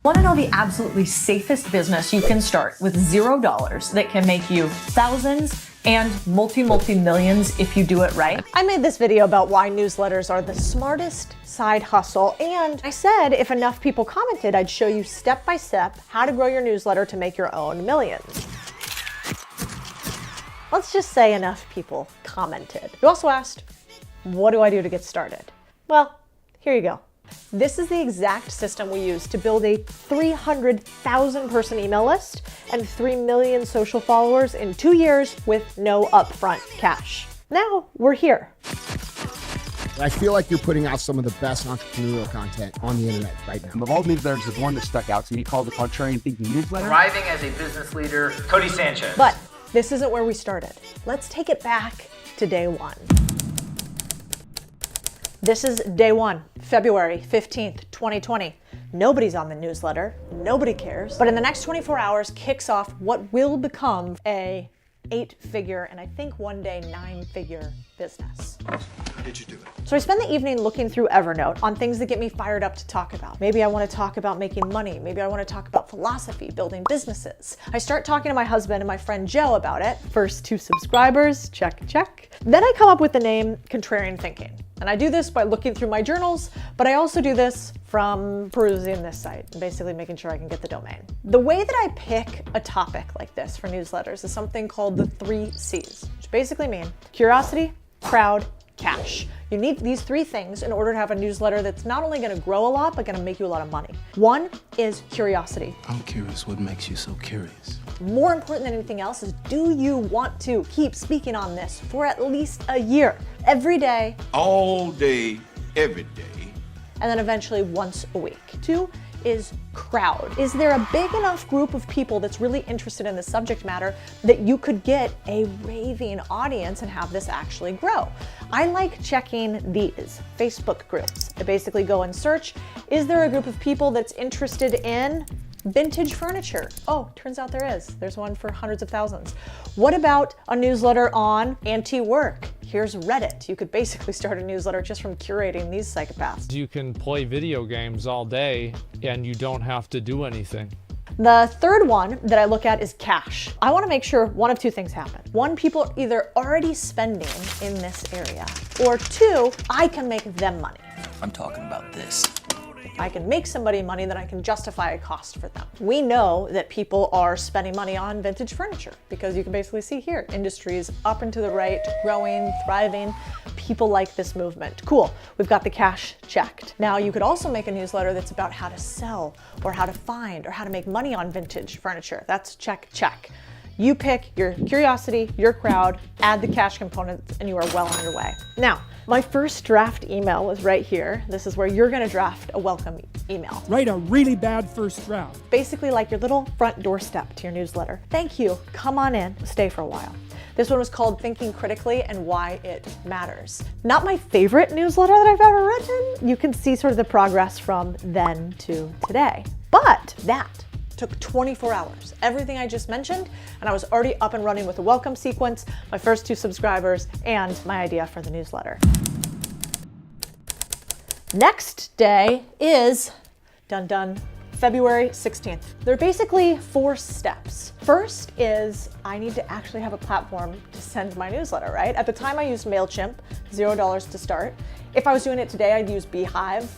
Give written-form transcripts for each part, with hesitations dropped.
Want to know the absolutely safest business you can start with $0 that can make you thousands and multi-millions if you do it right? I made this video about why newsletters are the smartest side hustle, and I said if enough people commented, I'd show you step by step how to grow your newsletter to make your own millions. Let's just say enough people commented. You also asked, what do I do to get started? Well, here you go. This is the exact system we use to build a 300,000 person email list and 3 million social followers in 2 years with no upfront cash. Now we're here. I feel like you're putting out some of the best entrepreneurial content on the internet right now. Of all newsletters, there's one that stuck out to me called the Contrarian Thinking Newsletter. Thriving as a business leader, Codie Sanchez. But this isn't where we started. Let's take it back to day one. This is day one, February 15th, 2020. Nobody's on the newsletter, nobody cares. But in the next 24 hours kicks off what will become a 8-figure and I think one day 9-figure business. How did you do it? So I spend the evening looking through Evernote on things that get me fired up to talk about. Maybe I want to talk about making money. Maybe I want to talk about philosophy, building businesses. I start talking to my husband and my friend Joe about it. First 2 subscribers, check, check. Then I come up with the name Contrarian Thinking. And I do this by looking through my journals, but I also do this from perusing this site and basically making sure I can get the domain. The way that I pick a topic like this for newsletters is something called the 3 C's, which basically mean curiosity, crowd, cash. You need these 3 things in order to have a newsletter that's not only going to grow a lot, but going to make you a lot of money. One is curiosity. I'm curious, what makes you so curious? More important than anything else is, do you want to keep speaking on this for at least a year? Every day. All day, every day. And then eventually once a week. 2 is crowd. Is there a big enough group of people that's really interested in the subject matter that you could get a raving audience and have this actually grow? I like checking these Facebook groups. I basically go and search, is there a group of people that's interested in vintage furniture? Oh, turns out there is. There's one for hundreds of thousands. What about a newsletter on anti-work? Here's Reddit. You could basically start a newsletter just from curating these psychopaths. You can play video games all day and you don't have to do anything. The third one that I look at is cash. I want to make sure one of 2 things happen. 1, people are either already spending in this area, or 2, I can make them money. I'm talking about this. I can make somebody money, then I can justify a cost for them. We know that people are spending money on vintage furniture because you can basically see here, industries up and to the right, growing, thriving. People like this movement. Cool, we've got the cash checked. Now you could also make a newsletter that's about how to sell or how to find or how to make money on vintage furniture. That's check, check. You pick your curiosity, your crowd, add the cash components, and you are well on your way. Now, my first draft email was right here. This is where you're gonna draft a welcome email. Write a really bad first draft. Basically like your little front doorstep to your newsletter. Thank you, come on in, stay for a while. This one was called Thinking Critically and Why It Matters. Not my favorite newsletter that I've ever written. You can see sort of the progress from then to today. But that took 24 hours. Everything I just mentioned, and I was already up and running with the welcome sequence, my first 2 subscribers, and my idea for the newsletter. Next day is, dun dun, February 16th. There are basically 4 steps. First is I need to actually have a platform to send my newsletter, right? At the time I used MailChimp, $0 to start. If I was doing it today, I'd use Beehive.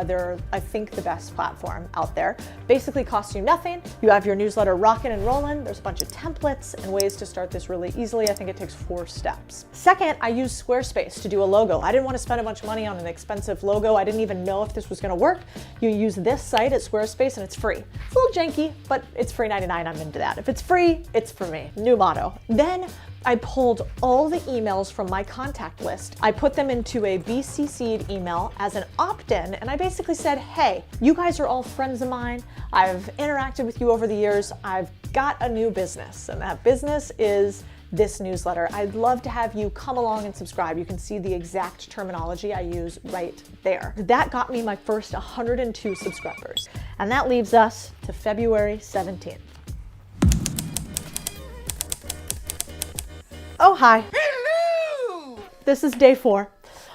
They're, I think, the best platform out there. Basically costs you nothing. You have your newsletter rocking and rolling. There's a bunch of templates and ways to start this really easily. I think it takes 4 steps. Second, I use Squarespace to do a logo. I didn't want to spend a bunch of money on an expensive logo. I didn't even know if this was gonna work. You use this site at Squarespace and it's free. It's a little janky, but it's free 99, I'm into that. If it's free, it's for me. New motto. Then I pulled all the emails from my contact list. I put them into a BCC'd email as an opt-in, and I basically said, hey, you guys are all friends of mine. I've interacted with you over the years. I've got a new business, and that business is this newsletter. I'd love to have you come along and subscribe. You can see the exact terminology I use right there. That got me my first 102 subscribers, and that leaves us to February 17th. Oh, hi. Hello! This is day 4.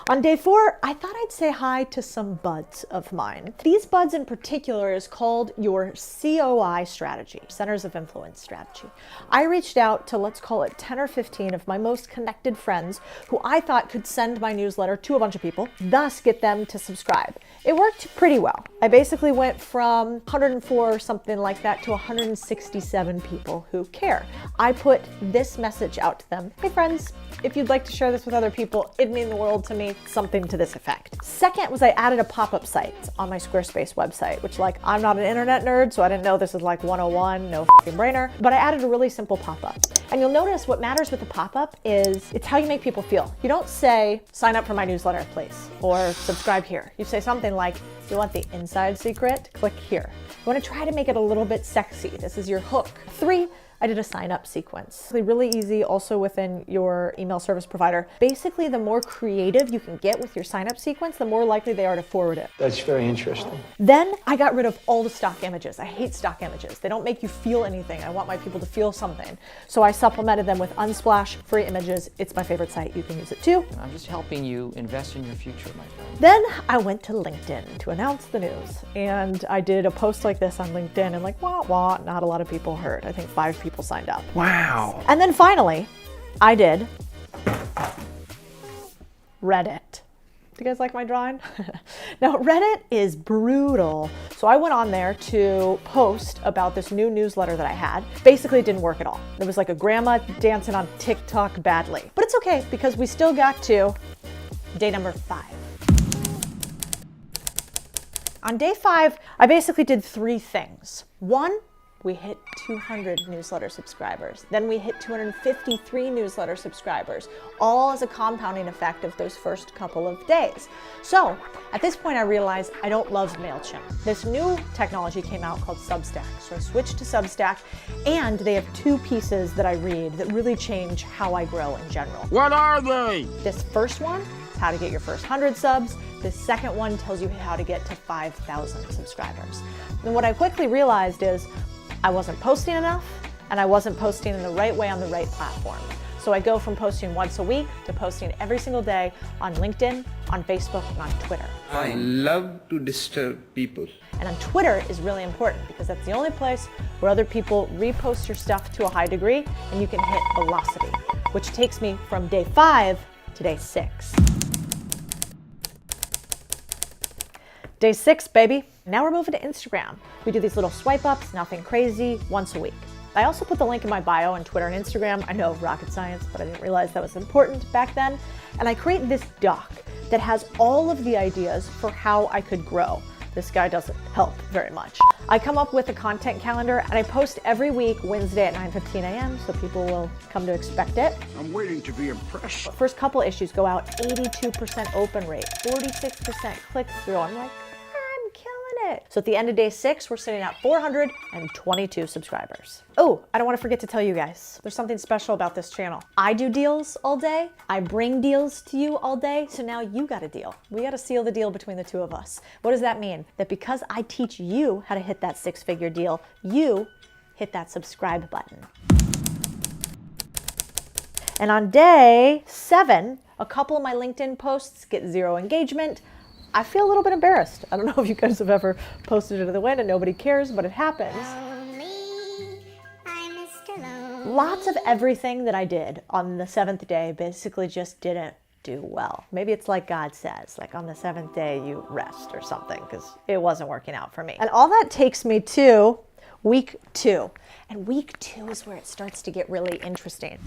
On day 4, I thought I'd say hi to some buds of mine. These buds in particular is called your COI strategy, Centers of Influence strategy. I reached out to, let's call it 10 or 15 of my most connected friends who I thought could send my newsletter to a bunch of people, thus get them to subscribe. It worked pretty well. I basically went from 104 or something like that to 167 people who care. I put this message out to them. Hey friends, if you'd like to share this with other people, it'd mean the world to me. Something to this effect. Second was I added a pop-up site on my Squarespace website, which I'm not an internet nerd, so I didn't know this is 101, no f***ing brainer, but I added a really simple pop-up. And you'll notice what matters with the pop-up is it's how you make people feel. You don't say, sign up for my newsletter, please, or subscribe here. You say something like, you want the inside secret? Click here. You want to try to make it a little bit sexy. This is your hook. 3, I did a sign up sequence. Really easy also within your email service provider. Basically, the more creative you can get with your sign up sequence, the more likely they are to forward it. That's very interesting. Then I got rid of all the stock images. I hate stock images. They don't make you feel anything. I want my people to feel something. So I supplemented them with Unsplash free images. It's my favorite site. You can use it too. I'm just helping you invest in your future, my friend. Then I went to LinkedIn to announce the news. And I did a post like this on LinkedIn and wah, wah, not a lot of people heard. I think 5 people signed up. Wow. And then finally, I did Reddit. Do you guys like my drawing? Now, Reddit is brutal. So I went on there to post about this new newsletter that I had. Basically, it didn't work at all. It was like a grandma dancing on TikTok badly. But it's okay because we still got to day number 5. On day 5, I basically did 3 things. 1, we hit 200 newsletter subscribers. Then we hit 253 newsletter subscribers, all as a compounding effect of those first couple of days. So at this point, I realized I don't love MailChimp. This new technology came out called Substack. So I switched to Substack, and they have 2 pieces that I read that really change how I grow in general. What are they? This first one is how to get your first 100 subs. The second one tells you how to get to 5,000 subscribers. And what I quickly realized is I wasn't posting enough, and I wasn't posting in the right way on the right platform. So I go from posting once a week to posting every single day on LinkedIn, on Facebook, and on Twitter. I love to disturb people. And on Twitter is really important because that's the only place where other people repost your stuff to a high degree and you can hit velocity, which takes me from day 5 to day 6. Day 6, baby. Now we're moving to Instagram. We do these little swipe ups, nothing crazy, once a week. I also put the link in my bio on Twitter and Instagram. I know, rocket science, but I didn't realize that was important back then. And I create this doc that has all of the ideas for how I could grow. This guy doesn't help very much. I come up with a content calendar and I post every week Wednesday at 9:15 a.m. so people will come to expect it. I'm waiting to be impressed. First couple issues go out 82% open rate, 46% click through. I'm like, I'm killing it. So at the end of day 6, we're sitting at 422 subscribers. Oh, I don't want to forget to tell you guys, there's something special about this channel. I do deals all day. I bring deals to you all day. So now you got a deal. We got to seal the deal between the 2 of us. What does that mean? That because I teach you how to hit that 6-figure deal, you hit that subscribe button. And on day 7, a couple of my LinkedIn posts get 0 engagement. I feel a little bit embarrassed. I don't know if you guys have ever posted it to the wind and nobody cares, but it happens. Lots of everything that I did on the 7th day basically just didn't do well. Maybe it's like God says, like on the 7th day you rest or something, because it wasn't working out for me. And all that takes me to week 2. And week 2 is where it starts to get really interesting.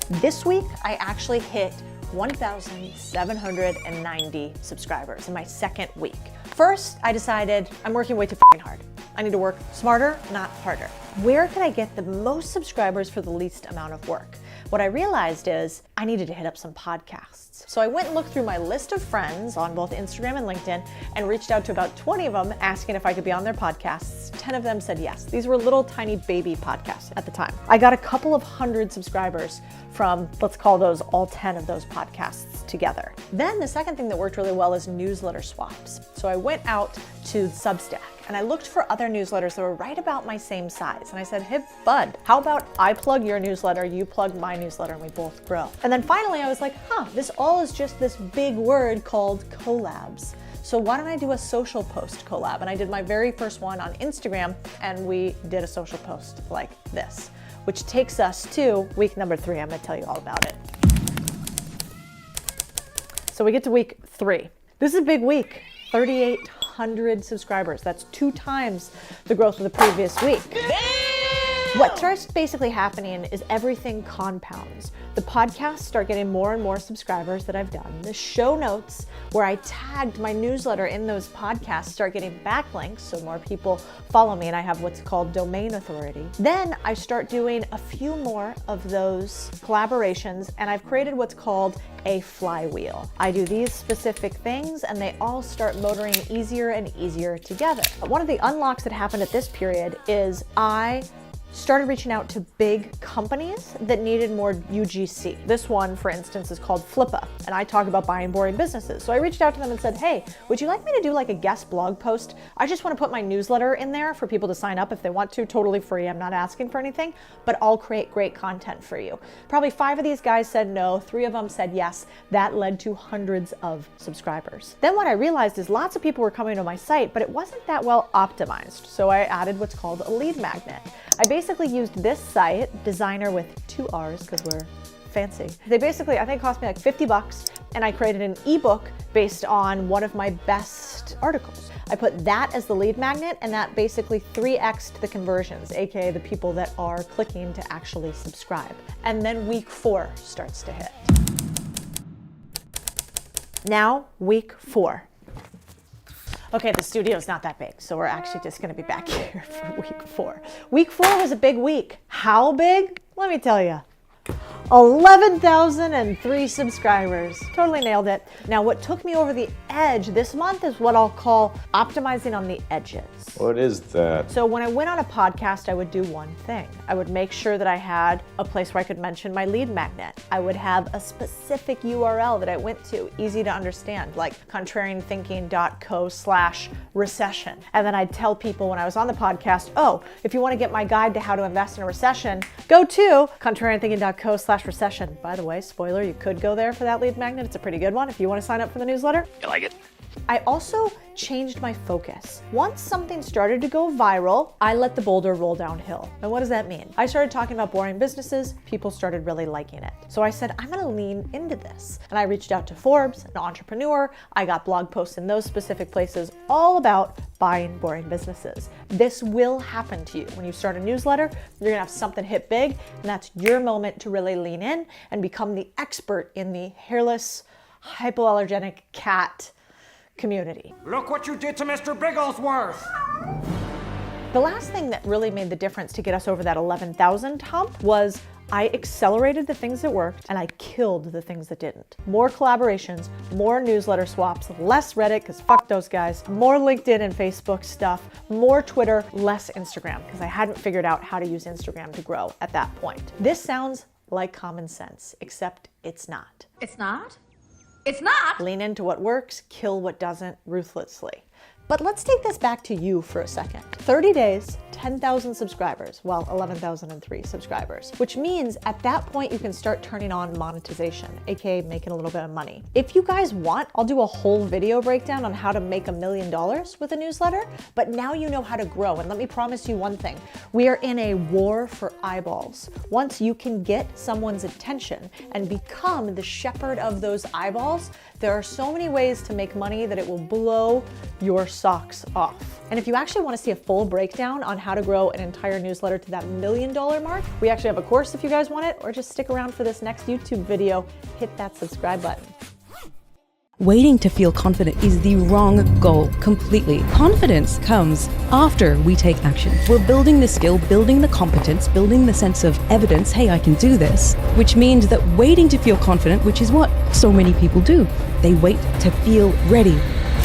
This week, I actually hit 1,790 subscribers in my 2nd week. First, I decided I'm working way too hard. I need to work smarter, not harder. Where can I get the most subscribers for the least amount of work? What I realized is I needed to hit up some podcasts. So I went and looked through my list of friends on both Instagram and LinkedIn and reached out to about 20 of them asking if I could be on their podcasts 10 of them said yes. These were little tiny baby podcasts at the time. I got a couple of hundred subscribers from, let's call those all 10 of those podcasts together. Then the second thing that worked really well is newsletter swaps. So I went out to Substack and I looked for other newsletters that were right about my same size. And I said, hey, bud, how about I plug your newsletter, you plug my newsletter, and we both grow. And then finally I was like, this all is just this big word called collabs. So why don't I do a social post collab? And I did my very first one on Instagram, and we did a social post like this, which takes us to week number 3. I'm gonna tell you all about it. So we get to week 3. This is a big week, 3,800 subscribers. That's 2 times the growth of the previous week. What starts basically happening is everything compounds. The podcasts start getting more and more subscribers that I've done. The show notes where I tagged my newsletter in those podcasts start getting backlinks, so more people follow me and I have what's called domain authority. Then I start doing a few more of those collaborations and I've created what's called a flywheel. I do these specific things and they all start motoring easier and easier together. One of the unlocks that happened at this period is I started reaching out to big companies that needed more UGC. This one, for instance, is called Flippa, and I talk about buying boring businesses. So I reached out to them and said, hey, would you like me to do like a guest blog post? I just want to put my newsletter in there for people to sign up if they want to, totally free. I'm not asking for anything, but I'll create great content for you. Probably 5 of these guys said no, 3 of them said yes. That led to hundreds of subscribers. Then what I realized is lots of people were coming to my site, but it wasn't that well optimized. So I added what's called a lead magnet. I basically used this site, designer with 2 R's because we're fancy. They basically, I think it cost me like $50, and I created an ebook based on one of my best articles. I put that as the lead magnet, and that basically 3x'd the conversions, aka the people that are clicking to actually subscribe. And then week 4 starts to hit. Now, week 4. Okay, the studio's not that big, so we're actually just gonna be back here for week 4. Week 4 was a big week. How big? Let me tell you. 11,003 subscribers. Totally nailed it. Now, what took me over the edge this month is what I'll call optimizing on the edges. What is that? So when I went on a podcast, I would do one thing. I would make sure that I had a place where I could mention my lead magnet. I would have a specific URL that I went to, easy to understand, like contrarianthinking.co/recession. And then I'd tell people when I was on the podcast, oh, if you want to get my guide to how to invest in a recession, go to contrarianthinking.co/recession. By the way, spoiler, you could go there for that lead magnet. It's a pretty good one if you want to sign up for the newsletter. You like it? I also changed my focus. Once something started to go viral, I let the boulder roll downhill. And what does that mean? I started talking about boring businesses, people started really liking it. So I said, I'm gonna lean into this. And I reached out to Forbes, an entrepreneur. I got blog posts in those specific places all about buying boring businesses. This will happen to you. When you start a newsletter, you're gonna have something hit big, and that's your moment to really lean in and become the expert in the hairless, hypoallergenic cat community. Look what you did to Mr. Bigglesworth! The last thing that really made the difference to get us over that 11,000 hump was I accelerated the things that worked and I killed the things that didn't. More collaborations, more newsletter swaps, less Reddit, because fuck those guys, more LinkedIn and Facebook stuff, more Twitter, less Instagram, because I hadn't figured out how to use Instagram to grow at that point. This sounds like common sense, except it's not. It's not? It's not! Lean into what works, kill what doesn't ruthlessly. But let's take this back to you for a second. 30 days, 10,000 subscribers, well, 11,003 subscribers, which means at that point you can start turning on monetization, aka making a little bit of money. If you guys want, I'll do a whole video breakdown on how to make $1 million with a newsletter, but now you know how to grow. And let me promise you one thing, we are in a war for eyeballs. Once you can get someone's attention and become the shepherd of those eyeballs, there are so many ways to make money that it will blow your socks off. And if you actually want to see a full breakdown on how to grow an entire newsletter to that $1 million mark, we actually have a course if you guys want it, or just stick around for this next YouTube video, hit that subscribe button. Waiting to feel confident is the wrong goal completely. Confidence comes after we take action. We're building the skill, building the competence, building the sense of evidence, hey, I can do this, which means that waiting to feel confident, which is what so many people do, they wait to feel ready.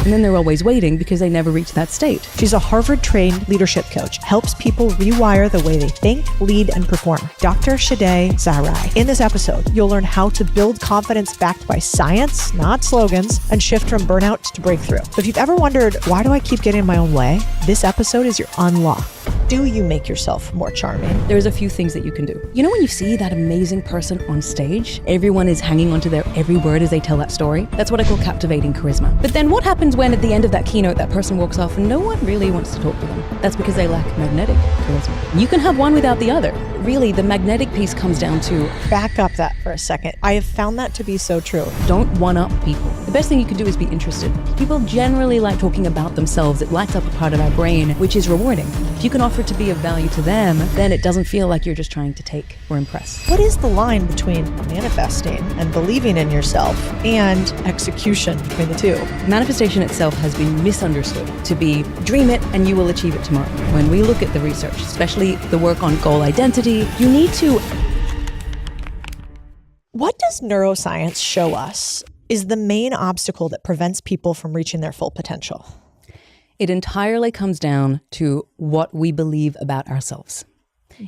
And then they're always waiting because they never reach that state. She's a Harvard-trained leadership coach, helps people rewire the way they think, lead, and perform. Dr. Codie Sanchez. In this episode, you'll learn how to build confidence backed by science, not slogans, and shift from burnout to breakthrough. So if you've ever wondered, why do I keep getting in my own way? This episode is your unlock. Do you make yourself more charming? There's a few things that you can do. You know when you see that amazing person on stage, everyone is hanging onto their every word as they tell that story? That's what I call captivating charisma. But then what happens when at the end of that keynote that person walks off and no one really wants to talk to them? That's because they lack magnetic charisma. You can have one without the other. Really, the magnetic piece comes down to... Back up that for a second. I have found that to be so true. Don't one-up people. The best thing you can do is be interested. People generally like talking about themselves. It lights up a part of our brain, which is rewarding. If you can offer to be of value to them, then it doesn't feel like you're just trying to take or impress. What is the line between manifesting and believing in yourself and execution between the two? Manifestation itself has been misunderstood to be dream it and you will achieve it tomorrow. When we look at the research, especially the work on goal identity, you need to... What does neuroscience show us is the main obstacle that prevents people from reaching their full potential? It entirely comes down to what we believe about ourselves.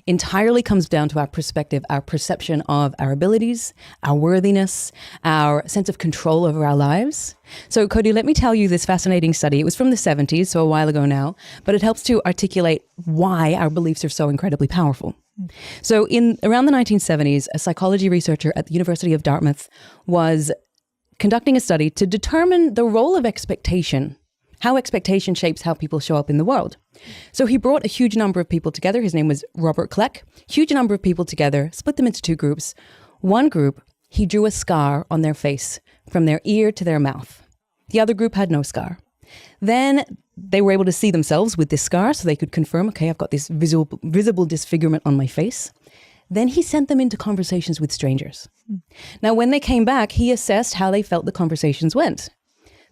Entirely comes down to our perspective, our perception of our abilities, our worthiness, our sense of control over our lives. So Cody, let me tell you this fascinating study. It was from the 70s, so a while ago now, but it helps to articulate why our beliefs are so incredibly powerful. So in around the 1970s, a psychology researcher at the University of Dartmouth was conducting a study to determine the role of expectation, how expectation shapes how people show up in the world. So he brought a huge number of people together. His name was Robert Kleck. Huge number of people together, split them into two groups. One group, he drew a scar on their face from their ear to their mouth. The other group had no scar. Then they were able to see themselves with this scar, so they could confirm, okay, I've got this visible disfigurement on my face. Then he sent them into conversations with strangers. Now, when they came back, he assessed how they felt the conversations went.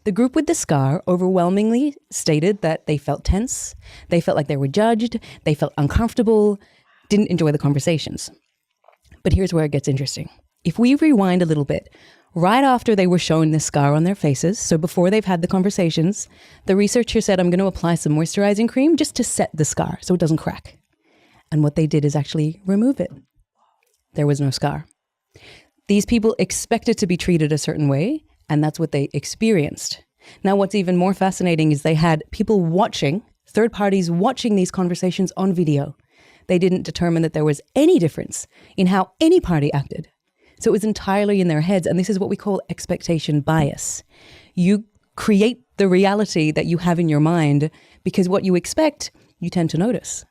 The group with the scar overwhelmingly stated that they felt tense, they felt like they were judged, they felt uncomfortable, didn't enjoy the conversations. But here's where it gets interesting. If we rewind a little bit, right after they were shown this scar on their faces, so before they've had the conversations, the researcher said, I'm going to apply some moisturizing cream just to set the scar so it doesn't crack. And what they did is actually remove it. There was no scar. These people expected to be treated a certain way, and that's what they experienced. Now, what's even more fascinating is they had people watching, third parties watching these conversations on video. They didn't determine that there was any difference in how any party acted. So it was entirely in their heads, and this is what we call expectation bias. You create the reality that you have in your mind because what you expect, you tend to notice.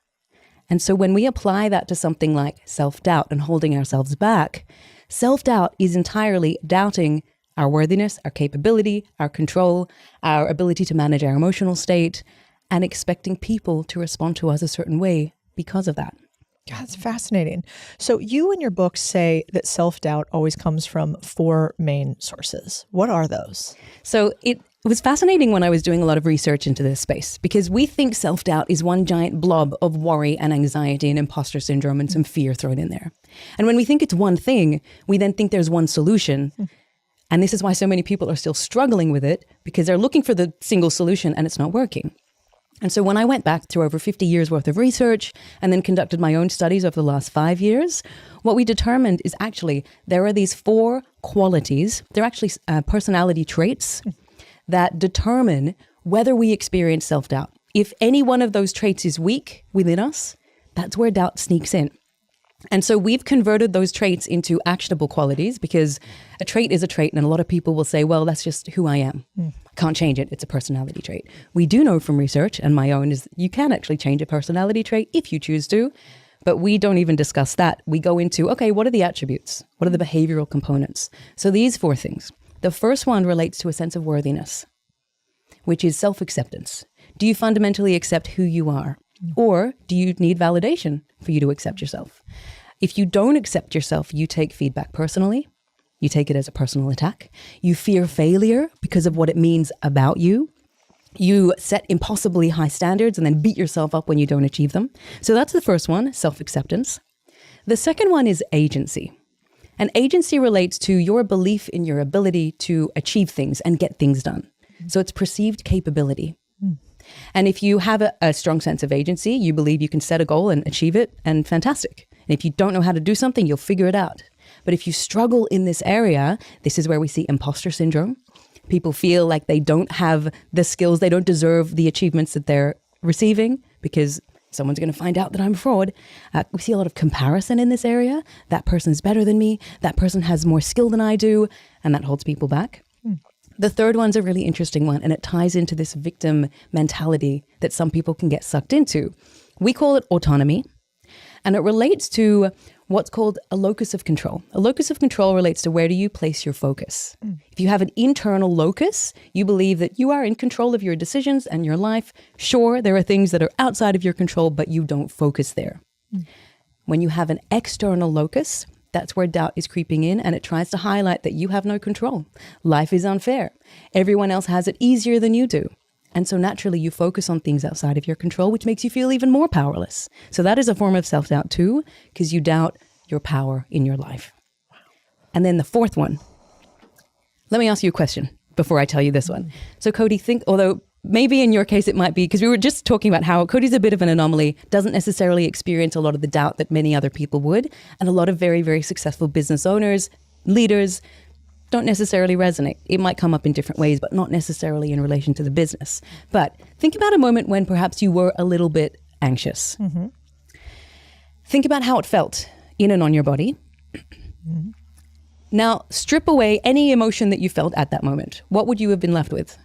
And so when we apply that to something like self-doubt and holding ourselves back, self-doubt is entirely doubting our worthiness, our capability, our control, our ability to manage our emotional state, and expecting people to respond to us a certain way because of that. God, that's fascinating. So you in your book say that self-doubt always comes from 4 main sources. What are those? So it was fascinating when I was doing a lot of research into this space, because we think self-doubt is one giant blob of worry and anxiety and imposter syndrome and some fear thrown in there. And when we think it's one thing, we then think there's one solution. And this is why so many people are still struggling with it, because they're looking for the single solution and it's not working. And so when I went back through over 50 years worth of research and then conducted my own studies over the last 5 years, what we determined is actually there are these 4 qualities. They're actually personality traits that determine whether we experience self-doubt. If any one of those traits is weak within us, that's where doubt sneaks in. And so we've converted those traits into actionable qualities, because a trait is a trait, and a lot of people will say, well, that's just who I am. I can't change it. It's a personality trait. We do know from research, and my own, is you can actually change a personality trait if you choose to, but we don't even discuss that. We go into, okay, what are the attributes? What are the behavioral components? So these 4 things. The first one relates to a sense of worthiness, which is self-acceptance. Do you fundamentally accept who you are? Or do you need validation for you to accept yourself? If you don't accept yourself, you take feedback personally. You take it as a personal attack. You fear failure because of what it means about you. You set impossibly high standards and then beat yourself up when you don't achieve them. So that's the first one, self-acceptance. The second one is agency. And agency relates to your belief in your ability to achieve things and get things done. So it's perceived capability. And if you have a strong sense of agency, you believe you can set a goal and achieve it, and fantastic. And if you don't know how to do something, you'll figure it out. But if you struggle in this area, this is where we see imposter syndrome. People feel like they don't have the skills, they don't deserve the achievements that they're receiving because someone's going to find out that I'm a fraud. We see a lot of comparison in this area. That person's better than me. That person has more skill than I do. And that holds people back. The third one's a really interesting one, and it ties into this victim mentality that some people can get sucked into. We call it autonomy, and it relates to what's called a locus of control. A locus of control relates to where do you place your focus. If you have an internal locus, you believe that you are in control of your decisions and your life. Sure, there are things that are outside of your control, but you don't focus there. When you have an external locus, that's where doubt is creeping in, and it tries to highlight that you have no control. Life is unfair. Everyone else has it easier than you do. And so naturally you focus on things outside of your control, which makes you feel even more powerless. So that is a form of self-doubt too, because you doubt your power in your life. And then the fourth one, let me ask you a question before I tell you this one. So Codie, although maybe in your case it might be, because we were just talking about how Codie's a bit of an anomaly, doesn't necessarily experience a lot of the doubt that many other people would. And a lot of very, very successful business owners, leaders, don't necessarily resonate. It might come up in different ways, but not necessarily in relation to the business. But think about a moment when perhaps you were a little bit anxious. Think about how it felt in and on your body. Now, strip away any emotion that you felt at that moment. What would you have been left with?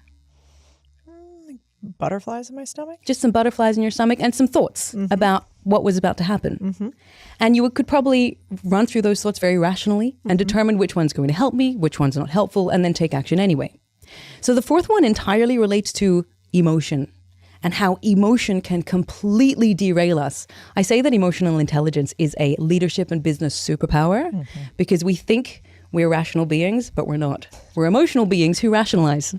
Butterflies in my stomach? Just some butterflies in your stomach and some thoughts about what was about to happen. And you could probably run through those thoughts very rationally and determine which one's going to help me, which one's not helpful, and then take action anyway. So the fourth one entirely relates to emotion and how emotion can completely derail us. I say that emotional intelligence is a leadership and business superpower because we think we're rational beings, but we're not. We're emotional beings who rationalize.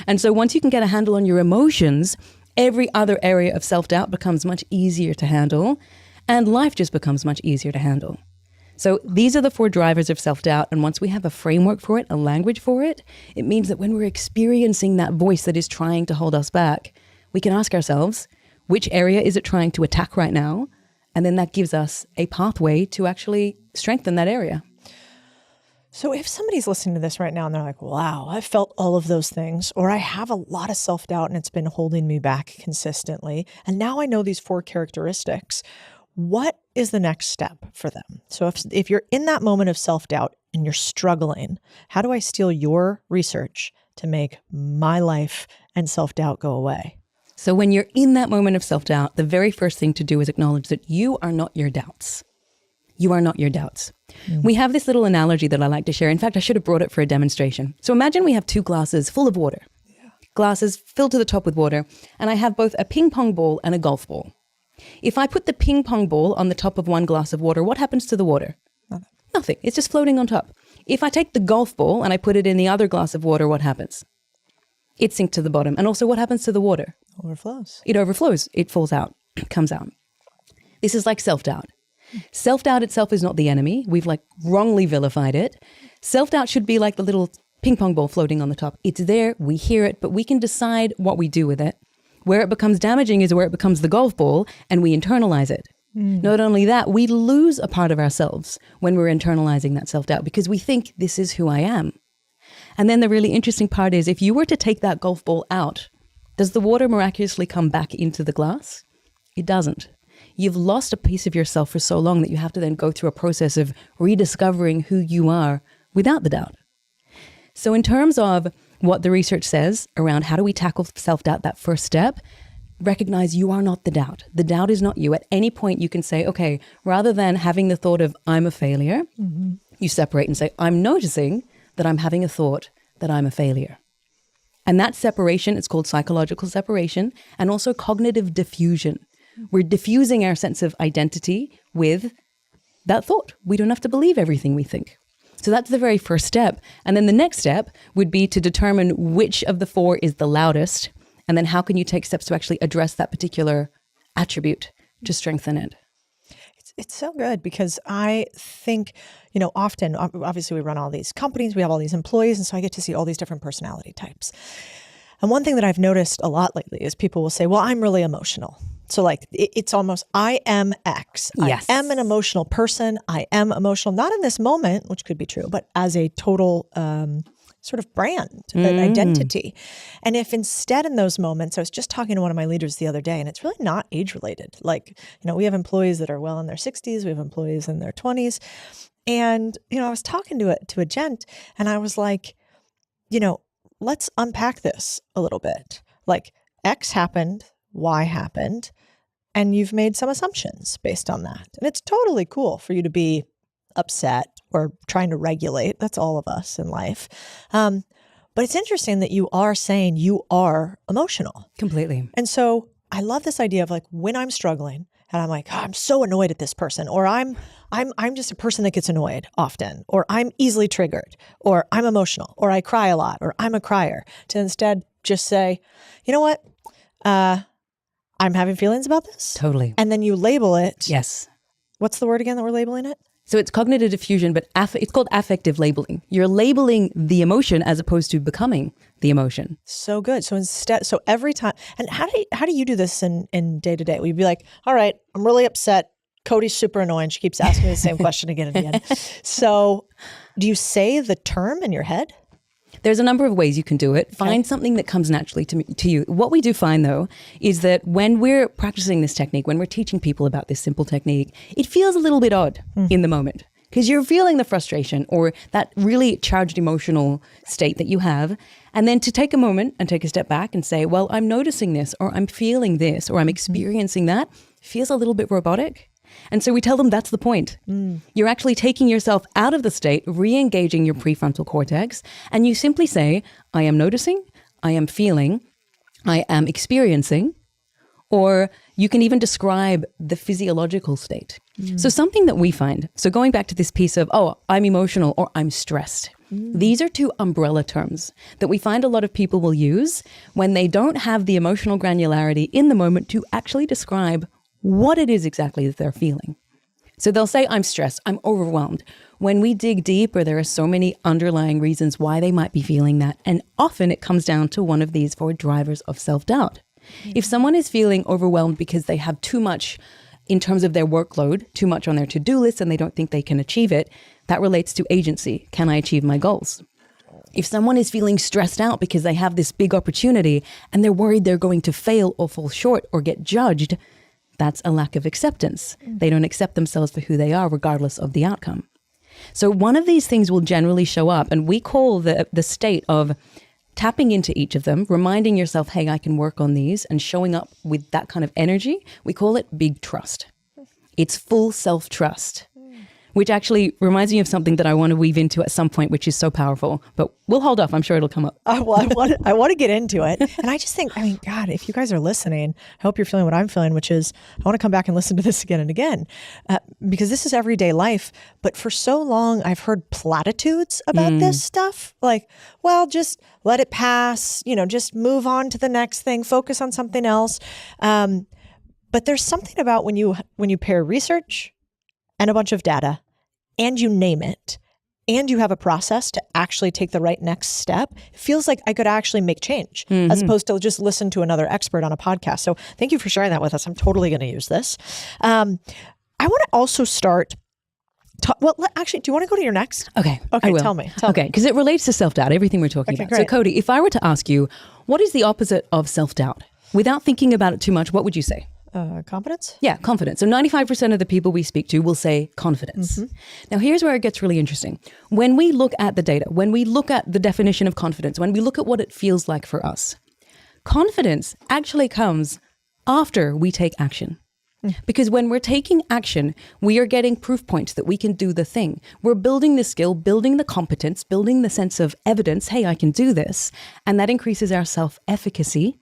And so once you can get a handle on your emotions, every other area of self-doubt becomes much easier to handle, and life just becomes much easier to handle. So these are the four drivers of self-doubt, and once we have a framework for it, a language for it, it means that when we're experiencing that voice that is trying to hold us back, we can ask ourselves, which area is it trying to attack right now? And then that gives us a pathway to actually strengthen that area. So if somebody's listening to this right now and they're like, wow, I felt all of those things, or I have a lot of self-doubt and it's been holding me back consistently, and now I know these four characteristics, what is the next step for them? So if you're in that moment of self-doubt and you're struggling, how do I steal your research to make my life and self-doubt go away? So when you're in that moment of self-doubt, the very first thing to do is acknowledge that you are not your doubts. You are not your doubts. We have this little analogy that I like to share. In fact, I should have brought it for a demonstration. So imagine we have two glasses full of water, glasses filled to the top with water, and I have both a ping pong ball and a golf ball. If I put the ping pong ball on the top of one glass of water, what happens to the water? Nothing. It's just floating on top. If I take the golf ball and I put it in the other glass of water, what happens? It sinks to the bottom. And also what happens to the water? Overflows. It overflows. It falls out, comes out. This is like self-doubt. Self-doubt itself is not the enemy. We've wrongly vilified it. Self-doubt should be like the little ping pong ball floating on the top. It's there, we hear it, but we can decide what we do with it. Where it becomes damaging is where it becomes the golf ball and we internalize it. Not only that, we lose a part of ourselves when we're internalizing that self-doubt because we think this is who I am. And then the really interesting part is if you were to take that golf ball out, does the water miraculously come back into the glass? It doesn't. You've lost a piece of yourself for so long that you have to then go through a process of rediscovering who you are without the doubt. So in terms of what the research says around how do we tackle self-doubt, that first step, recognize you are not the doubt. The doubt is not you. At any point you can say, okay, rather than having the thought of I'm a failure, you separate and say, I'm noticing that I'm having a thought that I'm a failure. And that separation, it's called psychological separation and also cognitive diffusion. We're diffusing our sense of identity with that thought. We don't have to believe everything we think. So that's the very first step. And then the next step would be to determine which of the four is the loudest. And then how can you take steps to actually address that particular attribute to strengthen it? It's so good because I think, often, obviously we run all these companies, we have all these employees, and so I get to see all these different personality types. And one thing that I've noticed a lot lately is people will say, well, I'm really emotional. So like, it's almost, I am X. Yes. I am an emotional person. I am emotional, not in this moment, which could be true, but as a total sort of brand, an identity. And if instead in those moments, I was just talking to one of my leaders the other day, and it's really not age related. Like, we have employees that are well in their 60s, we have employees in their 20s. And, I was talking to a gent, and I was like, let's unpack this a little bit. Like, X happened, Y happened, and you've made some assumptions based on that. And it's totally cool for you to be upset or trying to regulate. That's all of us in life. But it's interesting that you are saying you are emotional. Completely. And so I love this idea of like, when I'm struggling and I'm like, oh, I'm so annoyed at this person, or I'm just a person that gets annoyed often, or I'm easily triggered, or I'm emotional, or I cry a lot, or I'm a crier, to instead just say, you know what? I'm having feelings about this. Totally. And then you label it. Yes. What's the word again that we're labeling it? So it's cognitive diffusion, but it's called affective labeling. You're labeling the emotion as opposed to becoming the emotion. So good. So every time, and how do you do this in day to day? Will you be like, all right, I'm really upset. Codie's super annoying. She keeps asking me the same question again and again. So do you say the term in your head? There's a number of ways you can do it. Find something that comes naturally to you. What we do find, though, is that when we're practicing this technique, when we're teaching people about this simple technique, it feels a little bit odd in the moment because you're feeling the frustration or that really charged emotional state that you have. And then to take a moment and take a step back and say, well, I'm noticing this, or I'm feeling this, or I'm experiencing that, feels a little bit robotic. And so we tell them that's the point. You're actually taking yourself out of the state, re-engaging your prefrontal cortex, and you simply say, I am noticing, I am feeling, I am experiencing, or you can even describe the physiological state. So something that we find, so going back to this piece of, oh, I'm emotional or I'm stressed. These are two umbrella terms that we find a lot of people will use when they don't have the emotional granularity in the moment to actually describe what it is exactly that they're feeling. So they'll say, I'm stressed, I'm overwhelmed. When we dig deeper, there are so many underlying reasons why they might be feeling that. And often it comes down to one of these 4 drivers of self-doubt. If someone is feeling overwhelmed because they have too much in terms of their workload, too much on their to-do list, and they don't think they can achieve it, that relates to agency. Can I achieve my goals? If someone is feeling stressed out because they have this big opportunity and they're worried they're going to fail or fall short or get judged, that's a lack of acceptance. They don't accept themselves for who they are, regardless of the outcome. So one of these things will generally show up, and we call the state of tapping into each of them, reminding yourself, hey, I can work on these, and showing up with that kind of energy. We call it big trust. It's full self-trust, which actually reminds me of something that I want to weave into at some point, which is so powerful, but we'll hold off. I'm sure it'll come up. I want to get into it. And I just think, God, if you guys are listening, I hope you're feeling what I'm feeling, which is I want to come back and listen to this again and again because this is everyday life. But for so long, I've heard platitudes about this stuff. Like, well, just let it pass, just move on to the next thing, focus on something else. But there's something about when you pair research and a bunch of data, and you name it, and you have a process to actually take the right next step, it feels like I could actually make change as opposed to just listen to another expert on a podcast. So thank you for sharing that with us. I'm totally going to use this. I want to also start. Actually, do you want to go to your next? Okay, I will. Tell me. Okay, because it relates to self-doubt, everything we're talking about. Great. So Codie, if I were to ask you, what is the opposite of self-doubt? Without thinking about it too much, what would you say? Confidence? Yeah, confidence. So 95% of the people we speak to will say confidence. Now, here's where it gets really interesting. When we look at the data, when we look at the definition of confidence, when we look at what it feels like for us, confidence actually comes after we take action. Because when we're taking action, we are getting proof points that we can do the thing. We're building the skill, building the competence, building the sense of evidence, hey, I can do this. And that increases our self-efficacy,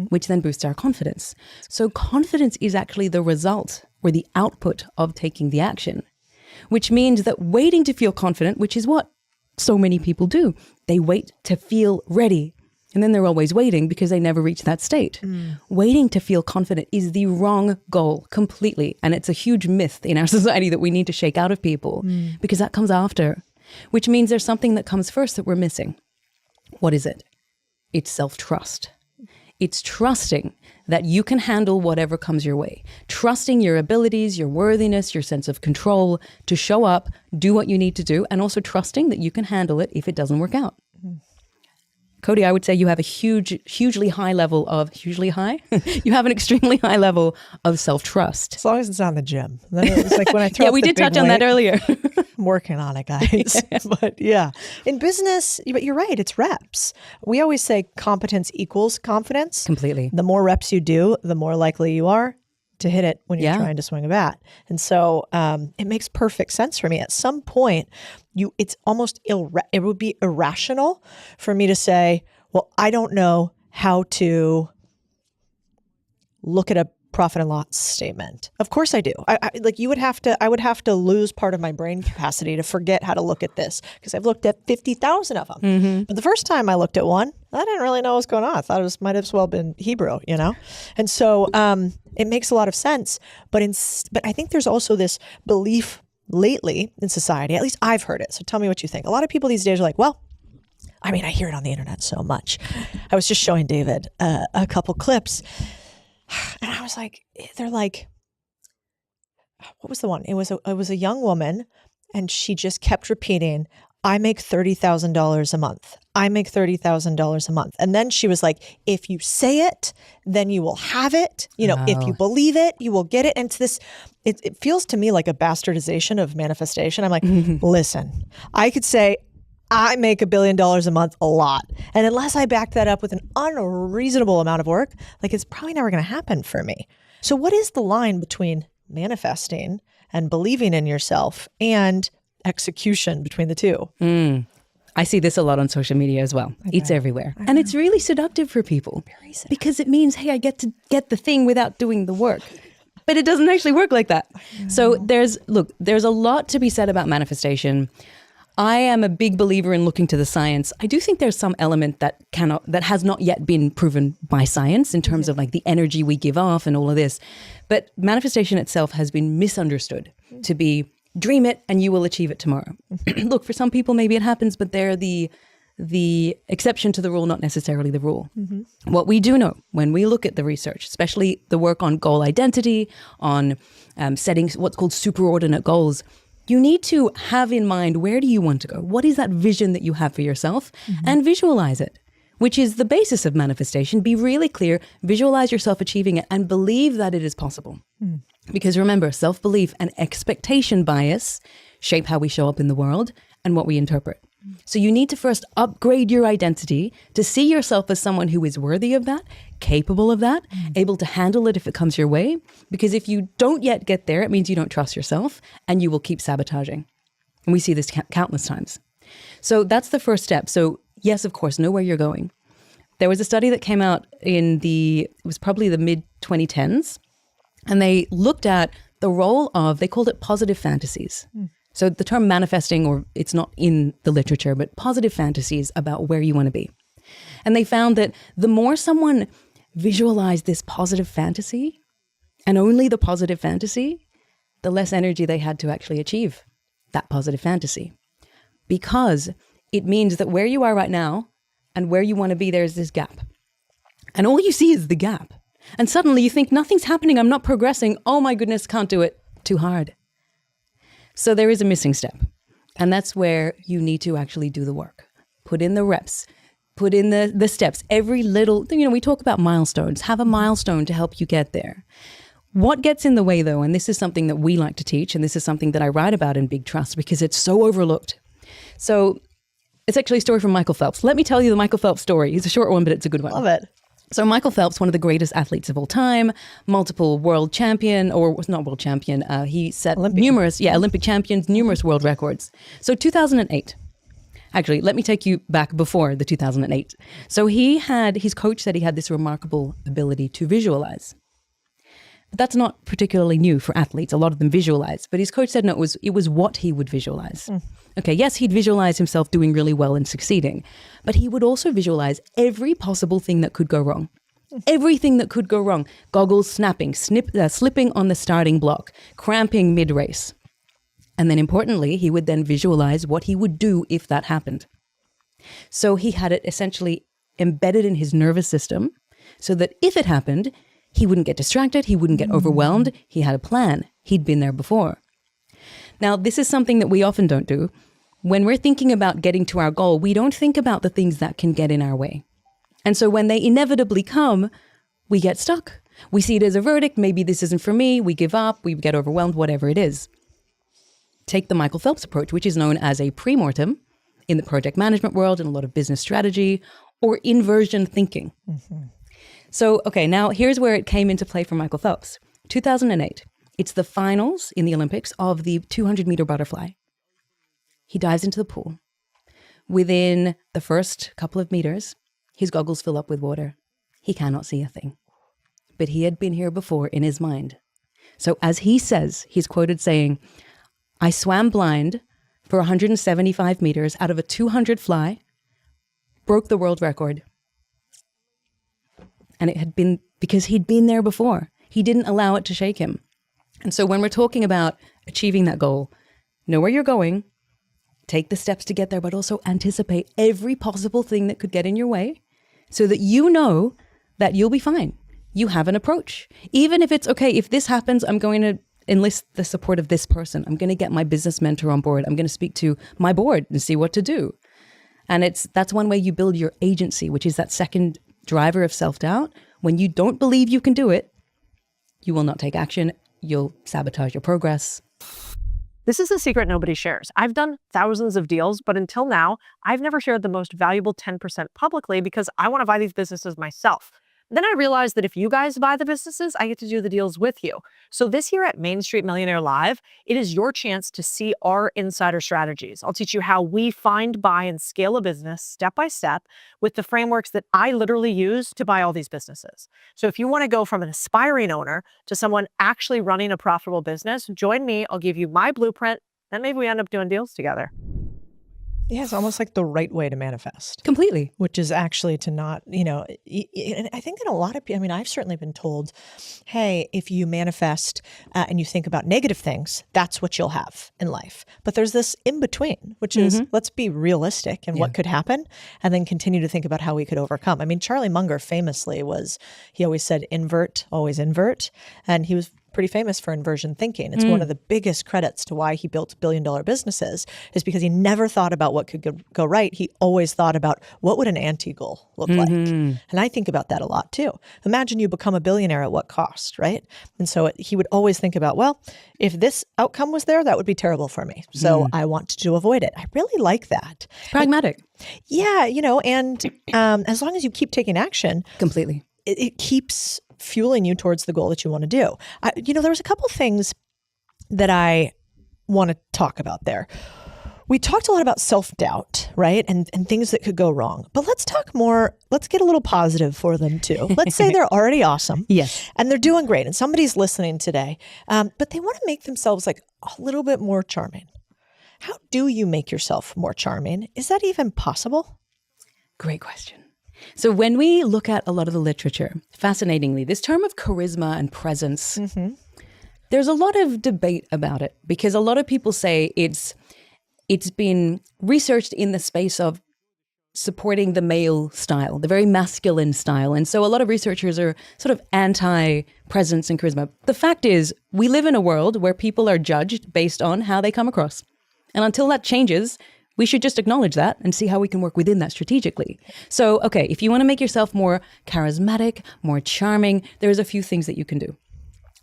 which then boosts our confidence. So confidence is actually the result or the output of taking the action, which means that waiting to feel confident, which is what so many people do, they wait to feel ready. And then they're always waiting because they never reach that state. Waiting to feel confident is the wrong goal completely. And it's a huge myth in our society that we need to shake out of people because that comes after, which means there's something that comes first that we're missing. What is it? It's self-trust. It's trusting that you can handle whatever comes your way. Trusting your abilities, your worthiness, your sense of control to show up, do what you need to do, and also trusting that you can handle it if it doesn't work out. Codie, I would say you have a hugely high level of, hugely high? You have an extremely high level of self-trust. As long as it's not in the gym. Then it's like when I throw yeah, we did touch on that earlier. I'm working on it, guys. But yeah, in business, but you're right, it's reps. We always say competence equals confidence. Completely. The more reps you do, the more likely you are to hit it when you're trying to swing a bat. And so it makes perfect sense for me. At some point, it's almost it would be irrational for me to say, well, I don't know how to look at a profit and loss statement. Of course I do. I would have to lose part of my brain capacity to forget how to look at this because I've looked at 50,000 of them. But the first time I looked at one, I didn't really know what was going on. I thought it might as well been Hebrew, you know? And so it makes a lot of sense. But I think there's also this belief lately in society, at least I've heard it. So tell me what you think. A lot of people these days are like, well, I mean, I hear it on the internet so much. I was just showing David a couple clips. And I was like, they're like, what was the one? It was a young woman and she just kept repeating, I make $30,000 a month. I make $30,000 a month. And then she was like, if you say it, then you will have it. You know, if you believe it, you will get it. And it's this, it feels to me like a bastardization of manifestation. I'm like, listen, I could say, I make $1 billion a month a lot. And unless I back that up with an unreasonable amount of work, like it's probably never going to happen for me. So what is the line between manifesting and believing in yourself and execution between the two? I see this a lot on social media as well. It's everywhere. And it's really seductive for people because it means, hey, I get to get the thing without doing the work. But it doesn't actually work like that. So there's a lot to be said about manifestation. I am a big believer in looking to the science. I do think there's some element that has not yet been proven by science in terms of like the energy we give off and all of this. But manifestation itself has been misunderstood to be dream it and you will achieve it tomorrow. Look, for some people, maybe it happens, but they're the exception to the rule, not necessarily the rule. What we do know when we look at the research, especially the work on goal identity, on setting what's called superordinate goals, you need to have in mind, where do you want to go? What is that vision that you have for yourself? And visualize it, which is the basis of manifestation. Be really clear, visualize yourself achieving it and believe that it is possible. Because remember, self-belief and expectation bias shape how we show up in the world and what we interpret. So you need to first upgrade your identity to see yourself as someone who is worthy of that, capable of that, able to handle it if it comes your way. Because if you don't yet get there, it means you don't trust yourself and you will keep sabotaging. And we see this countless times. So that's the first step. So yes, of course, know where you're going. There was a study that came out it was probably the mid-2010s, and they looked at the role of, they called it positive fantasies. So the term manifesting, or it's not in the literature, but positive fantasies about where you want to be. And they found that the more someone visualized this positive fantasy, and only the positive fantasy, the less energy they had to actually achieve that positive fantasy. Because it means that where you are right now and where you want to be, there's this gap. And all you see is the gap. And suddenly you think, nothing's happening, I'm not progressing. Oh my goodness, can't do it, too hard. So there is a missing step. And that's where you need to actually do the work. Put in the reps, put in the steps. Every little, we talk about milestones. Have a milestone to help you get there. What gets in the way though, and this is something that we like to teach, and this is something that I write about in Big Trust because it's so overlooked. So it's actually a story from Michael Phelps. Let me tell you the Michael Phelps story. It's a short one, but it's a good one. Love it. So Michael Phelps, one of the greatest athletes of all time, multiple world champion, or was not world champion. He set Olympic champions, numerous world records. So 2008. Actually, let me take you back before the 2008. So his coach said he had this remarkable ability to visualize. That's not particularly new for athletes. A lot of them visualize. But his coach said, no, it was what he would visualize. Okay, yes, he'd visualize himself doing really well and succeeding, but he would also visualize every possible thing that could go wrong. Everything that could go wrong. Goggles snapping, slipping on the starting block, cramping mid-race. And then importantly, he would then visualize what he would do if that happened. So he had it essentially embedded in his nervous system so that if it happened, he wouldn't get distracted, he wouldn't get overwhelmed. He had a plan. He'd been there before. Now, this is something that we often don't do. When we're thinking about getting to our goal, we don't think about the things that can get in our way. And so when they inevitably come, we get stuck. We see it as a verdict. Maybe this isn't for me. We give up. We get overwhelmed, whatever it is. Take the Michael Phelps approach, which is known as a pre-mortem in the project management world and a lot of business strategy, or inversion thinking. So, okay, now here's where it came into play for Michael Phelps. 2008. It's the finals in the Olympics of the 200-meter butterfly. He dives into the pool. Within the first couple of meters, his goggles fill up with water. He cannot see a thing. But he had been here before in his mind. So as he says, he's quoted saying, I swam blind for 175 meters out of a 200 fly, broke the world record. And it had been because he'd been there before. He didn't allow it to shake him. And so when we're talking about achieving that goal, know where you're going, take the steps to get there, but also anticipate every possible thing that could get in your way so that you know that you'll be fine. You have an approach. Even if it's, okay, if this happens, I'm going to enlist the support of this person. I'm going to get my business mentor on board. I'm going to speak to my board and see what to do. And that's one way you build your agency, which is that second driver of self-doubt. When you don't believe you can do it, you will not take action. You'll sabotage your progress. This is a secret nobody shares. I've done thousands of deals, but until now, I've never shared the most valuable 10% publicly because I want to buy these businesses myself. Then I realized that if you guys buy the businesses, I get to do the deals with you. So this year at Main Street Millionaire Live, it is your chance to see our insider strategies. I'll teach you how we find, buy, and scale a business step by step with the frameworks that I literally use to buy all these businesses. So if you want to go from an aspiring owner to someone actually running a profitable business, join me. I'll give you my blueprint, and maybe we end up doing deals together. Yeah, it's almost like the right way to manifest. Completely. Which is actually to not, and I think that a lot of people, I've certainly been told, hey, if you manifest and you think about negative things, that's what you'll have in life. But there's this in between, which is let's be realistic and what could happen and then continue to think about how we could overcome. Charlie Munger famously he always said, invert, always invert. And he was pretty famous for inversion thinking. It's one of the biggest credits to why he built billion-dollar businesses is because he never thought about what could go right. He always thought about what would an anti-goal look like. And I think about that a lot too. Imagine you become a billionaire at what cost, right? And so he would always think about, well, if this outcome was there, that would be terrible for me. So I want to avoid it. I really like that. Pragmatic. And as long as you keep taking action. Completely. It keeps fueling you towards the goal that you want to do. There was a couple things that I want to talk about there. We talked a lot about self-doubt, right? And things that could go wrong. But let's talk more, let's get a little positive for them too. Let's say they're already awesome. Yes. And they're doing great. And somebody's listening today, but they want to make themselves like a little bit more charming. How do you make yourself more charming? Is that even possible? Great question. So when we look at a lot of the literature, fascinatingly, this term of charisma and presence, there's a lot of debate about it because a lot of people say it's been researched in the space of supporting the male style, the very masculine style. And so a lot of researchers are sort of anti-presence and charisma. The fact is, we live in a world where people are judged based on how they come across. And until that changes, we should just acknowledge that and see how we can work within that strategically. So, okay, if you want to make yourself more charismatic, more charming, there's a few things that you can do.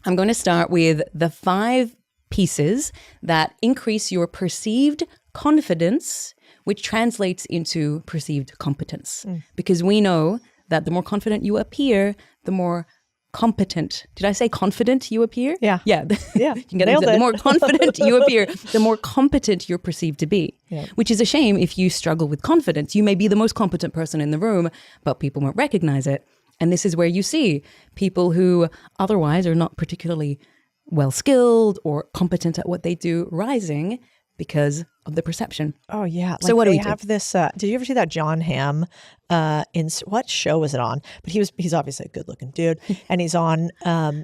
I'm going to start with the 5 pieces that increase your perceived confidence, which translates into perceived competence. Because we know that the more confident you appear, the more competent. Did I say confident you appear? Yeah. Yeah. Yeah. You can get it. The more confident you appear, the more competent you're perceived to be. Yeah. Which is a shame if you struggle with confidence. You may be the most competent person in the room, but people won't recognize it. And this is where you see people who otherwise are not particularly well-skilled or competent at what they do rising because of the perception. Oh yeah. So what do we have do? This? Did you ever see that John Hamm? In what show was it on? But he's obviously a good-looking dude, and he's on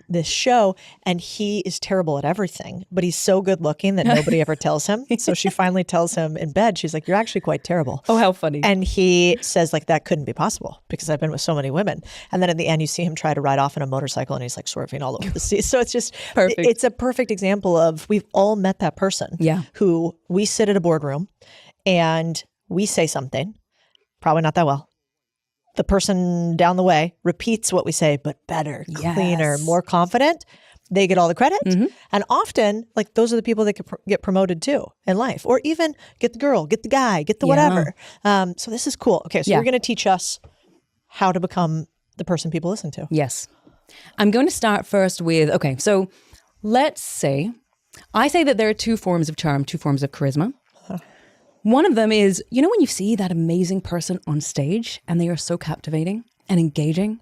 this show, and he is terrible at everything. But he's so good-looking that nobody ever tells him. So she finally tells him in bed. She's like, "You're actually quite terrible." Oh, how funny! And he says, like, that couldn't be possible because I've been with so many women. And then at the end, you see him try to ride off in a motorcycle, and he's like swerving all over the sea. So it's just perfect. It's a perfect example of we've all met that person. Yeah. Who we sit at a boardroom and we say something, probably not that well. The person down the way repeats what we say, but better, cleaner, more confident. They get all the credit. And often, like, those are the people that could get promoted too in life, or even get the girl, get the guy, get the whatever. So this is cool. Okay, so you're going to teach us how to become the person people listen to. Yes. I'm going to start first with, okay, so let's say, I say that there are two forms of charm, two forms of charisma. One of them is, you know, when you see that amazing person on stage and they are so captivating and engaging,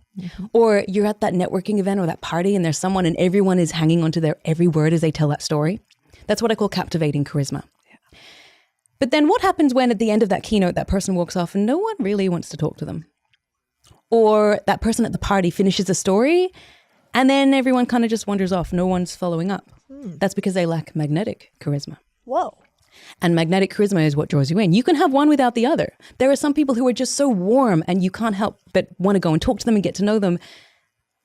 or you're at that networking event or that party and there's someone and everyone is hanging onto their every word as they tell that story. That's what I call captivating charisma. Yeah. But then what happens when at the end of that keynote, that person walks off and no one really wants to talk to them? Or that person at the party finishes a story and then everyone kind of just wanders off. No one's following up. That's because they lack magnetic charisma. Whoa. And magnetic charisma is what draws you in. You can have one without the other. There are some people who are just so warm and you can't help but want to go and talk to them and get to know them.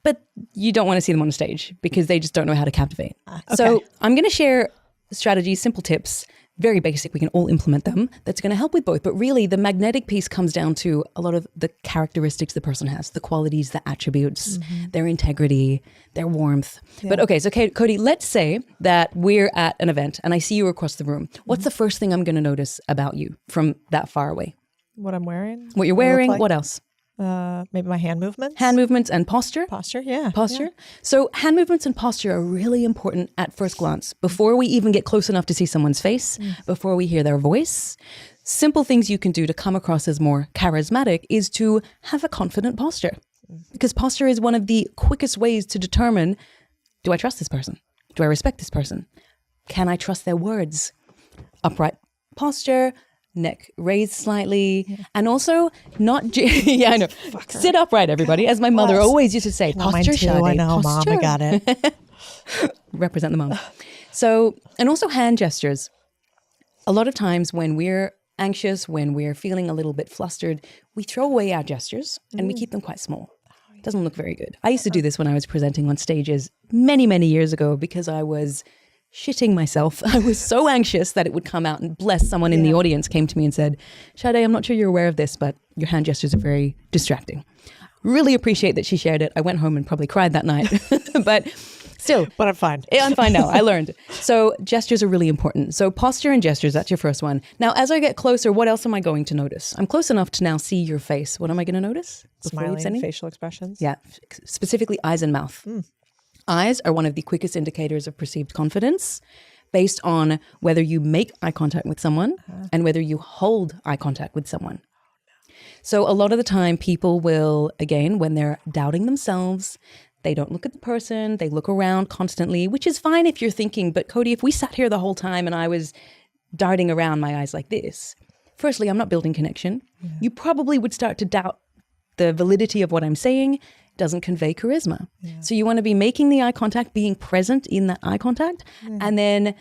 But you don't want to see them on stage because they just don't know how to captivate. Okay. So I'm going to share strategies, simple tips, very basic. We can all implement them. That's going to help with both. But really, the magnetic piece comes down to a lot of the characteristics the person has, the qualities, the attributes, their integrity, their warmth. Yeah. But okay, so Codie, let's say that we're at an event and I see you across the room. What's the first thing I'm going to notice about you from that far away? What I'm wearing. What you're wearing. Like? What else? Maybe my hand movements. Hand movements and posture. Posture, yeah. Posture. Yeah. So hand movements and posture are really important at first glance. Before we even get close enough to see someone's face, before we hear their voice, simple things you can do to come across as more charismatic is to have a confident posture. Because posture is one of the quickest ways to determine, do I trust this person? Do I respect this person? Can I trust their words? Upright posture, neck raised slightly, and also not, I know, sit upright, everybody, as my mother always used to say, posture, Shadi, I know, posture. Mom, I got it. Represent the mom. So, and also hand gestures. A lot of times when we're anxious, when we're feeling a little bit flustered, we throw away our gestures and we keep them quite small. It doesn't look very good. I used to do this when I was presenting on stages many, many years ago because I was shitting myself. I was so anxious that it would come out, and bless someone in the audience came to me and said, Shadi, I'm not sure you're aware of this, but your hand gestures are very distracting. Really appreciate that she shared it. I went home and probably cried that night, but still. But I'm fine. I'm fine now. I learned. So gestures are really important. So posture and gestures, that's your first one. Now, as I get closer, what else am I going to notice? I'm close enough to now see your face. What am I going to notice? Smiling, facial expressions. Yeah, specifically eyes and mouth. Eyes are one of the quickest indicators of perceived confidence based on whether you make eye contact with someone and whether you hold eye contact with someone. So a lot of the time people will, again, when they're doubting themselves, they don't look at the person, they look around constantly, which is fine if you're thinking, but Codie, if we sat here the whole time and I was darting around my eyes like this, firstly, I'm not building connection. Yeah. You probably would start to doubt the validity of what I'm saying. Doesn't convey charisma. Yeah. So you want to be making the eye contact, being present in that eye contact, and then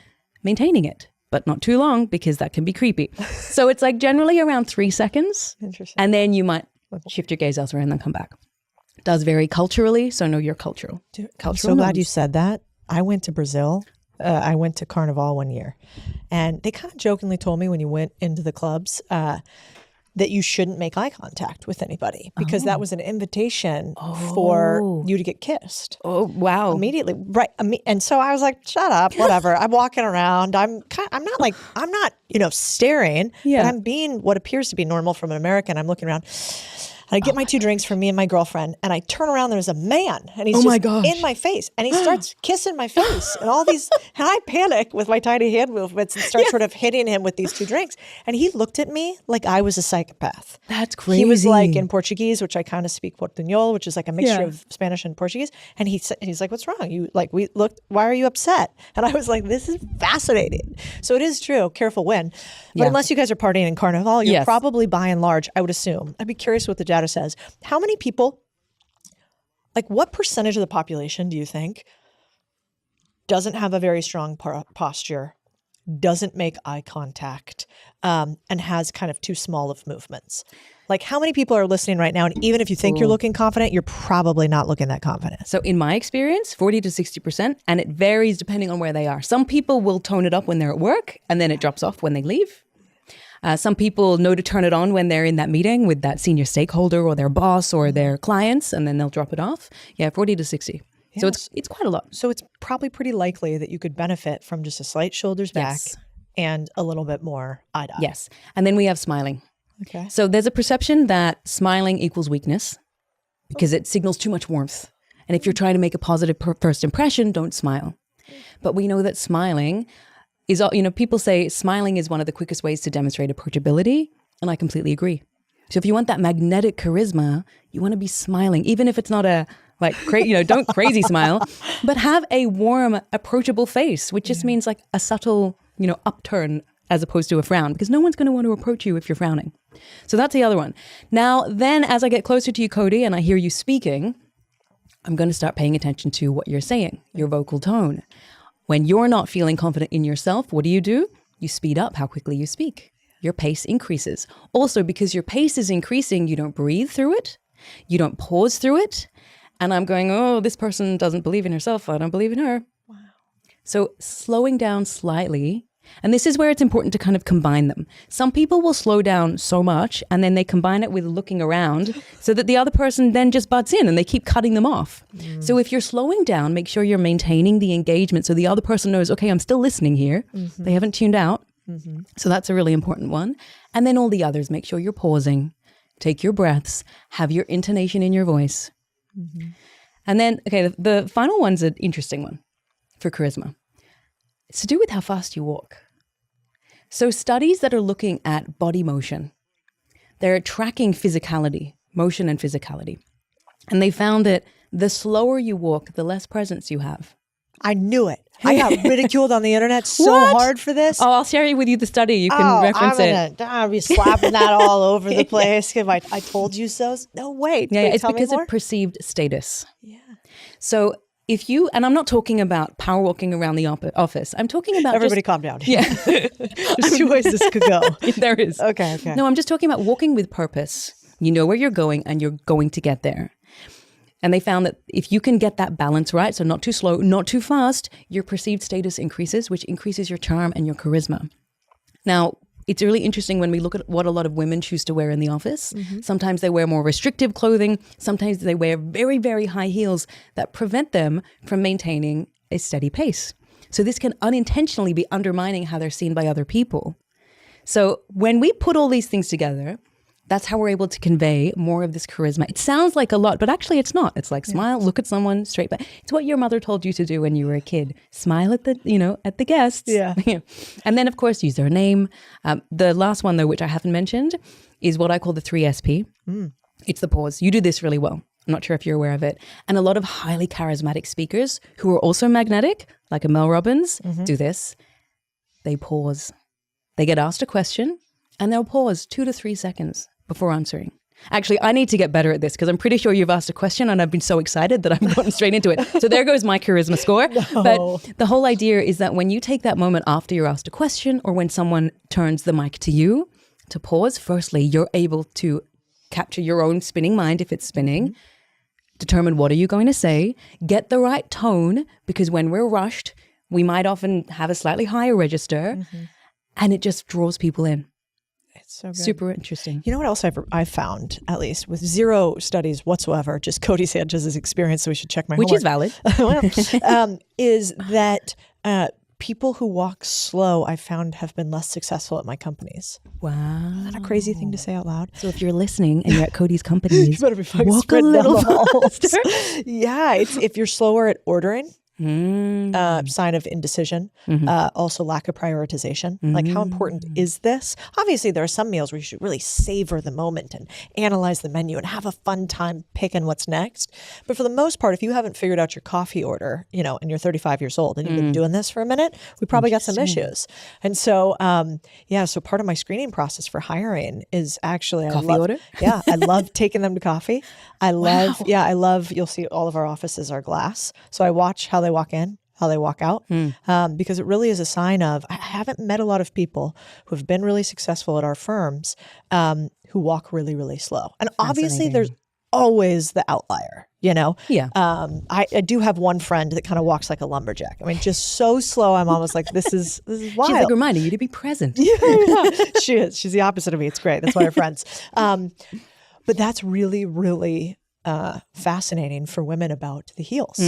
maintaining it, but not too long because that can be creepy. So it's like generally around 3 seconds. Interesting. And then you might shift your gaze elsewhere and then come back. It does vary culturally, so know your cultural. I'm so glad you said that. I went to Brazil. I went to Carnival one year, and they kind of jokingly told me when you went into the clubs that you shouldn't make eye contact with anybody because that was an invitation for you to get kissed. Oh, wow. Immediately. Right. And so I was like, shut up, whatever. I'm walking around. I'm not, staring, but I'm being what appears to be normal from an American. I'm looking around. And I get my 2 drinks from me and my girlfriend, and I turn around, there's a man, and he's Oh my just gosh. in my face, and he starts kissing my face, and all these, and I panic with my tiny hand movements and start sort of hitting him with these 2 drinks. And he looked at me like I was a psychopath. That's crazy. He was like in Portuguese, which I kind of speak Portuñol, which is like a mixture of Spanish and Portuguese. And he's like, "What's wrong? You like, we looked, why are you upset?" And I was like, "This is fascinating." So it is true. Careful when. But unless you guys are partying in Carnival, you're probably by and large, I would assume. I'd be curious what the data says. How many people, like what percentage of the population do you think doesn't have a very strong posture, doesn't make eye contact, and has kind of too small of movements? Like how many people are listening right now? And even if you think you're looking confident, you're probably not looking that confident. So in my experience, 40 to 60%, and it varies depending on where they are. Some people will tone it up when they're at work and then it drops off when they leave. Some people know to turn it on when they're in that meeting with that senior stakeholder or their boss or their clients, and then they'll drop it off. 40 to 60. So it's quite a lot. So it's probably pretty likely that you could benefit from just a slight shoulders back and a little bit more eye to eye. Yes. And then we have smiling. Okay. So there's a perception that smiling equals weakness because it signals too much warmth. And if you're trying to make a positive first impression, don't smile. But we know that smiling is, people say smiling is one of the quickest ways to demonstrate approachability. And I completely agree. So if you want that magnetic charisma, you want to be smiling, even if it's not a don't crazy smile, but have a warm, approachable face, which just means like a subtle, upturn as opposed to a frown, because no one's going to want to approach you if you're frowning. So that's the other one. Now, then as I get closer to you, Codie, and I hear you speaking, I'm going to start paying attention to what you're saying, your vocal tone. When you're not feeling confident in yourself, what do? You speed up how quickly you speak. Your pace increases. Also, because your pace is increasing, you don't breathe through it. You don't pause through it. And I'm going, oh, this person doesn't believe in herself. I don't believe in her. Wow. So slowing down slightly. And this is where it's important to kind of combine them. Some people will slow down so much and then they combine it with looking around so that the other person then just butts in and they keep cutting them off. So if you're slowing down, make sure you're maintaining the engagement so the other person knows, okay, I'm still listening here. They haven't tuned out. So that's a really important one. And then all the others, make sure you're pausing, take your breaths, have your intonation in your voice. And then, okay, the final one's an interesting one for charisma. It's to do with how fast you walk. So studies that are looking at body motion, they're tracking physicality, motion and physicality. And they found that the slower you walk, the less presence you have. I knew it. I got ridiculed on the internet so hard for this. Oh, I'll share with you the study. You can reference it. I'll be slapping that all over the place. I told you so. No, wait. It's because of perceived status. Yeah. So if you, and I'm not talking about power walking around the office. I'm talking about everybody calm down. Yeah. There's 2 ways this could go. There is. Okay. No, I'm just talking about walking with purpose. You know where you're going and you're going to get there. And they found that if you can get that balance right, so not too slow, not too fast, your perceived status increases, which increases your charm and your charisma. Now, it's really interesting when we look at what a lot of women choose to wear in the office. Sometimes they wear more restrictive clothing. Sometimes they wear very, very high heels that prevent them from maintaining a steady pace. So this can unintentionally be undermining how they're seen by other people. So when we put all these things together, that's how we're able to convey more of this charisma. It sounds like a lot, but actually it's not. It's like smile, look at someone straight back. It's what your mother told you to do when you were a kid. Smile at the guests. Yeah. And then of course use their name. The last one though, which I haven't mentioned, is what I call the 3SP. It's the pause. You do this really well. I'm not sure if you're aware of it. And a lot of highly charismatic speakers who are also magnetic, like a Mel Robbins, do this. They pause. They get asked a question and they'll pause 2 to 3 seconds before answering. Actually, I need to get better at this because I'm pretty sure you've asked a question and I've been so excited that I've gotten straight into it. So there goes my charisma score. No. But the whole idea is that when you take that moment after you're asked a question or when someone turns the mic to you to pause, firstly, you're able to capture your own spinning mind if it's spinning, determine what are you going to say, get the right tone, because when we're rushed, we might often have a slightly higher register and it just draws people in. It's so good. Super interesting. You know what else I've found, at least with 0 studies whatsoever, just Codie Sanchez's experience, so we should check my Which homework. is valid. Is that people who walk slow, I found, have been less successful at my companies. Wow. Is that a crazy thing to say out loud? So if you're listening and you're at Codie's companies, you better be fucking walk a little faster. Yeah, if you're slower at ordering, sign of indecision, also lack of prioritization. Like, how important is this? Obviously, there are some meals where you should really savor the moment and analyze the menu and have a fun time picking what's next. But for the most part, if you haven't figured out your coffee order, you know, and you're 35 years old and you've been doing this for a minute, we probably got some issues. And so, so part of my screening process for hiring is actually coffee order. Yeah, I love taking them to coffee. I love. You'll see all of our offices are glass, so I watch how they walk in, how they walk out, because it really is a sign of, I haven't met a lot of people who have been really successful at our firms who walk really, really slow. And obviously there's always the outlier, you know? Yeah. I do have one friend that kind of walks like a lumberjack. I mean, just so slow. I'm almost like, this is wild. She's like reminding you to be present. Yeah. She is. She's the opposite of me. It's great. That's why we're friends. But that's really, really fascinating for women about the heels,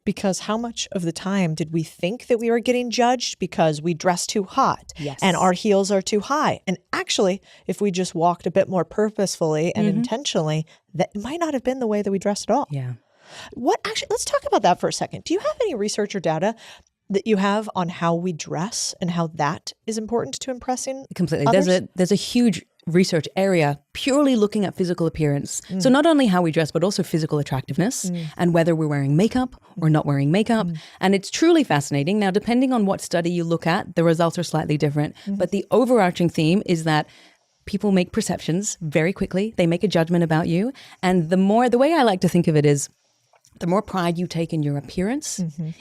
because how much of the time did we think that we were getting judged because we dress too hot and our heels are too high? And actually, if we just walked a bit more purposefully and intentionally, that might not have been the way that we dressed at all. Yeah. Let's talk about that for a second. Do you have any research or data that you have on how we dress and how that is important to impressing Completely. others? There's a huge research area purely looking at physical appearance. So not only how we dress, but also physical attractiveness and whether we're wearing makeup or not wearing makeup. And it's truly fascinating. Now, depending on what study you look at, the results are slightly different. But the overarching theme is that people make perceptions very quickly. They make a judgment about you. And the way I like to think of it is, the more pride you take in your appearance,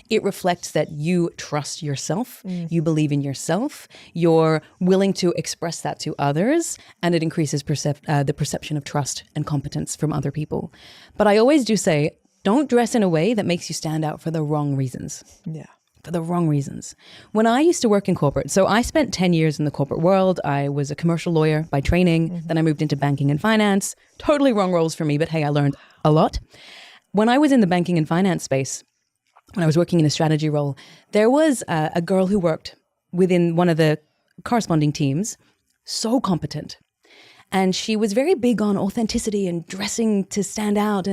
it reflects that you trust yourself, you believe in yourself, you're willing to express that to others, and it increases the perception of trust and competence from other people. But I always do say, don't dress in a way that makes you stand out for the wrong reasons. Yeah. For the wrong reasons. When I used to work in corporate, so I spent 10 years in the corporate world. I was a commercial lawyer by training. Then I moved into banking and finance. Totally wrong roles for me, but hey, I learned a lot. When I was in the banking and finance space, when I was working in a strategy role, there was a girl who worked within one of the corresponding teams, so competent. And she was very big on authenticity and dressing to stand out.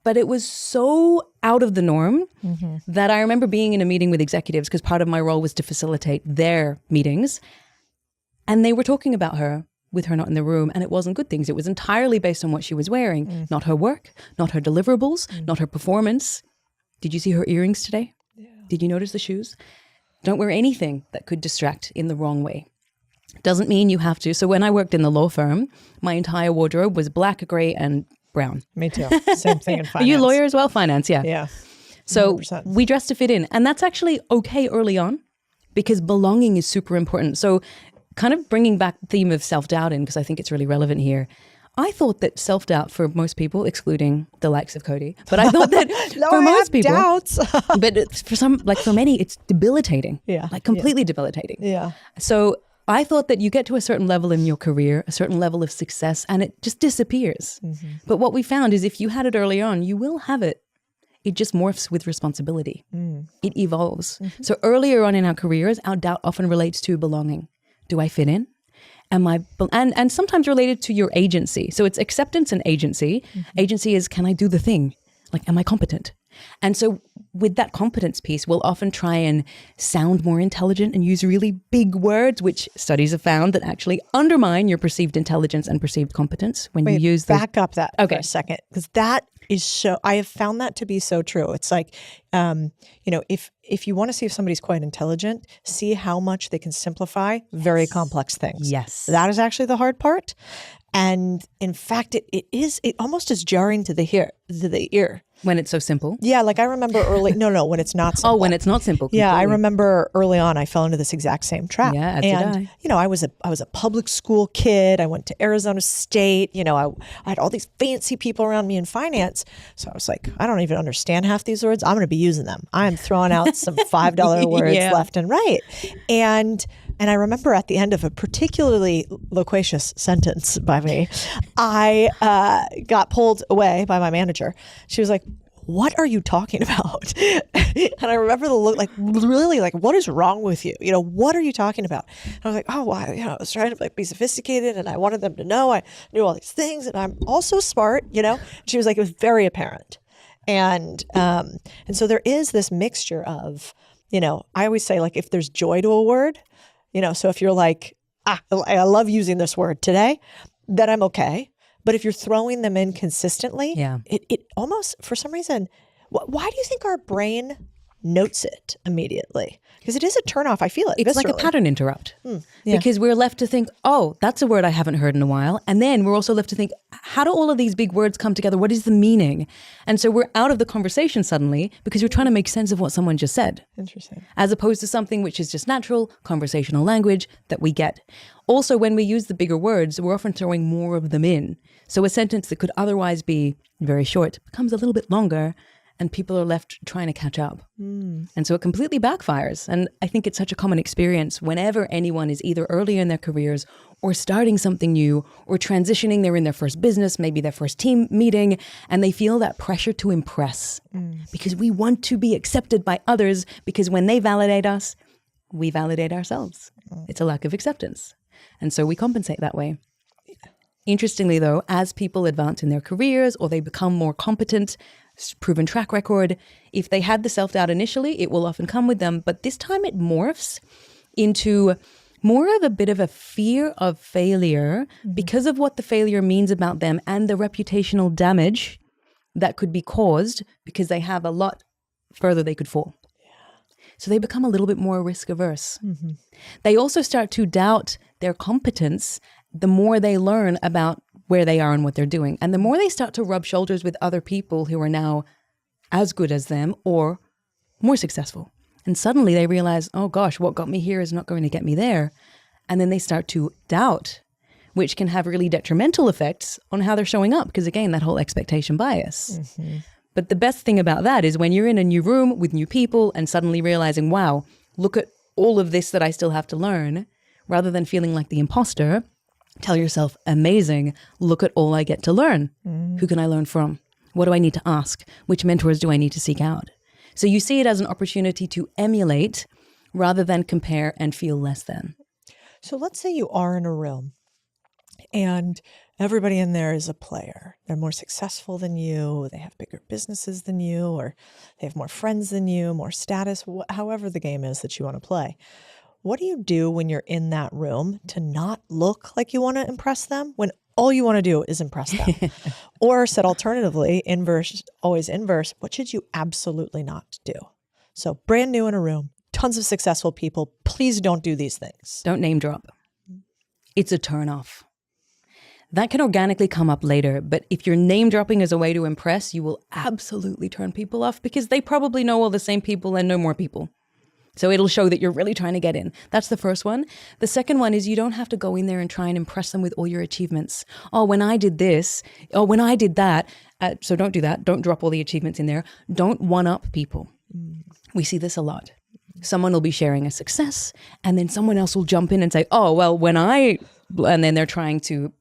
But it was so out of the norm that I remember being in a meeting with executives, because part of my role was to facilitate their meetings. And they were talking about her with her not in the room, and it wasn't good things. It was entirely based on what she was wearing, not her work, not her deliverables, not her performance. Did you see her earrings today? Yeah. Did you notice the shoes? Don't wear anything that could distract in the wrong way. Doesn't mean you have to. So when I worked in the law firm, my entire wardrobe was black, gray, and brown. Me too. Same thing in finance. Are you a lawyer as well? Finance, yeah. Yeah. So 100%. we dress to fit in, and that's actually okay early on, because belonging is super important. So kind of bringing back the theme of self-doubt in, because I think it's really relevant here. I thought that self-doubt for most people, excluding the likes of Codie, but I thought that for most people, doubts. but for many, it's debilitating. Yeah. Like completely debilitating. Yeah. So I thought that you get to a certain level in your career, a certain level of success, and it just disappears. But what we found is if you had it early on, you will have it. It just morphs with responsibility. It evolves. So earlier on in our careers, our doubt often relates to belonging. Do I fit in? And sometimes related to your agency. So it's acceptance and agency. Agency is, can I do the thing? Like, am I competent? And so with that competence piece, we'll often try and sound more intelligent and use really big words, which studies have found that actually undermine your perceived intelligence and perceived competence when you use those. Back up that for a second, because that is so, I have found that to be so true. It's like, if you want to see if somebody's quite intelligent, see how much they can simplify very complex things. Yes. That is actually the hard part. And in fact, it almost is jarring to the ear. When it's so simple? Yeah, like I remember when it's not simple. Oh, when it's not simple. Completely. Yeah, I remember early on I fell into this exact same trap. Yeah, as and did I. I was a public school kid. I went to Arizona State. I had all these fancy people around me in finance. So I was like, I don't even understand half these words. I'm going to be using them. I'm throwing out some $5 words left and right. And I remember at the end of a particularly loquacious sentence by me, I got pulled away by my manager. She was like, what are you talking about? And I remember the look, like, really, like, what is wrong with you? You know, what are you talking about? And I was like, oh, well, I was trying to like be sophisticated, and I wanted them to know I knew all these things, and I'm also smart, you know? And she was like, it was very apparent. And so there is this mixture of, you know, I always say, like, if there's joy to a word, you know, so if you're like, I love using this word today, then I'm okay. But if you're throwing them in consistently, it almost, for some reason, why do you think our brain notes it immediately? Because it is a turnoff. I feel it. It's viscerally. like a pattern interrupt. Because we're left to think, oh, that's a word I haven't heard in a while. And then we're also left to think, how do all of these big words come together? What is the meaning? And so we're out of the conversation suddenly because we're trying to make sense of what someone just said. Interesting. As opposed to something which is just natural, conversational language that we get. Also, when we use the bigger words, we're often throwing more of them in. So a sentence that could otherwise be very short becomes a little bit longer, and people are left trying to catch up. And so it completely backfires. And I think it's such a common experience whenever anyone is either early in their careers or starting something new or transitioning, they're in their first business, maybe their first team meeting, and they feel that pressure to impress because we want to be accepted by others, because when they validate us, we validate ourselves. It's a lack of acceptance. And so we compensate that way. Interestingly, though, as people advance in their careers or they become more competent, proven track record, if they had the self-doubt initially, it will often come with them. But this time it morphs into more of a bit of a fear of failure because of what the failure means about them and the reputational damage that could be caused because they have a lot further they could fall. So they become a little bit more risk averse. They also start to doubt their competence the more they learn about where they are and what they're doing. And the more they start to rub shoulders with other people who are now as good as them or more successful. And suddenly they realize, oh gosh, what got me here is not going to get me there. And then they start to doubt, which can have really detrimental effects on how they're showing up. Because again, that whole expectation bias. But the best thing about that is when you're in a new room with new people and suddenly realizing, wow, look at all of this that I still have to learn, rather than feeling like the imposter, tell yourself, amazing, look at all I get to learn. Who can I learn from? What do I need to ask? Which mentors do I need to seek out? So you see it as an opportunity to emulate rather than compare and feel less than. So let's say you are in a room and everybody in there is a player. They're more successful than you. They have bigger businesses than you, or they have more friends than you, more status, however the game is that you want to play. What do you do when you're in that room to not look like you want to impress them when all you want to do is impress them? Or said alternatively, inverse, always inverse, what should you absolutely not do? So brand new in a room, tons of successful people, please don't do these things. Don't name drop. It's a turnoff. That can organically come up later, but if you're name dropping as a way to impress, you will absolutely turn people off because they probably know all the same people and know more people. So it'll show that you're really trying to get in. That's the first one. The second one is you don't have to go in there and try and impress them with all your achievements. Oh, when I did this, oh, when I did that. So don't do that. Don't drop all the achievements in there. Don't one-up people. We see this a lot. Someone will be sharing a success and then someone else will jump in and say, oh, well, and then they're trying to,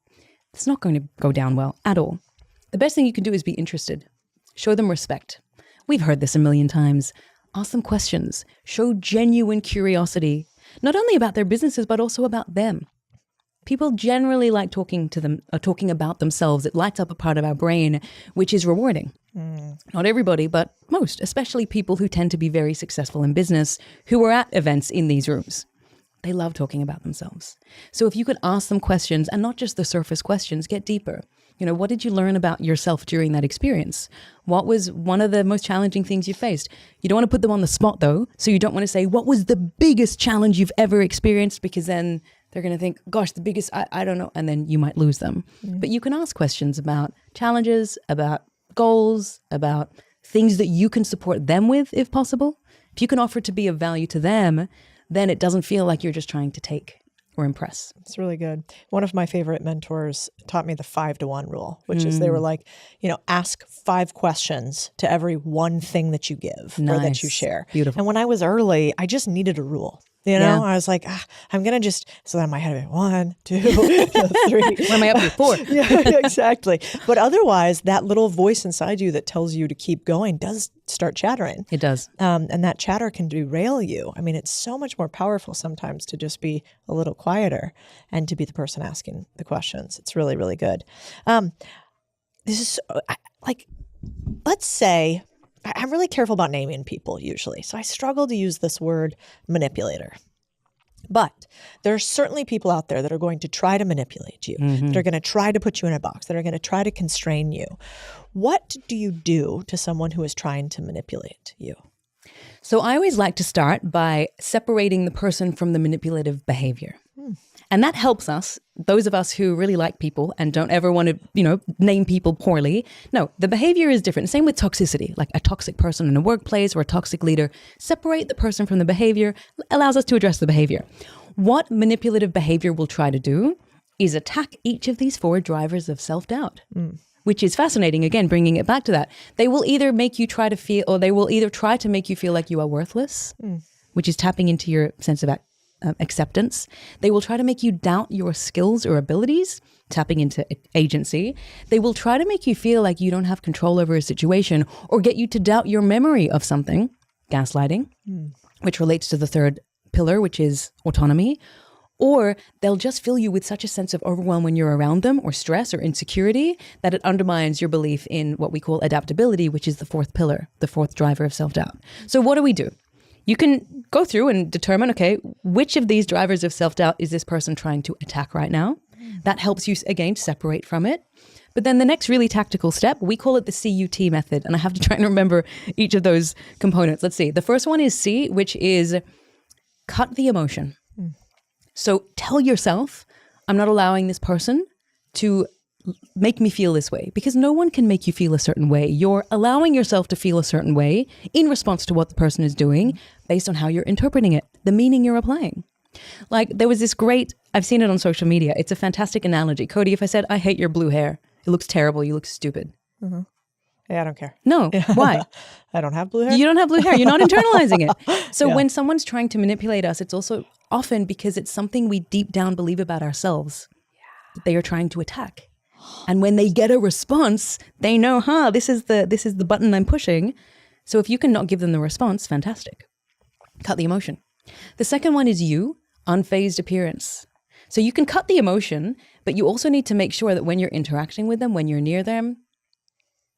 it's not going to go down well at all. The best thing you can do is be interested. Show them respect. We've heard this a million times. Ask them questions. Show genuine curiosity, not only about their businesses, but also about them. People generally like talking to them, talking about themselves. It lights up a part of our brain, which is rewarding. Not everybody, but most, especially people who tend to be very successful in business, who are at events in these rooms. They love talking about themselves. So if you could ask them questions, and not just the surface questions, get deeper. You know, what did you learn about yourself during that experience? What was one of the most challenging things you faced? You don't want to put them on the spot though. So you don't want to say, what was the biggest challenge you've ever experienced? Because then they're going to think, gosh, the biggest, I don't know. And then you might lose them. But you can ask questions about challenges, about goals, about things that you can support them with, if possible. If you can offer to be of value to them, then it doesn't feel like you're just trying to take or impress. It's really good. One of my favorite mentors taught me the 5-to-1 rule, which is they were like, you know, ask 5 questions to every one thing that you give or that you share. Beautiful. And when I was early, I just needed a rule. You know, Yeah. I was like, I'm going to just, so then in my head, I'd be 1, 2, 3. When am I up to 4? Yeah, exactly. But otherwise, that little voice inside you that tells you to keep going does start chattering. It does. And that chatter can derail you. I mean, it's so much more powerful sometimes to just be a little quieter and to be the person asking the questions. It's really, really good. This is like, let's say, I'm really careful about naming people usually. So I struggle to use this word manipulator. But there are certainly people out there that are going to try to manipulate you, that are going to try to put you in a box, that are going to try to constrain you. What do you do to someone who is trying to manipulate you? So I always like to start by separating the person from the manipulative behavior. And that helps us, those of us who really like people and don't ever want to, name people poorly. No, the behavior is different. Same with toxicity, like a toxic person in a workplace or a toxic leader. Separate the person from the behavior allows us to address the behavior. What manipulative behavior will try to do is attack each of these 4 drivers of self-doubt. Which is fascinating, again, bringing it back to that. They will either make you try to feel, or they will either try to make you feel like you are worthless, which is tapping into your sense of acceptance. They will try to make you doubt your skills or abilities, tapping into agency. They will try to make you feel like you don't have control over a situation or get you to doubt your memory of something, gaslighting, which relates to the 3rd pillar, which is autonomy. Or they'll just fill you with such a sense of overwhelm when you're around them, or stress or insecurity, that it undermines your belief in what we call adaptability, which is the 4th pillar, the 4th driver of self-doubt. So what do? You can go through and determine, okay, which of these drivers of self-doubt is this person trying to attack right now? That helps you, again, separate from it. But then the next really tactical step, we call it the CUT method. And I have to try and remember each of those components. Let's see. The first one is C, which is cut the emotion. So tell yourself, I'm not allowing this person to make me feel this way, because no one can make you feel a certain way. You're allowing yourself to feel a certain way in response to what the person is doing based on how you're interpreting it, the meaning you're applying. Like there was this great, I've seen it on social media. It's a fantastic analogy. Cody, if I said, I hate your blue hair, it looks terrible. You look stupid. Yeah, I don't care. No, why? I don't have blue hair. You don't have blue hair. You're not internalizing it. So when someone's trying to manipulate us, it's also often because it's something we deep down believe about ourselves that they are trying to attack. And when they get a response, they know, this is the button I'm pushing. So if you can not give them the response, fantastic. Cut the emotion. The second one is unfazed appearance. So you can cut the emotion, but you also need to make sure that when you're interacting with them, when you're near them,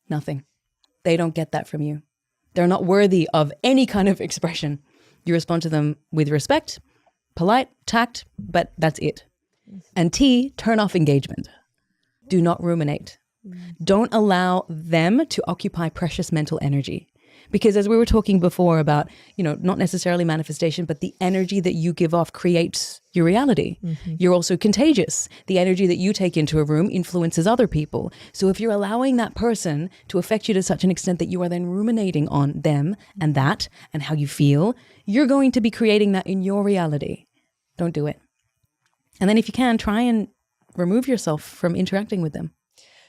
nothing. They don't get that from you. They're not worthy of any kind of expression. You respond to them with respect, polite, tact, but that's it. And T, turn off engagement. Do not ruminate. Don't allow them to occupy precious mental energy. Because as we were talking before about, not necessarily manifestation, but the energy that you give off creates your reality. You're also contagious. The energy that you take into a room influences other people. So if you're allowing that person to affect you to such an extent that you are then ruminating on them and that and how you feel, you're going to be creating that in your reality. Don't do it. And then if you can, try and remove yourself from interacting with them.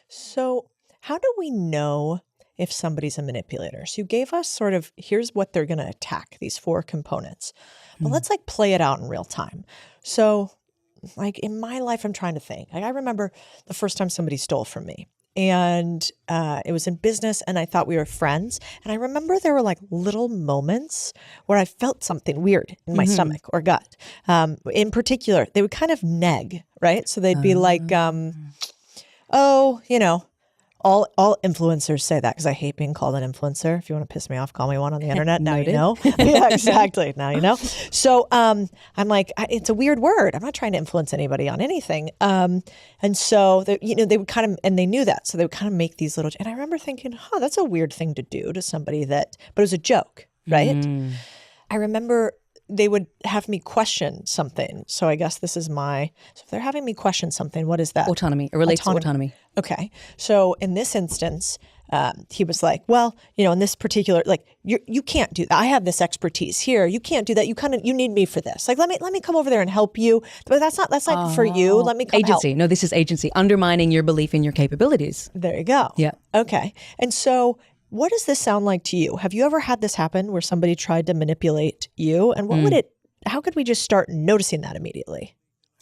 So how do we know if somebody's a manipulator? So you gave us sort of, here's what they're going to attack, these 4 components. But let's play it out in real time. So in my life, I'm trying to think. I remember the first time somebody stole from me. And it was in business, and I thought we were friends. And I remember there were little moments where I felt something weird in my stomach or gut. In particular, they would kind of neg, right? So they'd be like, all influencers say that, because I hate being called an influencer. If you want to piss me off, call me one on the internet. Now you know. Yeah, exactly. Now you know. So I'm like, it's a weird word. I'm not trying to influence anybody on anything. And so they would kind of, and they knew that, so they would kind of make these little. And I remember thinking, that's a weird thing to do to somebody but it was a joke, right? I remember they would have me question something. So I guess this is so if they're having me question something, what is that? Autonomy. It relates to autonomy. Okay. So in this instance, he was like, well, in this particular, you can't do that. I have this expertise here. You can't do that. You need me for this. Let me come over there and help you. But that's not for you. Let me come agency. help. No, this is agency. Undermining your belief in your capabilities. There you go. Yeah. Okay. And so what does this sound like to you? Have you ever had this happen where somebody tried to manipulate you? And what would it could we just start noticing that immediately?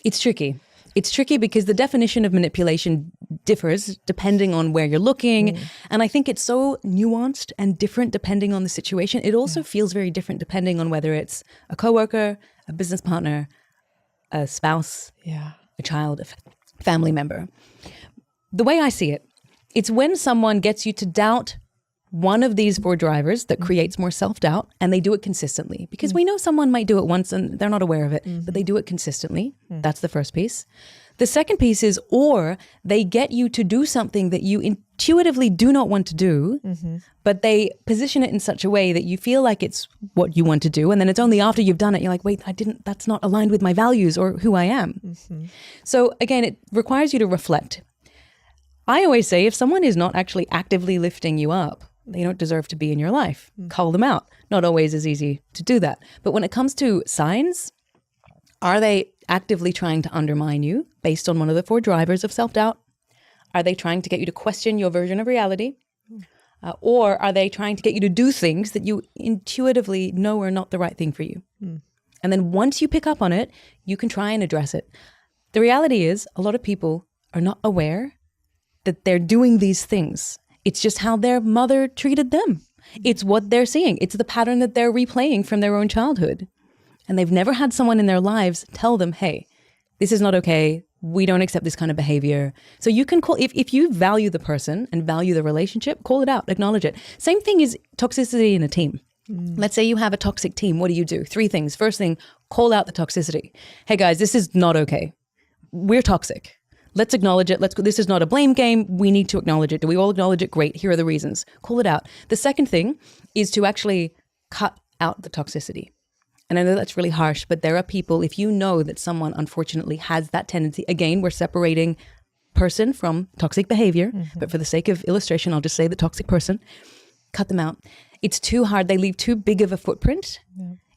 It's tricky. It's tricky because the definition of manipulation differs depending on where you're looking. And I think it's so nuanced and different depending on the situation. It also feels very different depending on whether it's a coworker, a business partner, a spouse, a child, a family member. The way I see it, it's when someone gets you to doubt one of these 4 drivers that creates more self-doubt, and they do it consistently. Because we know someone might do it once and they're not aware of it, but they do it consistently. That's the first piece. The second piece is, or they get you to do something that you intuitively do not want to do, but they position it in such a way that you feel like it's what you want to do. And then it's only after you've done it, you're like, wait, that's not aligned with my values or who I am. So again, it requires you to reflect. I always say, if someone is not actually actively lifting you up, they don't deserve to be in your life. Call them out. Not always as easy to do that. But when it comes to signs, are they actively trying to undermine you based on one of the 4 drivers of self-doubt? Are they trying to get you to question your version of reality? Or are they trying to get you to do things that you intuitively know are not the right thing for you? And then once you pick up on it, you can try and address it. The reality is, a lot of people are not aware that they're doing these things. It's just how their mother treated them. It's what they're seeing. It's the pattern that they're replaying from their own childhood. And they've never had someone in their lives tell them, hey, this is not okay. We don't accept this kind of behavior. So you can call, if you value the person and value the relationship, call it out, acknowledge it. Same thing is toxicity in a team. Let's say you have a toxic team. What do? 3 things. First thing, call out the toxicity. Hey guys, this is not okay. We're toxic. Let's acknowledge it. This is not a blame game. We need to acknowledge it. Do we all acknowledge it? Great. Here are the reasons. Call it out. The second thing is to actually cut out the toxicity. And I know that's really harsh, but there are people, if you know that someone unfortunately has that tendency, again, we're separating person from toxic behavior, but for the sake of illustration, I'll just say the toxic person, cut them out. It's too hard. They leave too big of a footprint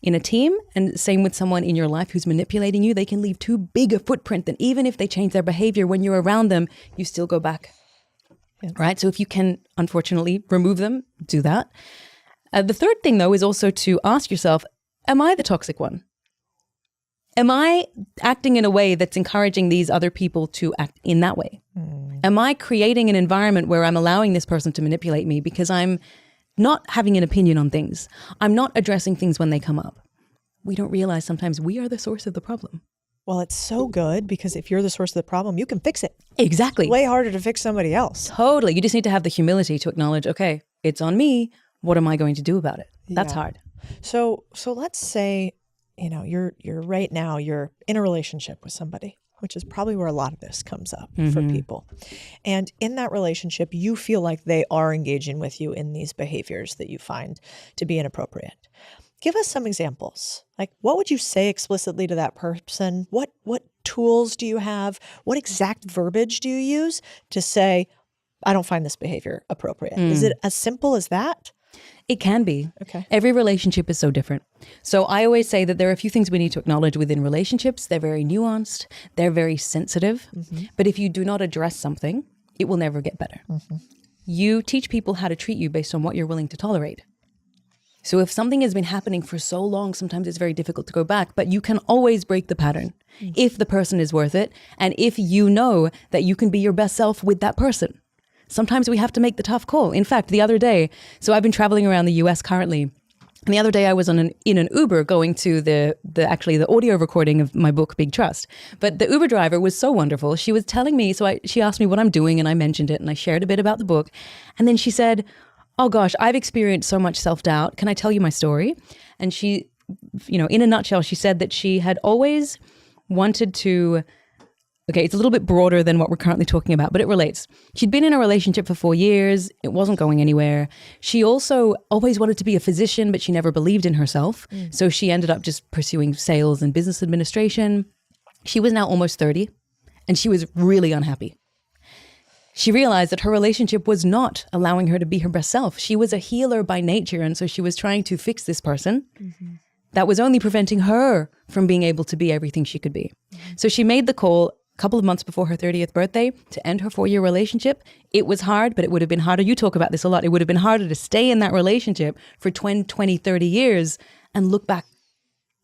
in a team, and same with someone in your life who's manipulating you. They can leave too big a footprint that even if they change their behavior, when you're around them, you still go back, right? So if you can, unfortunately, remove them, do that. The third thing, though, is also to ask yourself, am I the toxic one? Am I acting in a way that's encouraging these other people to act in that way? Am I creating an environment where I'm allowing this person to manipulate me because I'm not having an opinion on things? I'm not addressing things when they come up. We don't realize sometimes we are the source of the problem. Well, it's so good because if you're the source of the problem, you can fix it. Exactly. It's way harder to fix somebody else. Totally. You just need to have the humility to acknowledge, okay, it's on me. What am I going to do about it? That's hard. So let's say, you're right now, you're in a relationship with somebody, which is probably where a lot of this comes up for people. And in that relationship, you feel like they are engaging with you in these behaviors that you find to be inappropriate. Give us some examples. Like, what would you say explicitly to that person? What tools do you have? What exact verbiage do you use to say, I don't find this behavior appropriate? Is it as simple as that? It can be. Okay. Every relationship is so different. So I always say that there are a few things we need to acknowledge within relationships. They're very nuanced. They're very sensitive. But if you do not address something, it will never get better. You teach people how to treat you based on what you're willing to tolerate. So if something has been happening for so long, sometimes it's very difficult to go back, but you can always break the pattern if the person is worth it. And if you know that you can be your best self with that person. Sometimes we have to make the tough call. In fact, the other day, so I've been traveling around the US currently. And the other day I was in an Uber going to the audio recording of my book, Big Trust. But the Uber driver was so wonderful. She was telling me, she asked me what I'm doing and I mentioned it and I shared a bit about the book. And then she said, oh gosh, I've experienced so much self-doubt. Can I tell you my story? And she, in a nutshell, she said that she had always wanted to, okay, it's a little bit broader than what we're currently talking about, but it relates. She'd been in a relationship for 4 years. It wasn't going anywhere. She also always wanted to be a physician, but she never believed in herself. So she ended up just pursuing sales and business administration. She was now almost 30 and she was really unhappy. She realized that her relationship was not allowing her to be her best self. She was a healer by nature. And so she was trying to fix this person that was only preventing her from being able to be everything she could be. So she made the call couple of months before her 30th birthday to end her 4-year relationship. It was hard, but it would have been harder. You talk about this a lot. It would have been harder to stay in that relationship for 20, 30 years and look back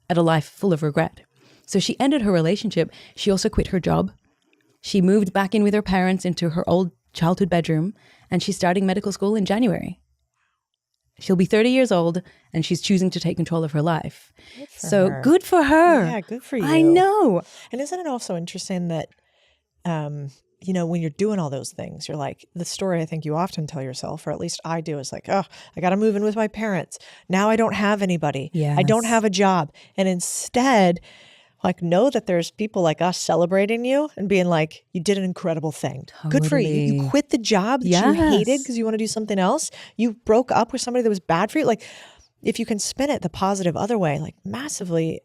at a life full of regret. So she ended her relationship. She also quit her job. She moved back in with her parents into her old childhood bedroom, and she's starting medical school in January. She'll be 30 years old, and she's choosing to take control of her life. Good for her. Yeah, good for you. I know. And isn't it also interesting that, you know, when you're doing all those things, you're like, the story I think you often tell yourself, or at least I do, is like, oh, I got to move in with my parents. Now I don't have anybody. Yes. I don't have a job. And instead, like, know that there's people like us celebrating you and being like, you did an incredible thing. Good for you. You quit the job that you hated because you want to do something else. You broke up with somebody that was bad for you. Like, if you can spin it the positive other way, like massively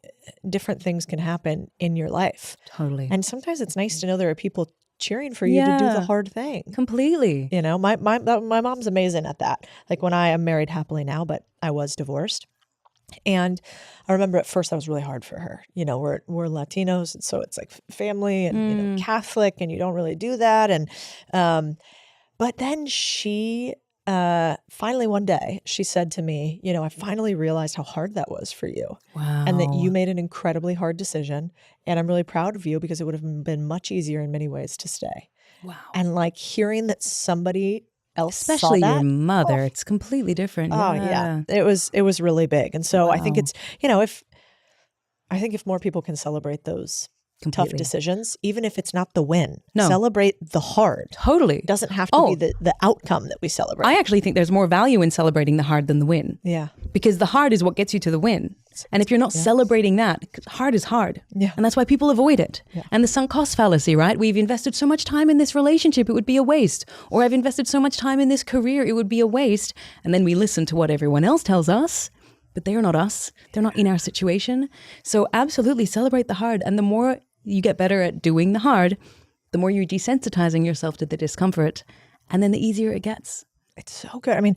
different things can happen in your life. Totally. And sometimes it's nice to know there are people cheering for you to do the hard thing. Completely. You know, my mom's amazing at that. Like, when I am married happily now, but I was divorced. And I remember at first that was really hard for her. You know, we're Latinos, and so it's like family and you know, Catholic, and you don't really do that. And but then she finally one day she said to me, you know, I finally realized how hard that was for you. Wow. And that you made an incredibly hard decision. And I'm really proud of you because it would have been much easier in many ways to stay. Wow. And like hearing that somebody else especially saw that, your mother, it's completely different. Oh yeah. It was really big. And so I think it's, you know, if more people can celebrate those tough decisions, even if it's not the win, celebrate the hard. Totally. It doesn't have to be the outcome that we celebrate. I actually think there's more value in celebrating the hard than the win. Yeah. Because the hard is what gets you to the win. And if you're not celebrating that, hard is hard. Yeah. And that's why people avoid it. Yeah. And the sunk cost fallacy, right? We've invested so much time in this relationship, it would be a waste. Or I've invested so much time in this career, it would be a waste. And then we listen to what everyone else tells us, but they are not us. They're not in our situation. So absolutely celebrate the hard. And the more you get better at doing the hard, the more you're desensitizing yourself to the discomfort. And then the easier it gets. It's so good. I mean,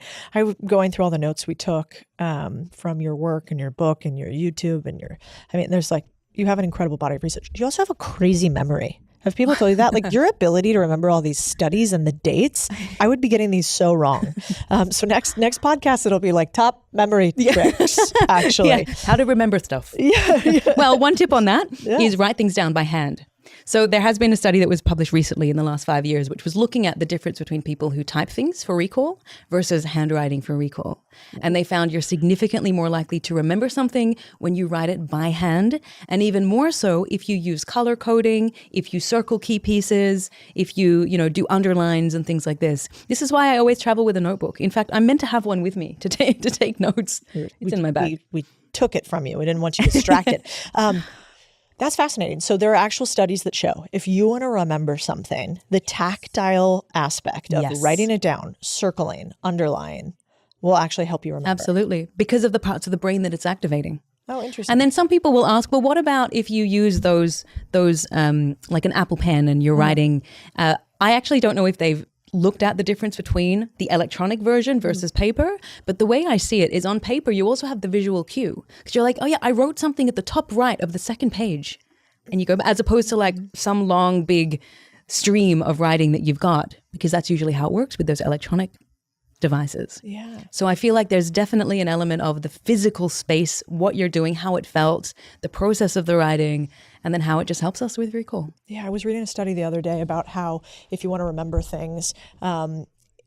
going through all the notes we took from your work and your book and your YouTube and there's like, you have an incredible body of research. You also have a crazy memory. Have people told you that? Like, your ability to remember all these studies and the dates, I would be getting these so wrong. So next podcast, it'll be like top memory tricks, actually. Yeah. How to remember stuff. Yeah. Well, one tip on that is write things down by hand. So there has been a study that was published recently in the last 5 years, which was looking at the difference between people who type things for recall versus handwriting for recall. And they found you're significantly more likely to remember something when you write it by hand, and even more so if you use color coding, if you circle key pieces, if you do underlines and things like this. This is why I always travel with a notebook. In fact, I'm meant to have one with me to take notes. It's in my bag. We took it from you. We didn't want you distracted. That's fascinating. So there are actual studies that show if you want to remember something, the tactile aspect of writing it down, circling, underlining, will actually help you remember. Absolutely. Because of the parts of the brain that it's activating. Oh, interesting. And then some people will ask, well, what about if you use those like an Apple Pen and you're writing? I actually don't know if they've looked at the difference between the electronic version versus paper. But the way I see it is on paper, you also have the visual cue. Because you're like, oh yeah, I wrote something at the top right of the second page. And you go, as opposed to like some long, big stream of writing that you've got, because that's usually how it works with those electronic devices. Yeah. So I feel like there's definitely an element of the physical space, what you're doing, how it felt, the process of the writing, and then how it just helps us with recall. Yeah, I was reading a study the other day about how if you want to remember things,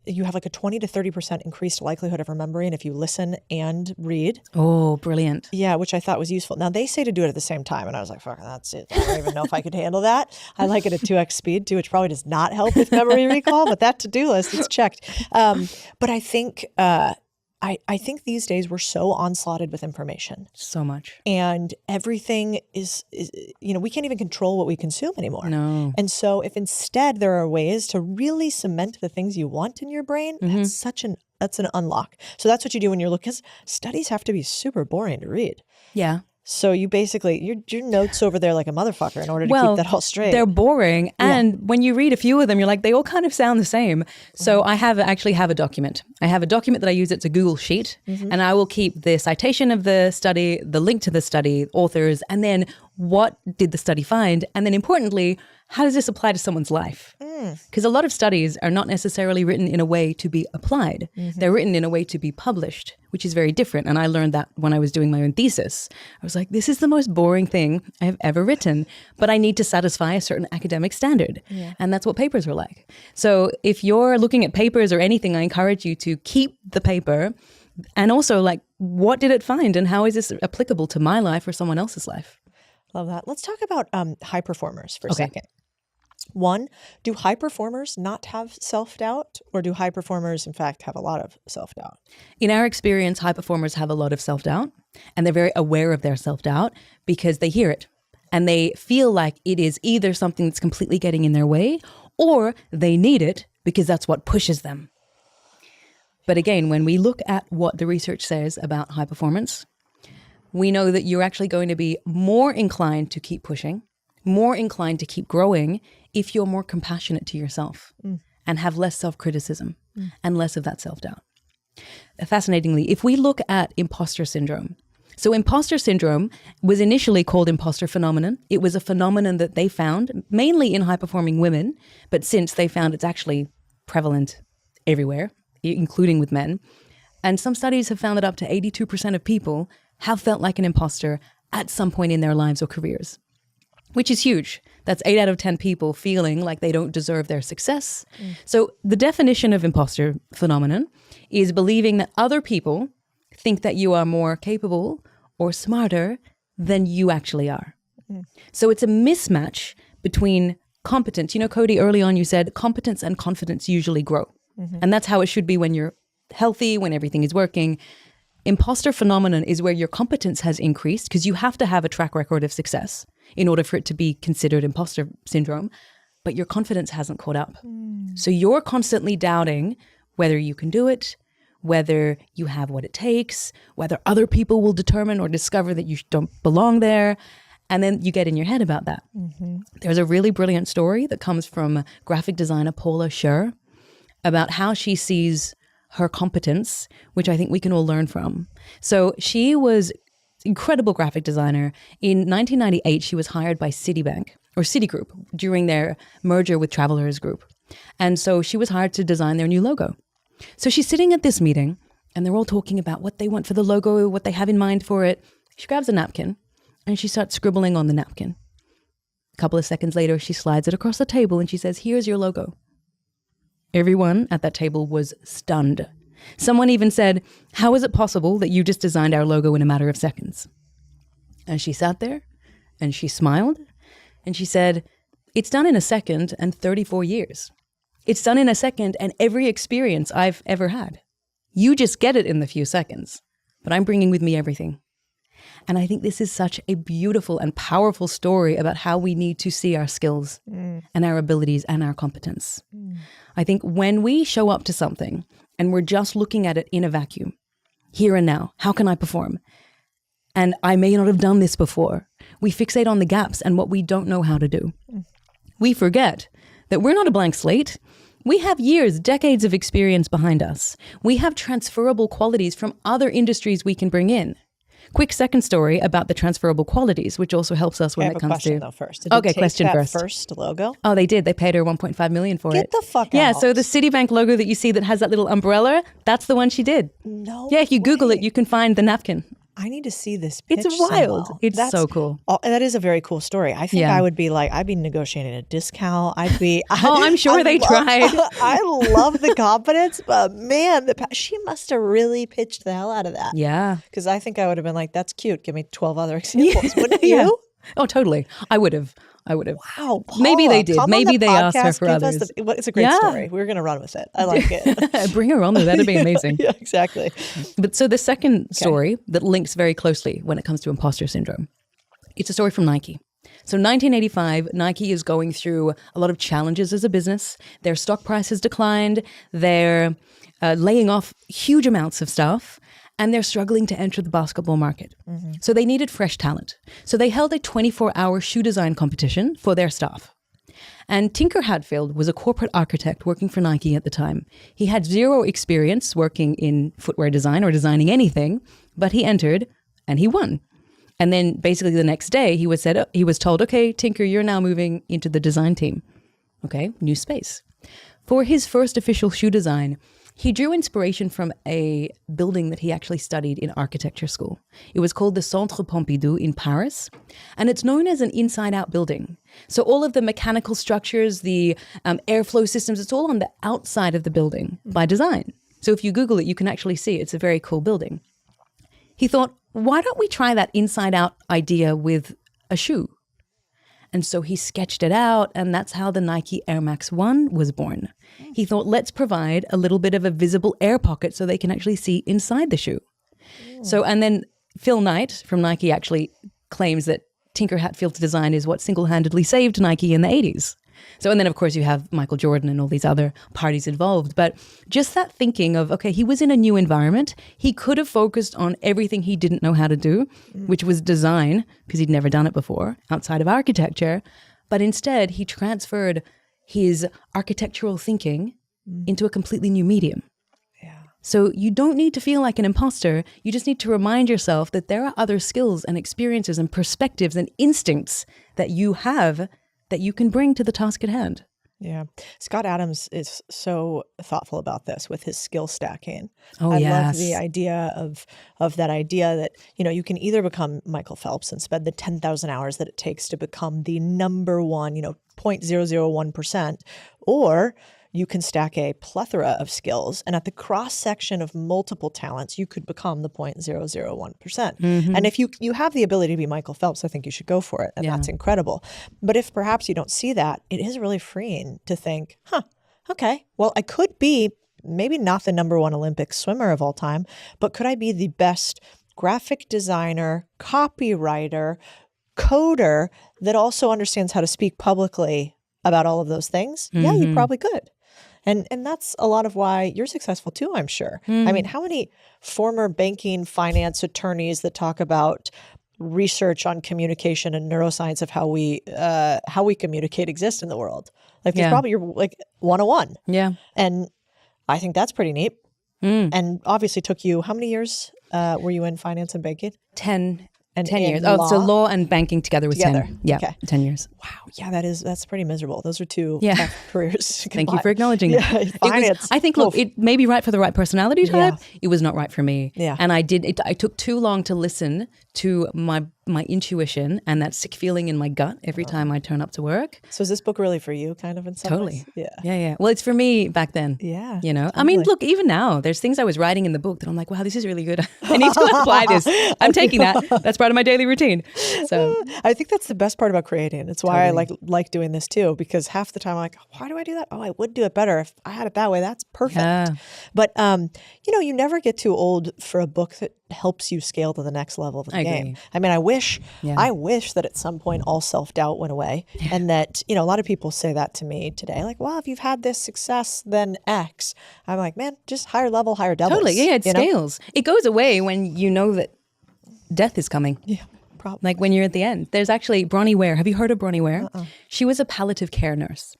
you have like a 20 to 30% increased likelihood of remembering if you listen and read. Oh, brilliant. Yeah, which I thought was useful. Now, they say to do it at the same time, and I was like, fuck, that's it. I don't even know if I could handle that. I like it at 2x speed too, which probably does not help with memory recall, but that to-do list is checked. But I think I think these days we're so onslaughted with information. So much. And everything is we can't even control what we consume anymore. No. And so if instead there are ways to really cement the things you want in your brain, that's an unlock. So that's what you do when you're looking, because studies have to be super boring to read. Yeah. So you basically, your notes over there like a motherfucker in order to keep that all straight. They're boring. And when you read a few of them, you're like, they all kind of sound the same. So I actually have a document. I have a document that I use. It's a Google Sheet. And I will keep the citation of the study, the link to the study, authors, and then what did the study find? And then importantly, how does this apply to someone's life? Because a lot of studies are not necessarily written in a way to be applied. They're written in a way to be published, which is very different. And I learned that when I was doing my own thesis. I was like, this is the most boring thing I have ever written, but I need to satisfy a certain academic standard. And that's what papers are like. So if you're looking at papers or anything, I encourage you to keep the paper. And also, like, what did it find and how is this applicable to my life or someone else's life? Love that. Let's talk about high performers for a second. One, do high performers not have self-doubt, or do high performers, in fact, have a lot of self-doubt? In our experience, high performers have a lot of self-doubt, and they're very aware of their self-doubt because they hear it. And they feel like it is either something that's completely getting in their way, or they need it because that's what pushes them. But again, when we look at what the research says about high performance, we know that you're actually going to be more inclined to keep pushing, more inclined to keep growing if you're more compassionate to yourself and have less self-criticism and less of that self-doubt. Fascinatingly, if we look at imposter syndrome, so imposter syndrome was initially called imposter phenomenon. It was a phenomenon that they found mainly in high-performing women, but since they found it's actually prevalent everywhere, including with men. And some studies have found that up to 82% of people have felt like an imposter at some point in their lives or careers, which is huge. That's 8 out of 10 people feeling like they don't deserve their success. So the definition of imposter phenomenon is believing that other people think that you are more capable or smarter than you actually are. So it's a mismatch between competence. You know, Cody, early on you said competence and confidence usually grow. And that's how it should be when you're healthy, when everything is working. Imposter phenomenon is where your competence has increased because you have to have a track record of success in order for it to be considered imposter syndrome, but your confidence hasn't caught up. So you're constantly doubting whether you can do it, whether you have what it takes, whether other people will determine or discover that you don't belong there. And then you get in your head about that. There's a really brilliant story that comes from graphic designer Paula Scher about how she sees her competence, which I think we can all learn from. So she was incredible graphic designer. In 1998, she was hired by Citibank or Citigroup during their merger with Travelers Group. And so she was hired to design their new logo. So she's sitting at this meeting and they're all talking about what they want for the logo, what they have in mind for it. She grabs a napkin and she starts scribbling on the napkin. A couple of seconds later, she slides it across the table and she says, "Here's your logo." Everyone at that table was stunned. Someone even said, "How is it possible that you just designed our logo in a matter of seconds?" And she sat there and she smiled and she said, "It's done in a second and 34 years. It's done in a second and every experience I've ever had. You just get it in the few seconds, but I'm bringing with me everything." And I think this is such a beautiful and powerful story about how we need to see our skills and our abilities and our competence. I think when we show up to something and we're just looking at it in a vacuum, here and now, how can I perform? And I may not have done this before. We fixate on the gaps and what we don't know how to do. We forget that we're not a blank slate. We have years, decades of experience behind us. We have transferable qualities from other industries we can bring in. Quick second story about the transferable qualities, which also helps us when it comes to... I have a question though first. Did they take that first logo? Oh, they did. They paid her $1.5 million for it. Get the fuck out. Yeah, so the Citibank logo that you see that has that little umbrella, that's the one she did. No Yeah, if you Google it, you can find the napkin. I need to see this pitch It's wild. somehow. It's so cool. That is a very cool story. I think I would be like, I'd be negotiating a discount. I'd be... Oh, I'm sure they tried. I love the confidence, but man, she must have really pitched the hell out of that. Yeah. Because I think I would have been like, that's cute. Give me 12 other examples. Wouldn't you? Oh, totally. I would have. Wow, Paula, maybe they did. come Maybe on the they asked her podcast, for give us others. It's a great story. We're going to run with it. I like it. Bring her on there. That'd be amazing. Yeah, exactly. But so the second story that links very closely when it comes to imposter syndrome, it's a story from Nike. So 1985, Nike is going through a lot of challenges as a business. Their stock price has declined. They're laying off huge amounts of staff. And they're struggling to enter the basketball market. So they needed fresh talent. So they held a 24-hour shoe design competition for their staff. And Tinker Hatfield was a corporate architect working for Nike at the time. He had zero experience working in footwear design or designing anything, but he entered and he won. And then basically the next day he was told, okay, Tinker, you're now moving into the design team. Okay, new space. For his first official shoe design, he drew inspiration from a building that he actually studied in architecture school. It was called the Centre Pompidou in Paris, and it's known as an inside-out building. So all of the mechanical structures, the airflow systems, it's all on the outside of the building by design. So if you Google it, you can actually see it's a very cool building. He thought, why don't we try that inside-out idea with a shoe? And so he sketched it out, and that's how the Nike Air Max 1 was born. He thought, let's provide a little bit of a visible air pocket so they can actually see inside the shoe. So, and then Phil Knight from Nike actually claims that Tinker Hatfield's design is what single-handedly saved Nike in the 80s. So, and then of course you have Michael Jordan and all these other parties involved. But just that thinking of, okay, he was in a new environment. He could have focused on everything he didn't know how to do, which was design, because he'd never done it before outside of architecture. But instead, he transferred his architectural thinking into a completely new medium. So you don't need to feel like an imposter. You just need to remind yourself that there are other skills and experiences and perspectives and instincts that you have that you can bring to the task at hand. Yeah. Scott Adams is so thoughtful about this with his skill stacking. Oh, I yes. love the idea of that idea that, you know, you can either become Michael Phelps and spend the 10,000 hours that it takes to become the number one, 0.001%, or you can stack a plethora of skills, and at the cross section of multiple talents, you could become the 0.001%. And if you have the ability to be Michael Phelps, I think you should go for it, and that's incredible. But if perhaps you don't see that, it is really freeing to think, okay, well, I could be maybe not the number one Olympic swimmer of all time, but could I be the best graphic designer, copywriter, coder that also understands how to speak publicly about all of those things? Yeah, you probably could. And that's a lot of why you're successful too, I'm sure. I mean, how many former banking, finance attorneys that talk about research on communication and neuroscience of how we communicate exist in the world? Like, there's probably your 101. Yeah. And I think that's pretty neat. And obviously took you, how many years were you in finance and banking? 10 And 10 years. law? Oh, so law and banking together was 10. Yeah, Okay. 10 years. Wow. Yeah, that's pretty miserable. Those are two Yeah. tough careers. Thank you for acknowledging it. Yeah, It finance. was, I think, look, it may be right for the right personality type. Yeah. It was not right for me. Yeah. And I took too long to listen to my intuition and that sick feeling in my gut every time I turn up to work. So is this book really for you, kind of, in some Totally. ways? Yeah. Well, it's for me back then. Yeah. I mean, look, even now, there's things I was writing in the book that I'm like, wow, this is really good. I need to apply this. I'm taking that. That's part of my daily routine. So I think that's the best part about creating. It's why I like doing this too, because half the time I'm like, why do I do that? Oh, I would do it better if I had it that way. That's perfect. Yeah. But you never get too old for a book that helps you scale to the next level of the I game. agree. I mean, I wish that at some point all self-doubt went away, and that, a lot of people say that to me today, like, well, if you've had this success, then X. I'm like, man, just higher level, higher doubles. totally. Yeah, it scales. It goes away when you know that death is coming. Yeah. Probably. Like when you're at the end. There's actually Bronnie Ware. Have you heard of Bronnie Ware? She was a palliative care nurse.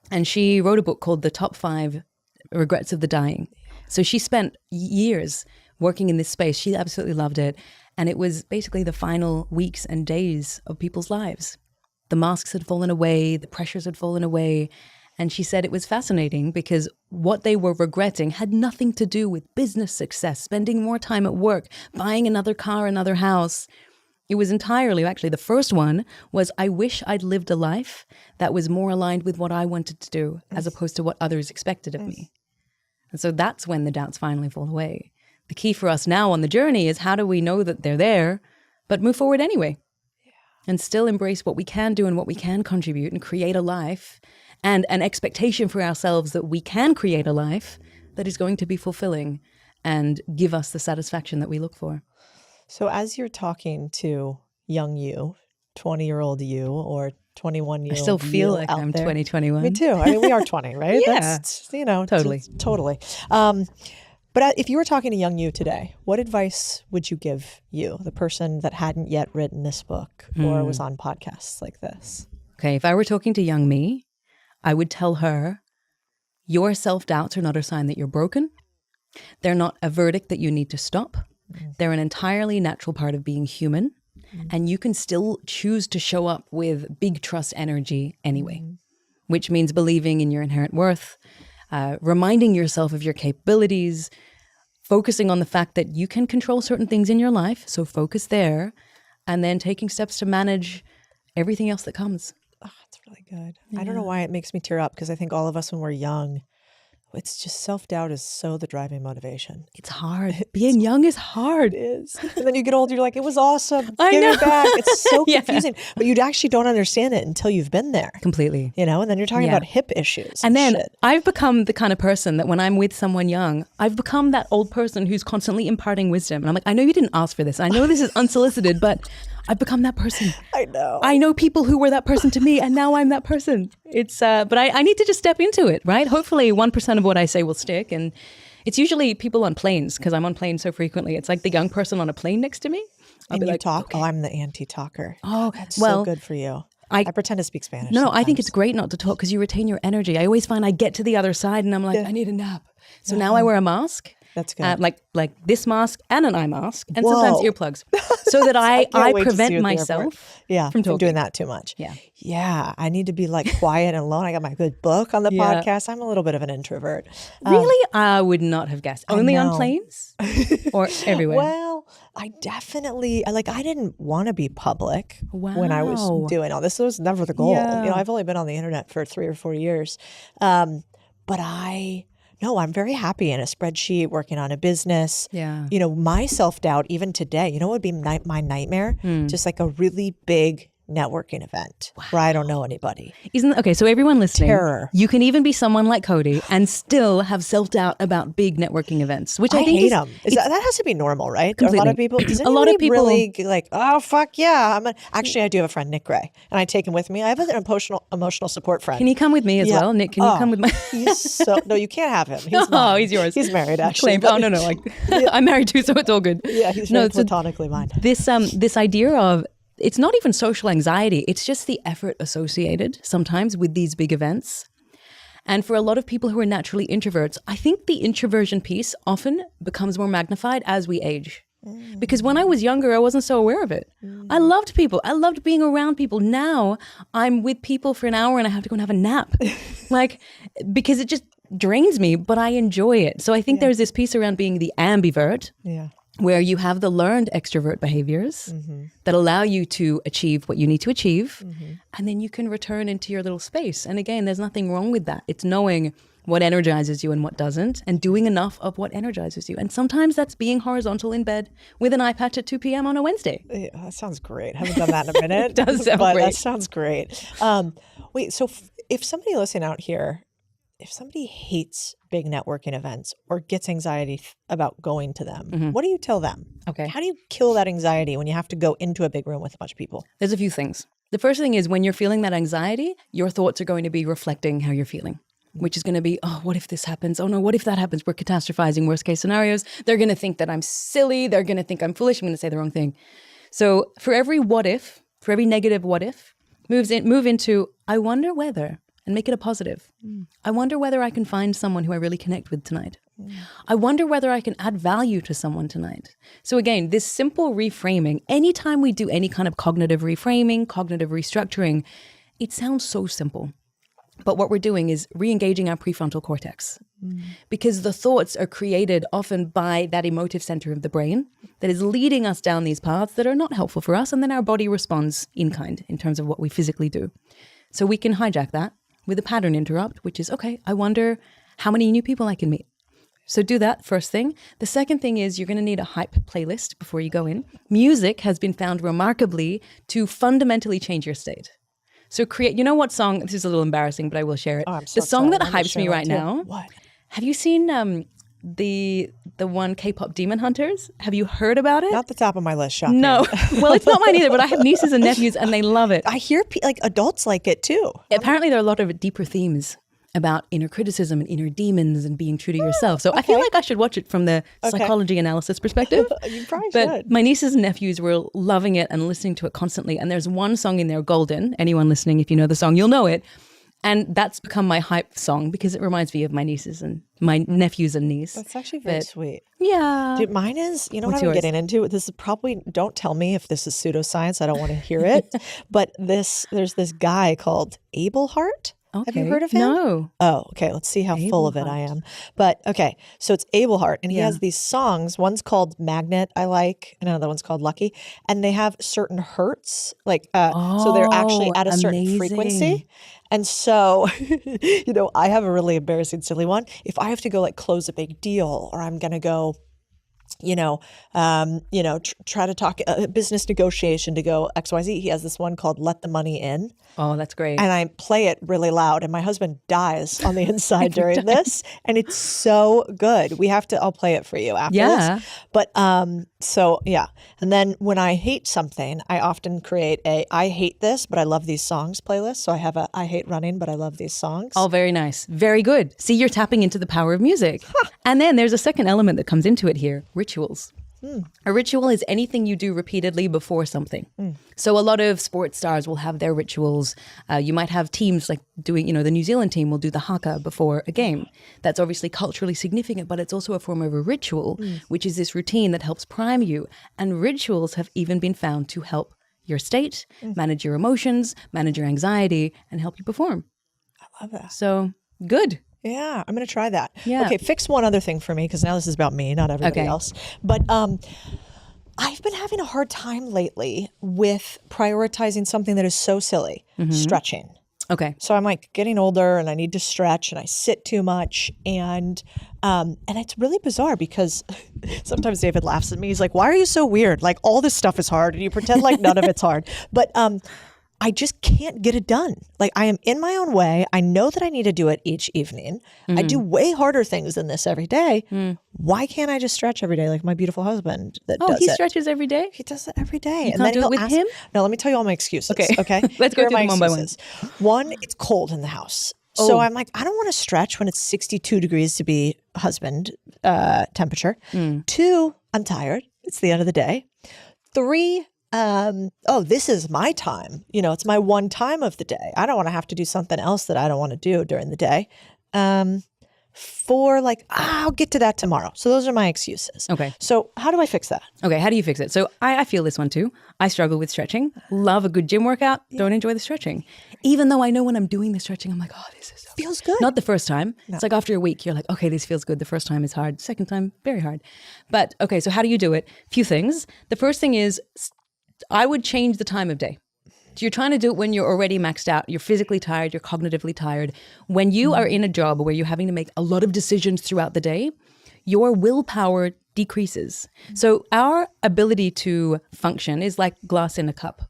And she wrote a book called The Top 5 Regrets of the Dying. So she spent years working in this space. She absolutely loved it. And it was basically the final weeks and days of people's lives. The masks had fallen away. The pressures had fallen away. And she said it was fascinating because what they were regretting had nothing to do with business success, spending more time at work, buying another car, another house. It was entirely, actually, the first one was, I wish I'd lived a life that was more aligned with what I wanted to do as opposed to what others expected of me. And so that's when the doubts finally fall away. The key for us now on the journey is, how do we know that they're there, but move forward anyway? And still embrace what we can do and what we can contribute and create a life and an expectation for ourselves that we can create a life that is going to be fulfilling and give us the satisfaction that we look for. So as you're talking to young you, 20-year-old you, or 21-year-old I still feel like I'm 2021. Me too. I mean, we are 20, right? Yeah. That's, Totally. Totally. But if you were talking to young you today, what advice would you give you, the person that hadn't yet written this book or was on podcasts like this? Okay, if I were talking to young me, I would tell her, your self-doubts are not a sign that you're broken. They're not a verdict that you need to stop. They're an entirely natural part of being human. and you can still choose to show up with big trust energy anyway, which means believing in your inherent worth, reminding yourself of your capabilities, focusing on the fact that you can control certain things in your life. So focus there, and then taking steps to manage everything else that comes. Oh, it's really good. Yeah. I don't know why it makes me tear up, because I think all of us when we're young, it's just self-doubt is so the driving motivation. It's hard. Being young is hard. It is. And then you get older, you're like, it was awesome. Give it back. It's so confusing. But you actually don't understand it until you've been there. Completely. You know, and then you're talking about hip issues. And then I've become the kind of person that when I'm with someone young, I've become that old person who's constantly imparting wisdom. And I'm like, I know you didn't ask for this. I know this is unsolicited, but I've become that person. I know. I know people who were that person to me, and now I'm that person. It's, but I need to just step into it, right? Hopefully 1% of what I say will stick. And it's usually people on planes, because I'm on planes so frequently. It's like the young person on a plane next to me. I'll be like, talk? Okay. Oh, I'm the anti-talker. Oh, that's so good for you. I pretend to speak Spanish. No, sometimes. I think it's great not to talk because you retain your energy. I always find I get to the other side and I'm like, I need a nap. So now I wear a mask. That's good. Like this mask and an eye mask and sometimes earplugs, so that I prevent myself from doing that too much. Yeah. I need to be like quiet and alone. I got my good book on the podcast. I'm a little bit of an introvert. Really? I would not have guessed. Only on planes or everywhere? Well, I definitely, I didn't want to be public when I was doing all this. Was never the goal. You know, I've only been on the internet for 3 or 4 years. But I'm very happy in a spreadsheet, working on a business. Yeah. You know, my self-doubt, even today, you know what would be my nightmare? Just like a really big networking event where I don't know anybody. Okay, so everyone listening, terror. You can even be someone like Codie and still have self-doubt about big networking events, which I think hate them. That has to be normal, right? Completely. A lot of people, a lot of people really like, oh, fuck yeah. Actually, I do have a friend, Nick Gray, and I take him with me. I have an emotional support friend. Can he come with me as well? Nick, can you come with my... No, you can't have him. He's yours. He's married, actually. Oh, no. I'm married too, so it's all good. Yeah, he's platonically mine. This idea of, it's not even social anxiety. It's just the effort associated sometimes with these big events. And for a lot of people who are naturally introverts, I think the introversion piece often becomes more magnified as we age. Because when I was younger, I wasn't so aware of it. I loved people. I loved being around people. Now I'm with people for an hour and I have to go and have a nap. Because it just drains me, but I enjoy it. So I think there's this piece around being the ambivert. Yeah. Where you have the learned extrovert behaviors that allow you to achieve what you need to achieve, and then you can return into your little space. And again, there's nothing wrong with that. It's knowing what energizes you and what doesn't, and doing enough of what energizes you. And sometimes that's being horizontal in bed with an eye patch at 2 p.m. on a Wednesday. Yeah, that sounds great. I haven't done that in a minute. It does sound great. That sounds great. Wait, so if somebody listening out here, if somebody hates big networking events or gets anxiety about going to them, what do you tell them? Okay. How do you kill that anxiety when you have to go into a big room with a bunch of people? There's a few things. The first thing is when you're feeling that anxiety, your thoughts are going to be reflecting how you're feeling, which is going to be, oh, what if this happens? Oh no, what if that happens? We're catastrophizing worst case scenarios. They're going to think that I'm silly. They're going to think I'm foolish. I'm going to say the wrong thing. So for every what if, for every negative what if, move into, I wonder whether, and make it a positive. I wonder whether I can find someone who I really connect with tonight. I wonder whether I can add value to someone tonight. So again, this simple reframing, anytime we do any kind of cognitive reframing, cognitive restructuring, it sounds so simple. But what we're doing is re-engaging our prefrontal cortex because the thoughts are created often by that emotive center of the brain that is leading us down these paths that are not helpful for us. And then our body responds in kind in terms of what we physically do. So we can hijack that with a pattern interrupt, which is, okay, I wonder how many new people I can meet. So do that first thing. The second thing is you're going to need a hype playlist before you go in. Music has been found remarkably to fundamentally change your state. So create, you know what song, this is a little embarrassing, but I will share it. Oh, I'm so the song that excited. hypes me right now. What? Have you seen the one K-pop Demon Hunters? Have you heard about it? Not the top of my list, shocking. No. Well, it's not mine either, but I have nieces and nephews and they love it. I hear like adults like it too. Apparently there are a lot of deeper themes about inner criticism and inner demons and being true to yourself. So I feel like I should watch it from the psychology analysis perspective. You probably but should. My nieces and nephews were loving it and listening to it constantly. And there's one song in there, Golden. Anyone listening, if you know the song, you'll know it. And that's become my hype song because it reminds me of my nieces and my nephews and niece. That's actually very sweet. Yeah. Dude, mine is, you know What's what I'm yours? getting into? This is probably, don't tell me if this is pseudoscience. I don't want to hear it. But there's this guy called Abel Hart. Okay. Have you heard of him? No. Oh, okay. Let's see how full of it I am. But okay, so it's Abel Hart, and he has these songs. One's called Magnet, I like, and another one's called Lucky. And they have certain hertz, like, so they're actually at a certain frequency. And so, you know, I have a really embarrassing, silly one. If I have to go like close a big deal, or I'm going to go, try to talk a business negotiation to go XYZ. He has this one called Let the Money In. Oh, that's great. And I play it really loud, and my husband dies on the inside during this, and it's so good. I'll play it for you after this. But so yeah. And then when I hate something, I often create a I hate this, but I love these songs playlist. So I have a I hate running, but I love these songs. Oh, very nice. Very good. See, you're tapping into the power of music. And then there's a second element that comes into it here, rituals. A ritual is anything you do repeatedly before something. So a lot of sports stars will have their rituals. You might have teams like doing, the New Zealand team will do the haka before a game. That's obviously culturally significant, but it's also a form of a ritual, which is this routine that helps prime you. And rituals have even been found to help your state, manage your emotions, manage your anxiety, and help you perform. I love that. So good. Yeah, I'm going to try that. Yeah. Okay, fix one other thing for me, because now this is about me, not everybody else. But I've been having a hard time lately with prioritizing something that is so silly, stretching. Okay. So I'm like getting older, and I need to stretch, and I sit too much, and it's really bizarre because sometimes David laughs at me. He's like, "Why are you so weird? Like all this stuff is hard, and you pretend like none of it's hard." But I just can't get it done. Like I am in my own way. I know that I need to do it each evening. I do way harder things than this every day. Why can't I just stretch every day like my beautiful husband that does it? Oh, he stretches every day? He does it every day. You can't do it with him? No, let me tell you all my excuses. Okay. Let's go through them one by one. One, it's cold in the house. So I'm like, I don't want to stretch when it's 62 degrees to be husband temperature. 2, I'm tired. It's the end of the day. 3, this is my time. It's my one time of the day. I don't want to have to do something else that I don't want to do during the day. 4, I'll get to that tomorrow. So those are my excuses. Okay. So how do I fix that? Okay, how do you fix it? So I feel this one too. I struggle with stretching. Love a good gym workout. Don't enjoy the stretching. Even though I know when I'm doing the stretching, I'm like, oh, this is so feels good. Not the first time. No. It's like after a week, you're like, okay, this feels good. The first time is hard. Second time, very hard. But okay, so how do you do it? Few things. The first thing is I would change the time of day. So you're trying to do it when you're already maxed out. You're physically tired. You're cognitively tired. When you are in a job where you're having to make a lot of decisions throughout the day, your willpower decreases. So our ability to function is like glass in a cup.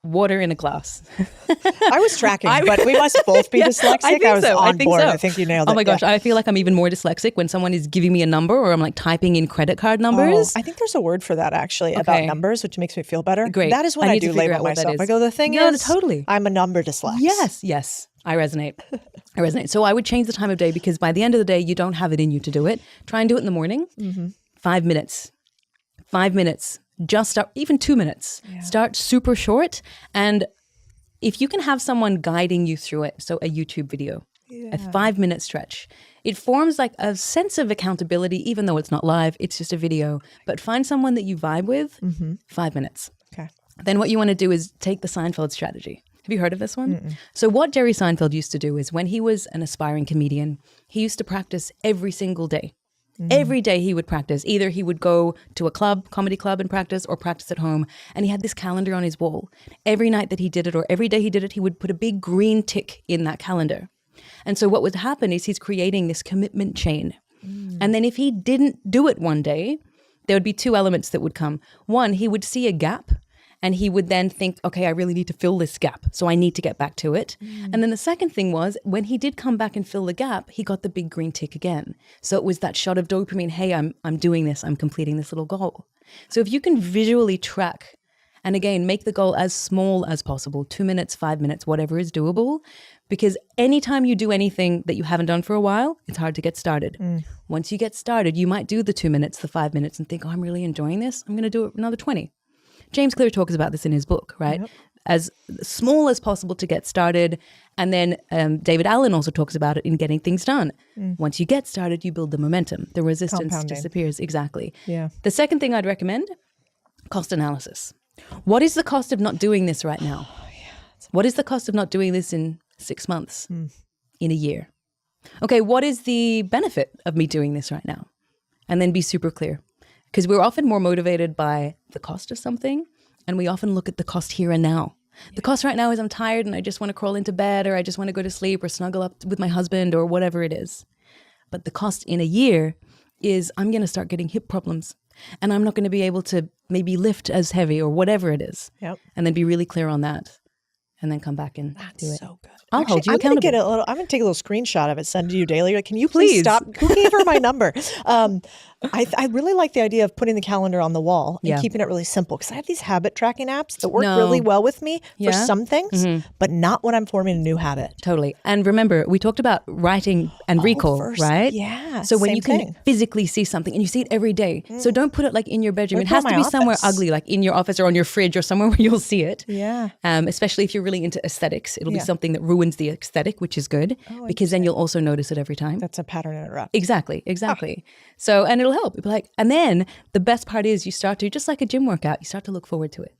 Water in a glass. I was tracking, but we must both be dyslexic. I was on board. I think you nailed it. Oh my gosh, I feel like I'm even more dyslexic when someone is giving me a number or I'm like typing in credit card numbers. I think there's a word for that actually about numbers, which makes me feel better. Great. That is when I do label myself. I go, the thing is, totally. I'm a number dyslexic. Yes. I resonate. So I would change the time of day because by the end of the day, you don't have it in you to do it. Try and do it in the morning. 5 minutes. 5 minutes. Just start, even 2 minutes. Yeah. Start super short. And if you can have someone guiding you through it, so a YouTube video, a 5-minute stretch, it forms like a sense of accountability, even though it's not live, it's just a video. But find someone that you vibe with, 5 minutes. Okay. Then what you want to do is take the Seinfeld strategy. Have you heard of this one? So what Jerry Seinfeld used to do is when he was an aspiring comedian, he used to practice every single day. Every day he would practice. Either he would go to a club, comedy club and practice, or practice at home. And he had this calendar on his wall. Every night that he did it, or every day he did it, he would put a big green tick in that calendar. And so what would happen is he's creating this commitment chain. And then if he didn't do it one day, there would be 2 elements that would come. One, he would see a gap. And he would then think, okay, I really need to fill this gap. So I need to get back to it. And then the second thing was when he did come back and fill the gap, he got the big green tick again. So it was that shot of dopamine. Hey, I'm doing this. I'm completing this little goal. So if you can visually track and again, make the goal as small as possible, 2 minutes, 5 minutes, whatever is doable, because anytime you do anything that you haven't done for a while, it's hard to get started. Once you get started, you might do the 2 minutes, the 5 minutes and think, oh, I'm really enjoying this. I'm going to do it another 20. James Clear talks about this in his book, right? as small as possible to get started. And then David Allen also talks about it in Getting Things Done. Once you get started, you build the momentum. The resistance disappears. Exactly. Yeah. The second thing I'd recommend, cost analysis. What is the cost of not doing this right now? What is the cost of not doing this in 6 months, in a year? Okay, what is the benefit of me doing this right now? And then be super clear. Because we're often more motivated by the cost of something, and we often look at the cost here and now. The cost right now is I'm tired and I just want to crawl into bed, or I just want to go to sleep or snuggle up with my husband or whatever it is. But the cost in a year is I'm going to start getting hip problems, and I'm not going to be able to maybe lift as heavy or whatever it is. Yep. And then be really clear on that, and then come back and do it. So good. I'll hold you accountable. I'm going to take a little screenshot of it, send it to you daily. Like, can you please stop? Who gave her my number? I really like the idea of putting the calendar on the wall and keeping it really simple, because I have these habit tracking apps that work really well with me for some things, but not when I'm forming a new habit. Totally. And remember, we talked about writing and recall, right? Yeah. So when you can physically see something and you see it every day, so don't put it like in your bedroom. It has to be somewhere ugly, like in your office or on your fridge or somewhere where you'll see it. Yeah. Especially if you're really into aesthetics, it'll be something that ruins the aesthetic, which is good, because then you'll also notice it every time. That's a pattern interrupt. Exactly. So, and it'll help. It'll be like, and then the best part is you start to, just like a gym workout, you start to look forward to it.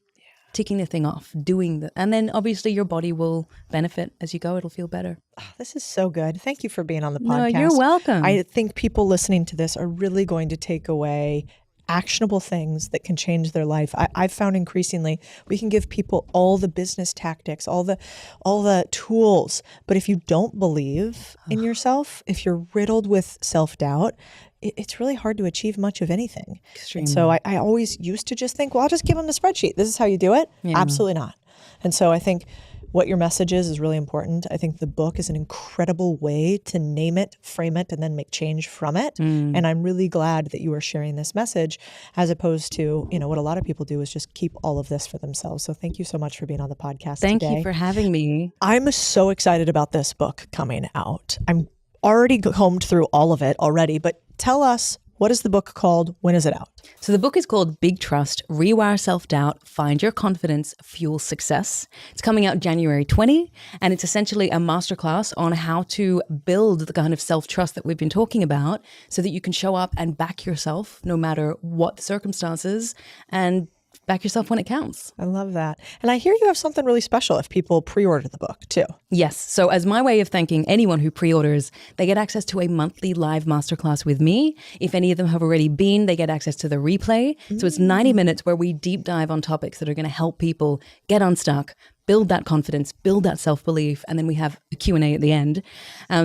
Ticking the thing off, and then obviously your body will benefit as you go. It'll feel better. Oh, this is so good. Thank you for being on the podcast. No, you're welcome. I think people listening to this are really going to take away actionable things that can change their life. I've found increasingly we can give people all the business tactics, all the tools, but if you don't believe in yourself, if you're riddled with self-doubt, it's really hard to achieve much of anything. Extremely. And so I always used to just think, well, I'll just give them the spreadsheet. This is how you do it. Yeah. Absolutely not. And so I think what your message is really important. I think the book is an incredible way to name it, frame it, and then make change from it. And I'm really glad that you are sharing this message, as opposed to, what a lot of people do is just keep all of this for themselves. So thank you so much for being on the podcast today. Thank you for having me. I'm so excited about this book coming out. I'm already combed through all of it already, but tell us, what is the book called? When is it out? So the book is called Big Trust, Rewire Self-Doubt, Find Your Confidence, Fuel Success. It's coming out January 20, and it's essentially a masterclass on how to build the kind of self-trust that we've been talking about so that you can show up and back yourself no matter what the circumstances, and back yourself when it counts. I love that. And I hear you have something really special if people pre-order the book too. Yes. So as my way of thanking anyone who pre-orders, they get access to a monthly live masterclass with me. If any of them have already been, they get access to the replay. So it's 90 minutes where we deep dive on topics that are going to help people get unstuck, build that confidence, build that self-belief, and then we have a Q&A at the end.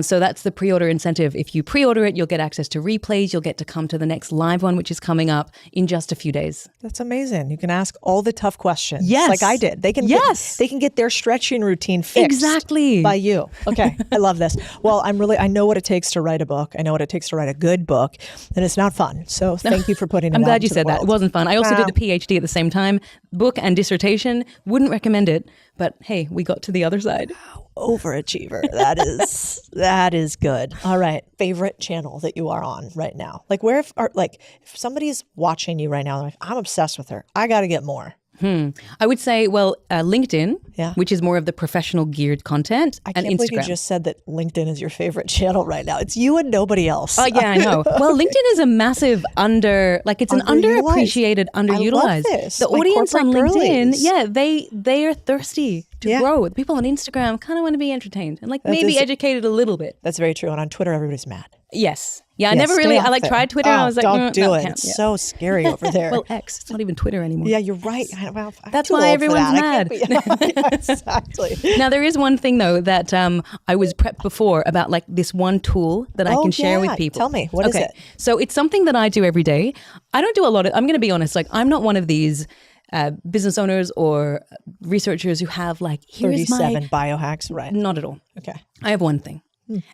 So that's the pre-order incentive. If you pre-order it, you'll get access to replays. You'll get to come to the next live one, which is coming up in just a few days. That's amazing. You can ask all the tough questions. Yes. Like I did. They can get their stretching routine fixed. Exactly. By you. Okay. I love this. Well, I know what it takes to write a book. I know what it takes to write a good book, and it's not fun. So thank you for putting it out. I'm glad you said that. It wasn't fun. I also did a PhD at the same time, book and dissertation. Wouldn't recommend it. But hey, we got to the other side. Overachiever. That is good. All right. Favorite channel that you are on right now? Like if somebody's watching you right now, like, I'm obsessed with her, I got to get more. I would say, LinkedIn, which is more of the professional geared content, I and can't believe Instagram. you just said that LinkedIn is your favorite channel right now. It's you and nobody else. Oh, yeah, I know. Well, LinkedIn is a massive underappreciated, underutilized. I love this. The audience on LinkedIn, they are thirsty to grow. The people on Instagram kind of want to be entertained and maybe educated a little bit. That's very true. And on Twitter, everybody's mad. Yes. Yeah, I never really, tried Twitter and I was like, don't do it. It's so scary over there. Well, X, it's not even Twitter anymore. Yeah, you're right. Well, that's why everyone's mad. Exactly. Now, there is one thing though that I was prepped before about this one tool that I can share with people. Tell me, what is it? So it's something that I do every day. I don't do a lot of, I'm going to be honest, I'm not one of these business owners or researchers who have here's 37 biohacks, right? Not at all. Okay. I have one thing.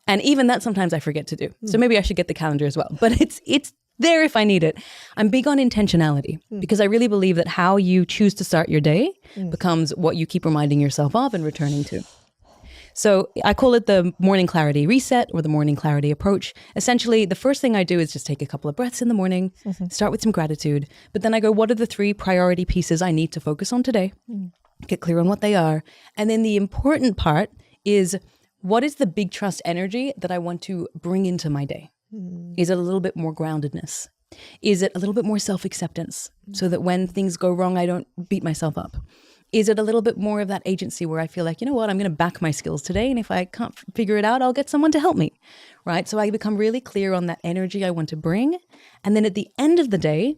And even that sometimes I forget to do. So maybe I should get the calendar as well. But it's there if I need it. I'm big on intentionality because I really believe that how you choose to start your day becomes what you keep reminding yourself of and returning to. So I call it the morning clarity reset or the morning clarity approach. Essentially, the first thing I do is just take a couple of breaths in the morning, start with some gratitude. But then I go, what are the 3 priority pieces I need to focus on today? get clear on what they are. And then the important part is, what is the big trust energy that I want to bring into my day? Is it a little bit more groundedness? Is it a little bit more self-acceptance so that when things go wrong, I don't beat myself up? Is it a little bit more of that agency where I feel like, you know what, I'm going to back my skills today, and if I can't figure it out, I'll get someone to help me, right? So I become really clear on that energy I want to bring. And then at the end of the day,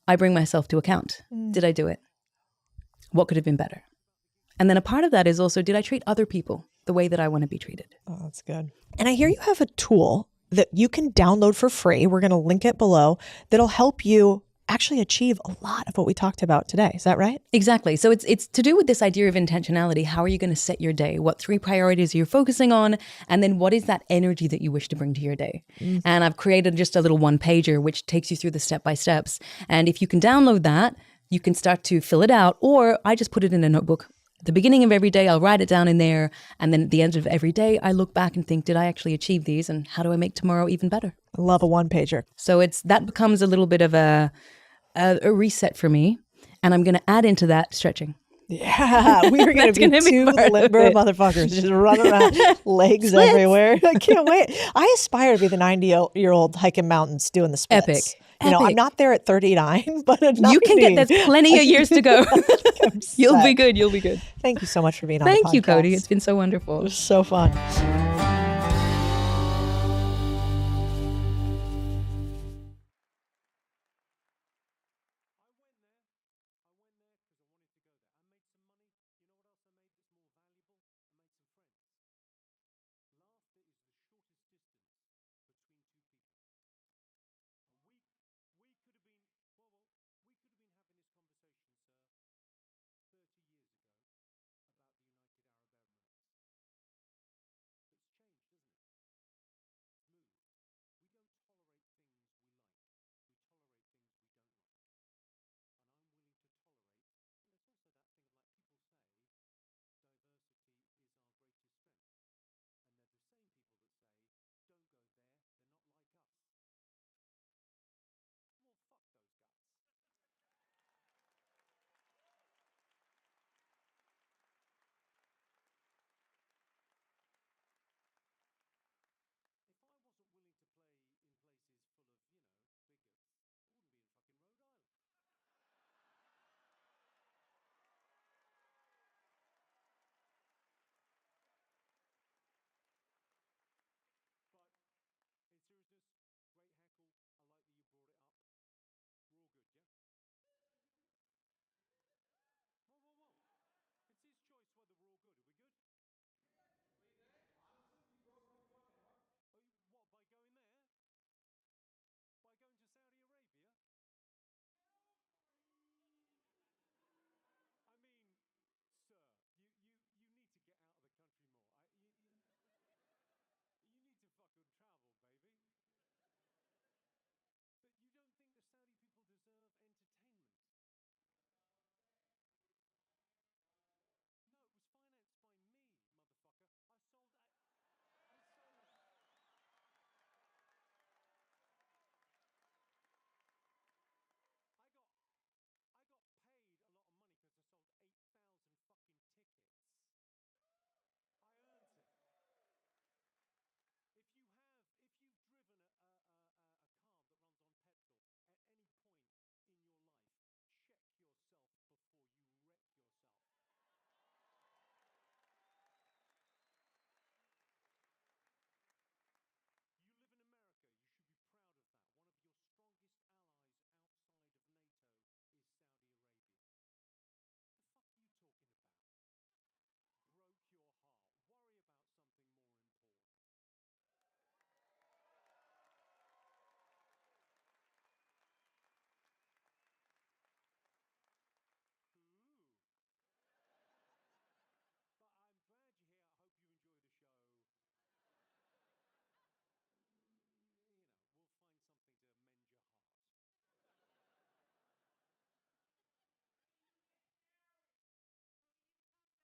I bring myself to account. Did I do it? What could have been better? And then a part of that is also, did I treat other people the way that I want to be treated? Oh, that's good. And I hear you have a tool that you can download for free. We're going to link it below. That'll help you actually achieve a lot of what we talked about today. Is that right? Exactly. So it's to do with this idea of intentionality. How are you going to set your day? What 3 priorities are you focusing on? And then what is that energy that you wish to bring to your day? And I've created just a little 1-pager, which takes you through the step-by-steps. And if you can download that, you can start to fill it out, or I just put it in a notebook. At the beginning of every day, I'll write it down in there. And then at the end of every day, I look back and think, did I actually achieve these? And how do I make tomorrow even better? I love a 1-pager. So that becomes a little bit of a reset for me. And I'm going to add into that stretching. Yeah, we are going to be 2 limber motherfuckers just running around, legs everywhere. I can't wait. I aspire to be the 90-year-old hiking mountains doing the splits. Epic. You know, I'm not there at 39, but at 90. You can get, there's plenty of years to go. You'll be good. You'll be good. Thank you so much for being on the podcast. Thank you, Codie. It's been so wonderful. It was so fun.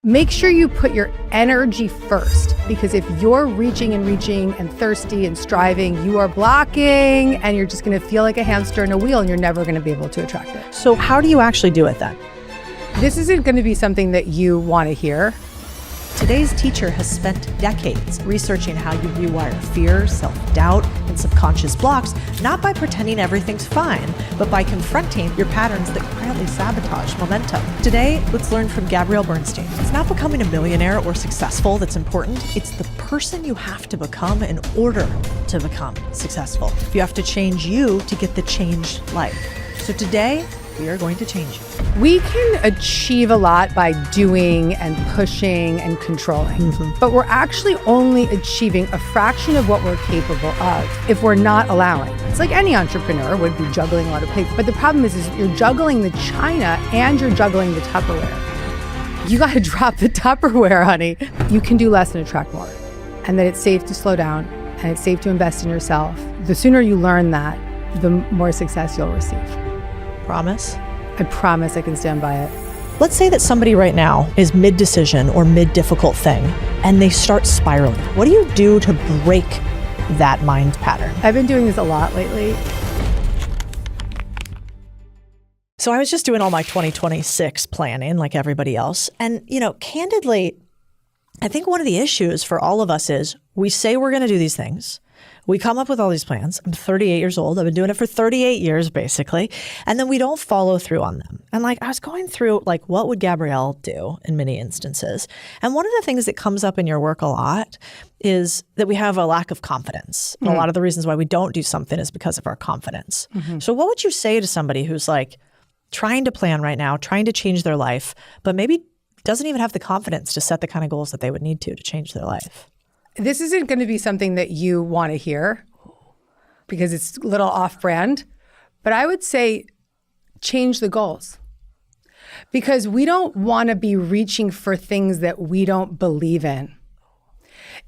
Make sure you put your energy first, because if you're reaching and thirsty and striving, you are blocking and you're just going to feel like a hamster in a wheel and you're never going to be able to attract it. So how do you actually do it then? This isn't going to be something that you want to hear. Today's teacher has spent decades researching how you rewire fear, self-doubt, and subconscious blocks, not by pretending everything's fine, but by confronting your patterns that quietly sabotage momentum. Today, let's learn from Gabrielle Bernstein. It's not becoming a millionaire or successful that's important. It's the person you have to become in order to become successful. You have to change you to get the changed life. So today, we are going to change you. We can achieve a lot by doing and pushing and controlling, but we're actually only achieving a fraction of what we're capable of if we're not allowing. It's like any entrepreneur would be juggling a lot of plates, but the problem is you're juggling the china and you're juggling the Tupperware. You got to drop the Tupperware, honey. You can do less and attract more, and that it's safe to slow down and it's safe to invest in yourself. The sooner you learn that, the more success you'll receive. Promise? I promise I can stand by it. Let's say that somebody right now is mid-decision or mid-difficult thing, and they start spiraling. What do you do to break that mind pattern? I've been doing this a lot lately. So I was just doing all my 2026 planning like everybody else. And, candidly, I think one of the issues for all of us is we say we're going to do these things. We come up with all these plans. I'm 38 years old. I've been doing it for 38 years, basically. And then we don't follow through on them. And I was going through, what would Gabrielle do in many instances? And one of the things that comes up in your work a lot is that we have a lack of confidence. And a lot of the reasons why we don't do something is because of our confidence. So what would you say to somebody who's trying to plan right now, trying to change their life, but maybe doesn't even have the confidence to set the kind of goals that they would need to change their life? This isn't going to be something that you want to hear because it's a little off-brand, but I would say change the goals, because we don't want to be reaching for things that we don't believe in.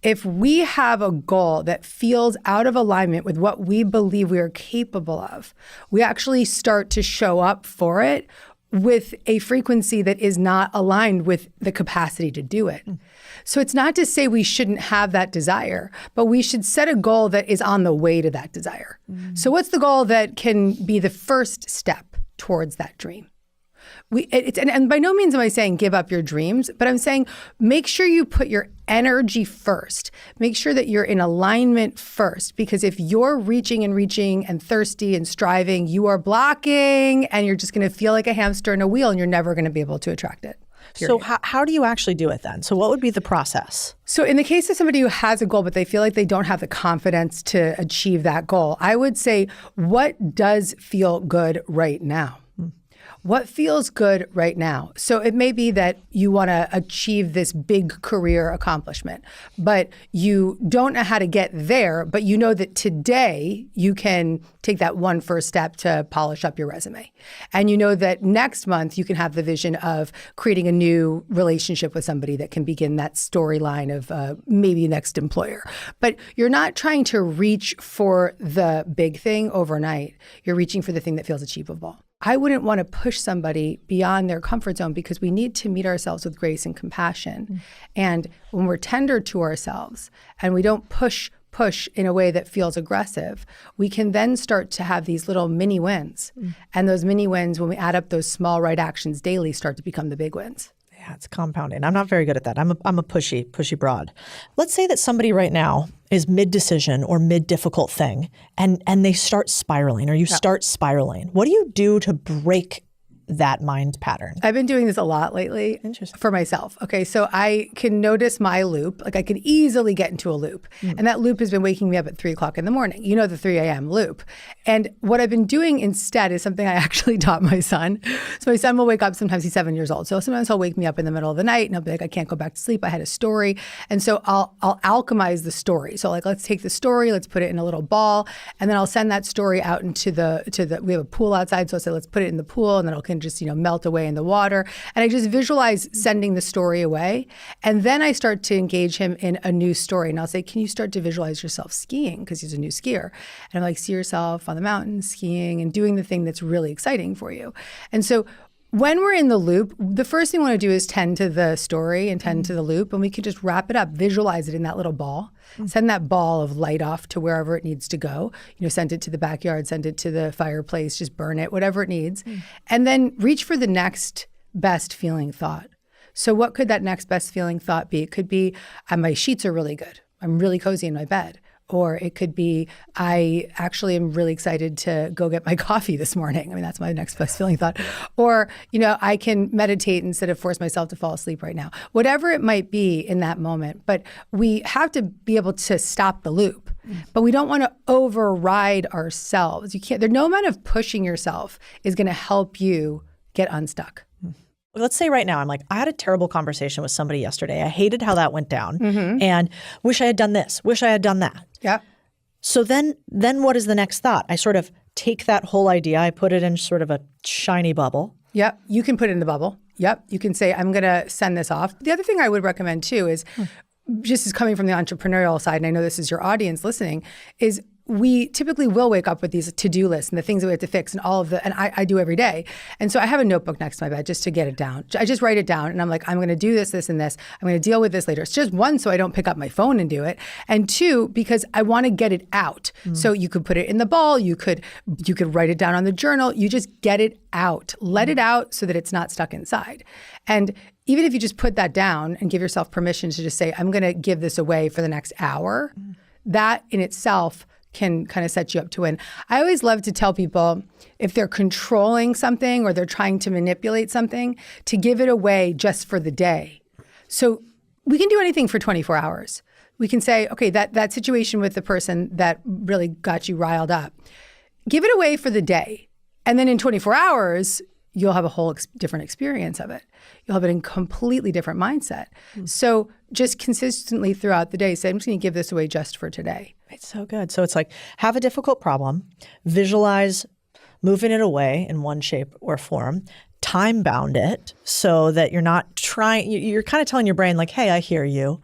If we have a goal that feels out of alignment with what we believe we are capable of, we actually start to show up for it with a frequency that is not aligned with the capacity to do it. So it's not to say we shouldn't have that desire, but we should set a goal that is on the way to that desire. So what's the goal that can be the first step towards that dream? And by no means am I saying give up your dreams, but I'm saying make sure you put your energy first. Make sure that you're in alignment first, because if you're reaching and thirsty and striving, you are blocking and you're just going to feel like a hamster in a wheel and you're never going to be able to attract it. Period. So how do you actually do it then? So what would be the process? So in the case of somebody who has a goal, but they feel like they don't have the confidence to achieve that goal, I would say, what does feel good right now? What feels good right now? So it may be that you want to achieve this big career accomplishment, but you don't know how to get there, but you know that today you can take that one first step to polish up your resume. And you know that next month you can have the vision of creating a new relationship with somebody that can begin that storyline of maybe next employer. But you're not trying to reach for the big thing overnight. You're reaching for the thing that feels achievable. I wouldn't want to push somebody beyond their comfort zone, because we need to meet ourselves with grace and compassion. And when we're tender to ourselves and we don't push in a way that feels aggressive, we can then start to have these little mini wins. And those mini wins, when we add up those small right actions daily, start to become the big wins. Yeah, it's compounding. I'm not very good at that. I'm a pushy broad. Let's say that somebody right now is mid-decision or mid-difficult thing, and they start spiraling, or you start spiraling. What do you do to break that mind pattern? I've been doing this a lot lately for myself. Okay, so I can notice my loop. I can easily get into a loop. And that loop has been waking me up at 3 o'clock in the morning. You know, the 3 a.m. loop. And what I've been doing instead is something I actually taught my son. So my son will wake up, sometimes he's 7 years old. So sometimes he'll wake me up in the middle of the night and I'll be like, I can't go back to sleep. I had a story. And so I'll alchemize the story. So let's take the story, let's put it in a little ball, and then I'll send that story out into we have a pool outside. So I'll say, let's put it in the pool, and then can just melt away in the water. And I just visualize sending the story away. And then I start to engage him in a new story. And I'll say, can you start to visualize yourself skiing? Because he's a new skier. And I'm like, see yourself on the mountain skiing and doing the thing that's really exciting for you. And so when we're in the loop, the first thing we want to do is tend to the story and tend to the loop. And we can just wrap it up, visualize it in that little ball. Send that ball of light off to wherever it needs to go. Send it to the backyard, send it to the fireplace, just burn it, whatever it needs. And then reach for the next best feeling thought. So what could that next best feeling thought be? It could be, my sheets are really good. I'm really cozy in my bed. Or it could be, I actually am really excited to go get my coffee this morning. I mean, that's my next best feeling thought. Or, I can meditate instead of force myself to fall asleep right now. Whatever it might be in that moment. But we have to be able to stop the loop. But we don't want to override ourselves. You can't, no amount of pushing yourself is going to help you get unstuck. Let's say right now, I had a terrible conversation with somebody yesterday. I hated how that went down and wish I had done this, wish I had done that. Yeah. So then what is the next thought? I sort of take that whole idea, I put it in sort of a shiny bubble. Yep. You can put it in the bubble. Yep. You can say, I'm going to send this off. The other thing I would recommend too is, just as coming from the entrepreneurial side, and I know this is your audience listening, is we typically will wake up with these to-do lists and the things that we have to fix and all of and I do every day. And so I have a notebook next to my bed just to get it down. I just write it down and I'm like, I'm going to do this, this, and this. I'm going to deal with this later. It's just one, so I don't pick up my phone and do it. And two, because I want to get it out. So you could put it in the ball. You could write it down on the journal. You just get it out. Let it out so that it's not stuck inside. And even if you just put that down and give yourself permission to just say, I'm going to give this away for the next hour, that in itself can kind of set you up to win. I always love to tell people, if they're controlling something or they're trying to manipulate something, to give it away just for the day. So we can do anything for 24 hours. We can say, okay, that situation with the person that really got you riled up, give it away for the day. And then in 24 hours, you'll have a whole different experience of it. You'll have it in a completely different mindset. So just consistently throughout the day, say, I'm just going to give this away just for today. It's so good. So it's like, have a difficult problem, visualize moving it away in one shape or form, time bound it so that you're not trying, you're kind of telling your brain like, hey, I hear you.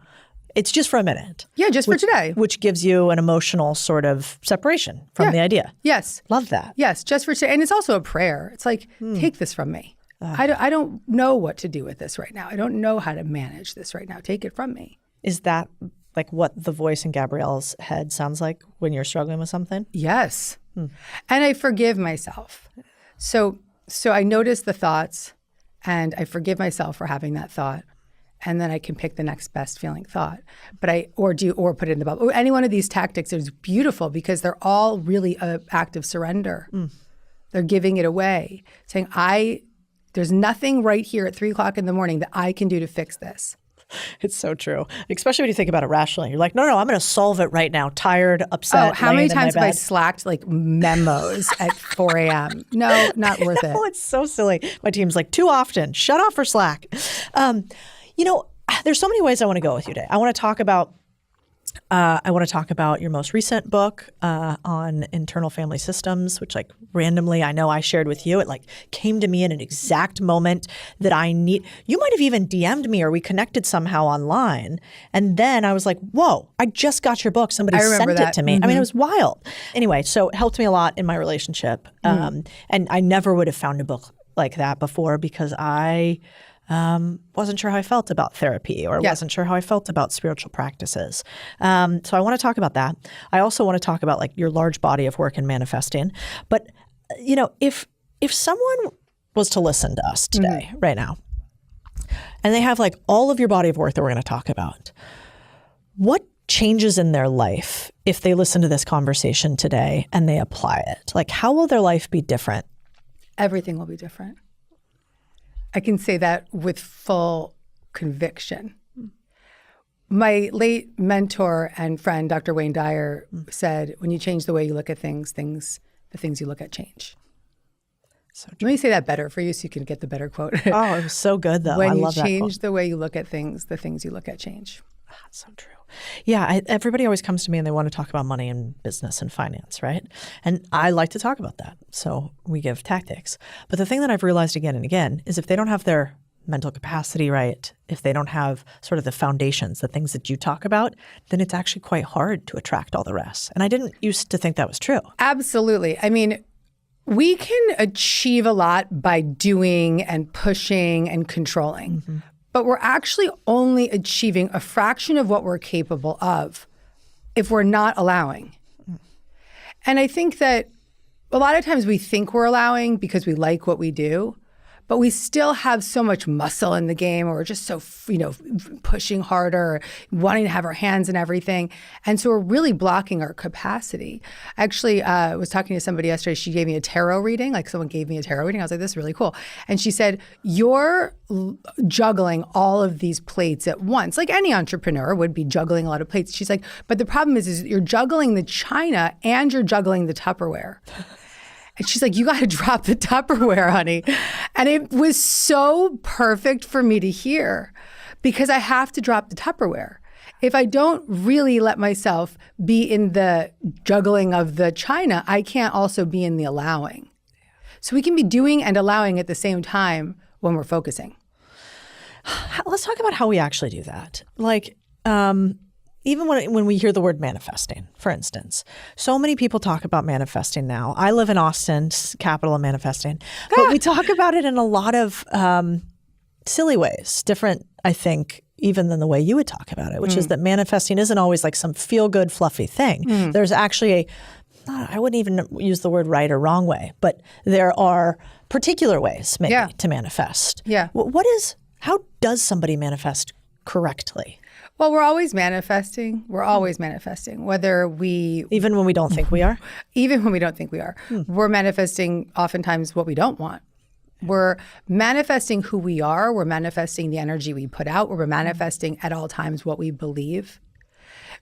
It's just for a minute. Yeah, just for today. Which gives you an emotional sort of separation from the idea. Yes. Love that. Yes, just for today. And it's also a prayer. It's like, take this from me. I don't know what to do with this right now. I don't know how to manage this right now. Take it from me. Is that like what the voice in Gabrielle's head sounds like when you're struggling with something? Yes. And I forgive myself. So I notice the thoughts and I forgive myself for having that thought. And then I can pick the next best feeling thought. But or put it in the bubble. Any one of these tactics is beautiful because they're all really an act of surrender. They're giving it away, saying, there's nothing right here at 3 o'clock in the morning that I can do to fix this. It's so true. Especially when you think about it rationally. You're like, no, I'm going to solve it right now. Tired, upset. Oh, how many times have I slacked like memos at 4 a.m.? No, not worth it. Oh, it's so silly. My team's like, too often. Shut off for Slack. There's so many ways I want to go with you today. I want to talk about your most recent book on internal family systems, which like randomly I know I shared with you. It like came to me in an exact moment that I need. You might have even DM'd me or we connected somehow online. And then I was like, whoa, I just got your book. Somebody sent it to me. I mean, it was wild. Anyway, so it helped me a lot in my relationship. And I never would have found a book like that before because I wasn't sure how I felt about therapy or wasn't sure how I felt about spiritual practices. So I want to talk about that. I also want to talk about like your large body of work in manifesting. But, if someone was to listen to us today, right now, and they have like all of your body of work that we're going to talk about, what changes in their life if they listen to this conversation today and they apply it? Like, how will their life be different? Everything will be different. I can say that with full conviction. My late mentor and friend, Dr. Wayne Dyer, said, when you change the way you look at things, the things you look at change. So let me say that better for you so you can get the better quote. Oh, it was so good though. When you change the way you look at things, the things you look at change. That's so true. Yeah, everybody always comes to me and they want to talk about money and business and finance, right? And I like to talk about that. So we give tactics. But the thing that I've realized again and again is if they don't have their mental capacity right, if they don't have sort of the foundations, the things that you talk about, then it's actually quite hard to attract all the rest. And I didn't used to think that was true. Absolutely. I mean, we can achieve a lot by doing and pushing and controlling. But we're actually only achieving a fraction of what we're capable of if we're not allowing. And I think that a lot of times we think we're allowing because we like what we do, but we still have so much muscle in the game, or we're just so, pushing harder, wanting to have our hands in everything. And so we're really blocking our capacity. Actually, I was talking to somebody yesterday. She gave me a tarot reading. Like someone gave me a tarot reading. I was like, this is really cool. And she said, you're juggling all of these plates at once. Like any entrepreneur would be juggling a lot of plates. She's like, but the problem is you're juggling the china and you're juggling the Tupperware. And she's like, you got to drop the Tupperware, honey. And it was so perfect for me to hear because I have to drop the Tupperware. If I don't really let myself be in the juggling of the china, I can't also be in the allowing. So we can be doing and allowing at the same time when we're focusing. Let's talk about how we actually do that. Like, even when we hear the word manifesting, for instance, so many people talk about manifesting now. I live in Austin, capital of manifesting, but we talk about it in a lot of silly ways, different, I think, even than the way you would talk about it, which is that manifesting isn't always like some feel-good, fluffy thing. There's actually I wouldn't even use the word right or wrong way, but there are particular ways maybe to manifest. Yeah. How does somebody manifest correctly? Well, we're always manifesting. We're always manifesting, whether we... Even when we don't think we are? Even when we don't think we are. We're manifesting oftentimes what we don't want. We're manifesting who we are. We're manifesting the energy we put out. We're manifesting at all times what we believe.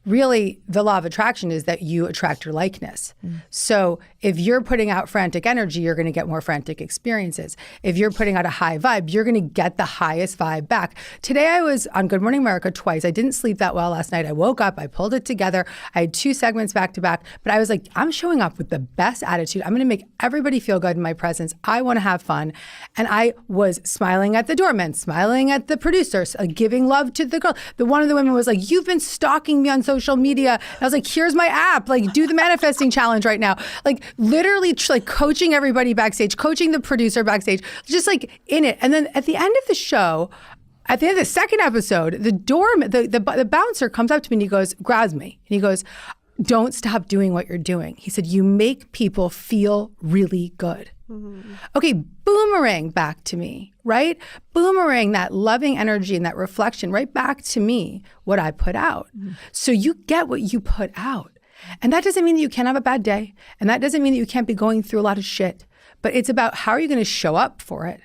Really, the law of attraction is that you attract your likeness. So if you're putting out frantic energy, you're going to get more frantic experiences. If you're putting out a high vibe, you're going to get the highest vibe back. Today I was on Good Morning America twice. I didn't sleep that well last night. I woke up, I pulled it together. I had 2 segments back to back, but I was like, I'm showing up with the best attitude. I'm going to make everybody feel good in my presence. I want to have fun. And I was smiling at the doorman, smiling at the producers, giving love to the girl. One of the women was like, you've been stalking me on social media. And I was like, here's my app. Like, do the manifesting challenge right now. Like, literally, like coaching everybody backstage, coaching the producer backstage, just like in it. And then at the end of the show, at the end of the second episode, the bouncer comes up to me and he goes, grabs me, and he goes, don't stop doing what you're doing. He said, you make people feel really good. Okay, boomerang back to me, right? Boomerang that loving energy and that reflection right back to me, what I put out. So you get what you put out. And that doesn't mean that you can't have a bad day. And that doesn't mean that you can't be going through a lot of shit. But it's about how are you going to show up for it?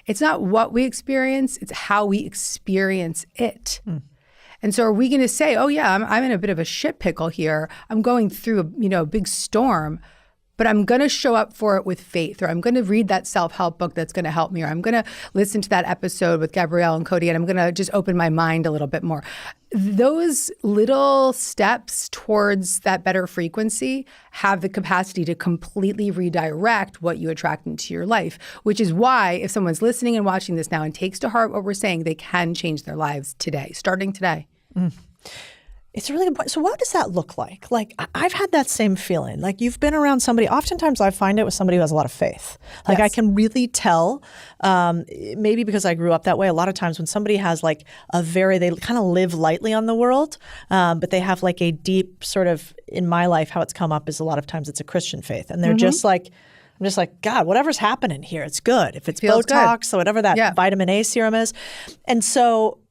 It's not what we experience, it's how we experience it. And so are we going to say, oh yeah, I'm in a bit of a shit pickle here. I'm going through a big storm, but I'm going to show up for it with faith, or I'm going to read that self-help book that's going to help me, or I'm going to listen to that episode with Gabrielle and Codie, and I'm going to just open my mind a little bit more. Those little steps towards that better frequency have the capacity to completely redirect what you attract into your life, which is why if someone's listening and watching this now and takes to heart what we're saying, they can change their lives today, starting today. It's really important. So what does that look like? Like, I've had that same feeling. Like, you've been around somebody. Oftentimes I find it with somebody who has a lot of faith. Like, I can really tell, maybe because I grew up that way, a lot of times when somebody has like they kind of live lightly on the world, but they have like a deep sort of, in my life, how it's come up is a lot of times it's a Christian faith. And they're just like, I'm just like, God, whatever's happening here, it's good. If it's Botox or whatever that vitamin A serum is. And so,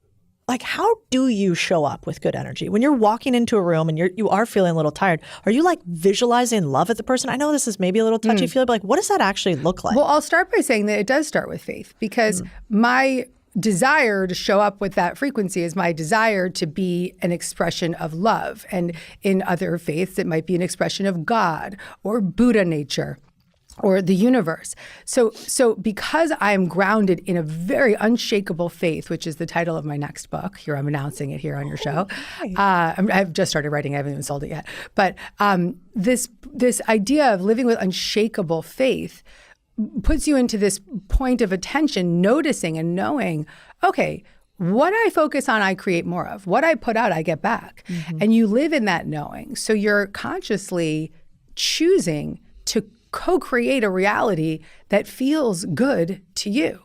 like, how do you show up with good energy? When you're walking into a room and you are feeling a little tired, are you like visualizing love at the person? I know this is maybe a little touchy-feely, but like, what does that actually look like? Well, I'll start by saying that it does start with faith, because my desire to show up with that frequency is my desire to be an expression of love. And in other faiths, it might be an expression of God or Buddha nature or the universe. So because I'm grounded in a very unshakable faith, which is the title of my next book, here I'm announcing it here on your show. I've just started writing, I haven't even sold it yet. But this idea of living with unshakable faith puts you into this point of attention, noticing and knowing, okay, what I focus on, I create more of. What I put out, I get back. And you live in that knowing. So you're consciously choosing to co-create a reality that feels good to you.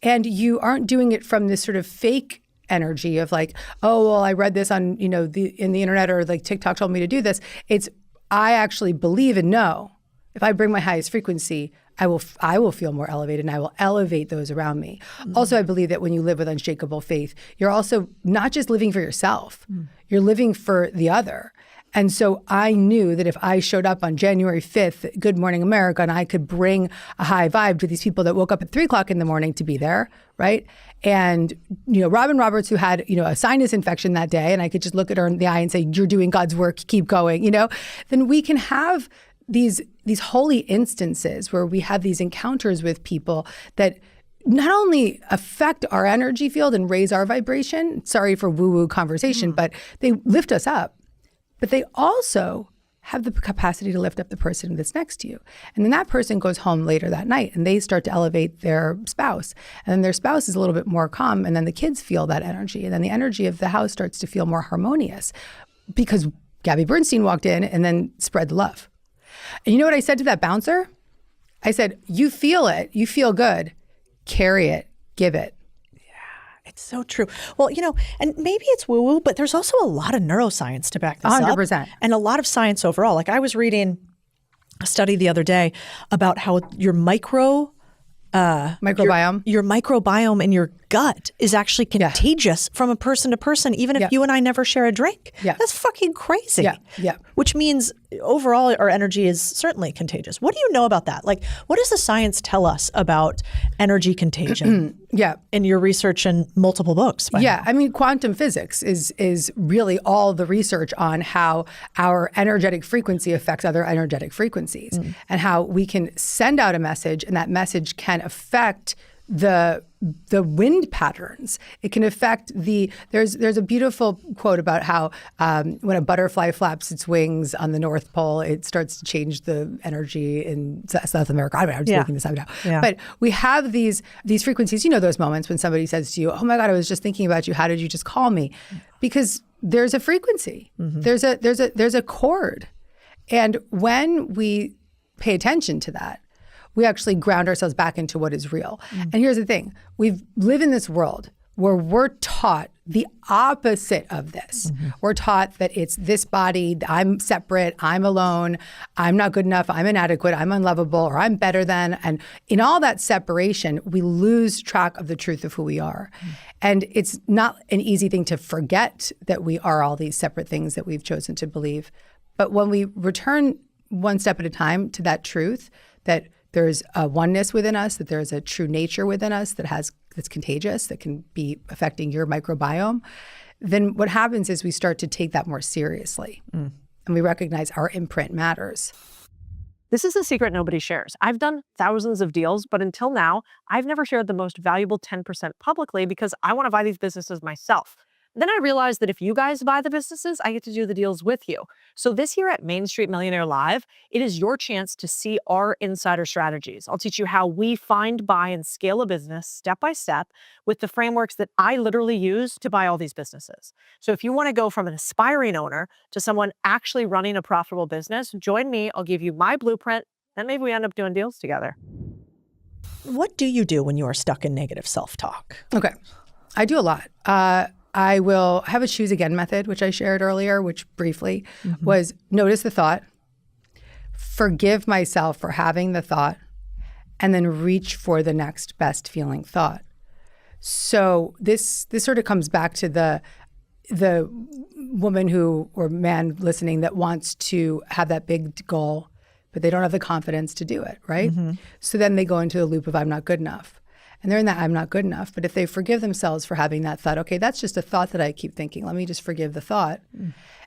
And you aren't doing it from this sort of fake energy of like, oh, well, I read this on, in the internet, or like TikTok told me to do this. It's, I actually believe and know if I bring my highest frequency, I will feel more elevated, and I will elevate those around me. Also, I believe that when you live with unshakable faith, you're also not just living for yourself, you're living for the other. And so I knew that if I showed up on January 5th at Good Morning America and I could bring a high vibe to these people that woke up at 3 o'clock in the morning to be there, right? And, Robin Roberts, who had, a sinus infection that day, and I could just look at her in the eye and say, you're doing God's work, keep going, then we can have these holy instances where we have these encounters with people that not only affect our energy field and raise our vibration, sorry for woo-woo conversation, but they lift us up. But they also have the capacity to lift up the person that's next to you. And then that person goes home later that night and they start to elevate their spouse. And then their spouse is a little bit more calm, and then the kids feel that energy. And then the energy of the house starts to feel more harmonious because Gabby Bernstein walked in and then spread the love. And you know what I said to that bouncer? I said, you feel it, you feel good, carry it, give it. It's so true. Well, and maybe it's woo-woo, but there's also a lot of neuroscience to back this 100%. up. And a lot of science overall. Like I was reading a study the other day about how your microbiome your microbiome in your gut is actually contagious from a person to person, even if you and I never share a drink. That's fucking crazy. Which means overall our energy is certainly contagious. What do you know about that? Like, what does the science tell us about energy contagion? In your research and multiple books. Now. I mean, quantum physics is really all the research on how our energetic frequency affects other energetic frequencies and how we can send out a message and that message can affect the wind patterns. It can affect there's a beautiful quote about how when a butterfly flaps its wings on the North Pole, it starts to change the energy in South America. I don't know, I'm just making this up now. But we have these frequencies, those moments when somebody says to you, oh my God, I was just thinking about you. How did you just call me? Because there's a frequency. There's a chord. And when we pay attention to that, we actually ground ourselves back into what is real. And here's the thing. We live in this world where we're taught the opposite of this. We're taught that it's this body, I'm separate, I'm alone, I'm not good enough, I'm inadequate, I'm unlovable, or I'm better than. And in all that separation, we lose track of the truth of who we are. And it's not an easy thing to forget that we are all these separate things that we've chosen to believe. But when we return one step at a time to that truth, that there's a oneness within us, that there's a true nature within us that's contagious, that can be affecting your microbiome, then what happens is we start to take that more seriously. And we recognize our imprint matters. This is a secret nobody shares. I've done thousands of deals, but until now, I've never shared the most valuable 10% publicly because I want to buy these businesses myself. Then I realized that if you guys buy the businesses, I get to do the deals with you. So this year at Main Street Millionaire Live, it is your chance to see our insider strategies. I'll teach you how we find, buy, and scale a business step by step with the frameworks that I literally use to buy all these businesses. So if you want to go from an aspiring owner to someone actually running a profitable business, join me. I'll give you my blueprint, and maybe we end up doing deals together. What do you do when you are stuck in negative self-talk? Okay. I do a lot. I will have a choose again method, which I shared earlier, which briefly was notice the thought, forgive myself for having the thought, and then reach for the next best feeling thought. So this sort of comes back to the woman or man listening that wants to have that big goal, but they don't have the confidence to do it, right? So then they go into the loop of I'm not good enough. And they're in that I'm not good enough. But if they forgive themselves for having that thought, okay, that's just a thought that I keep thinking. Let me just forgive the thought.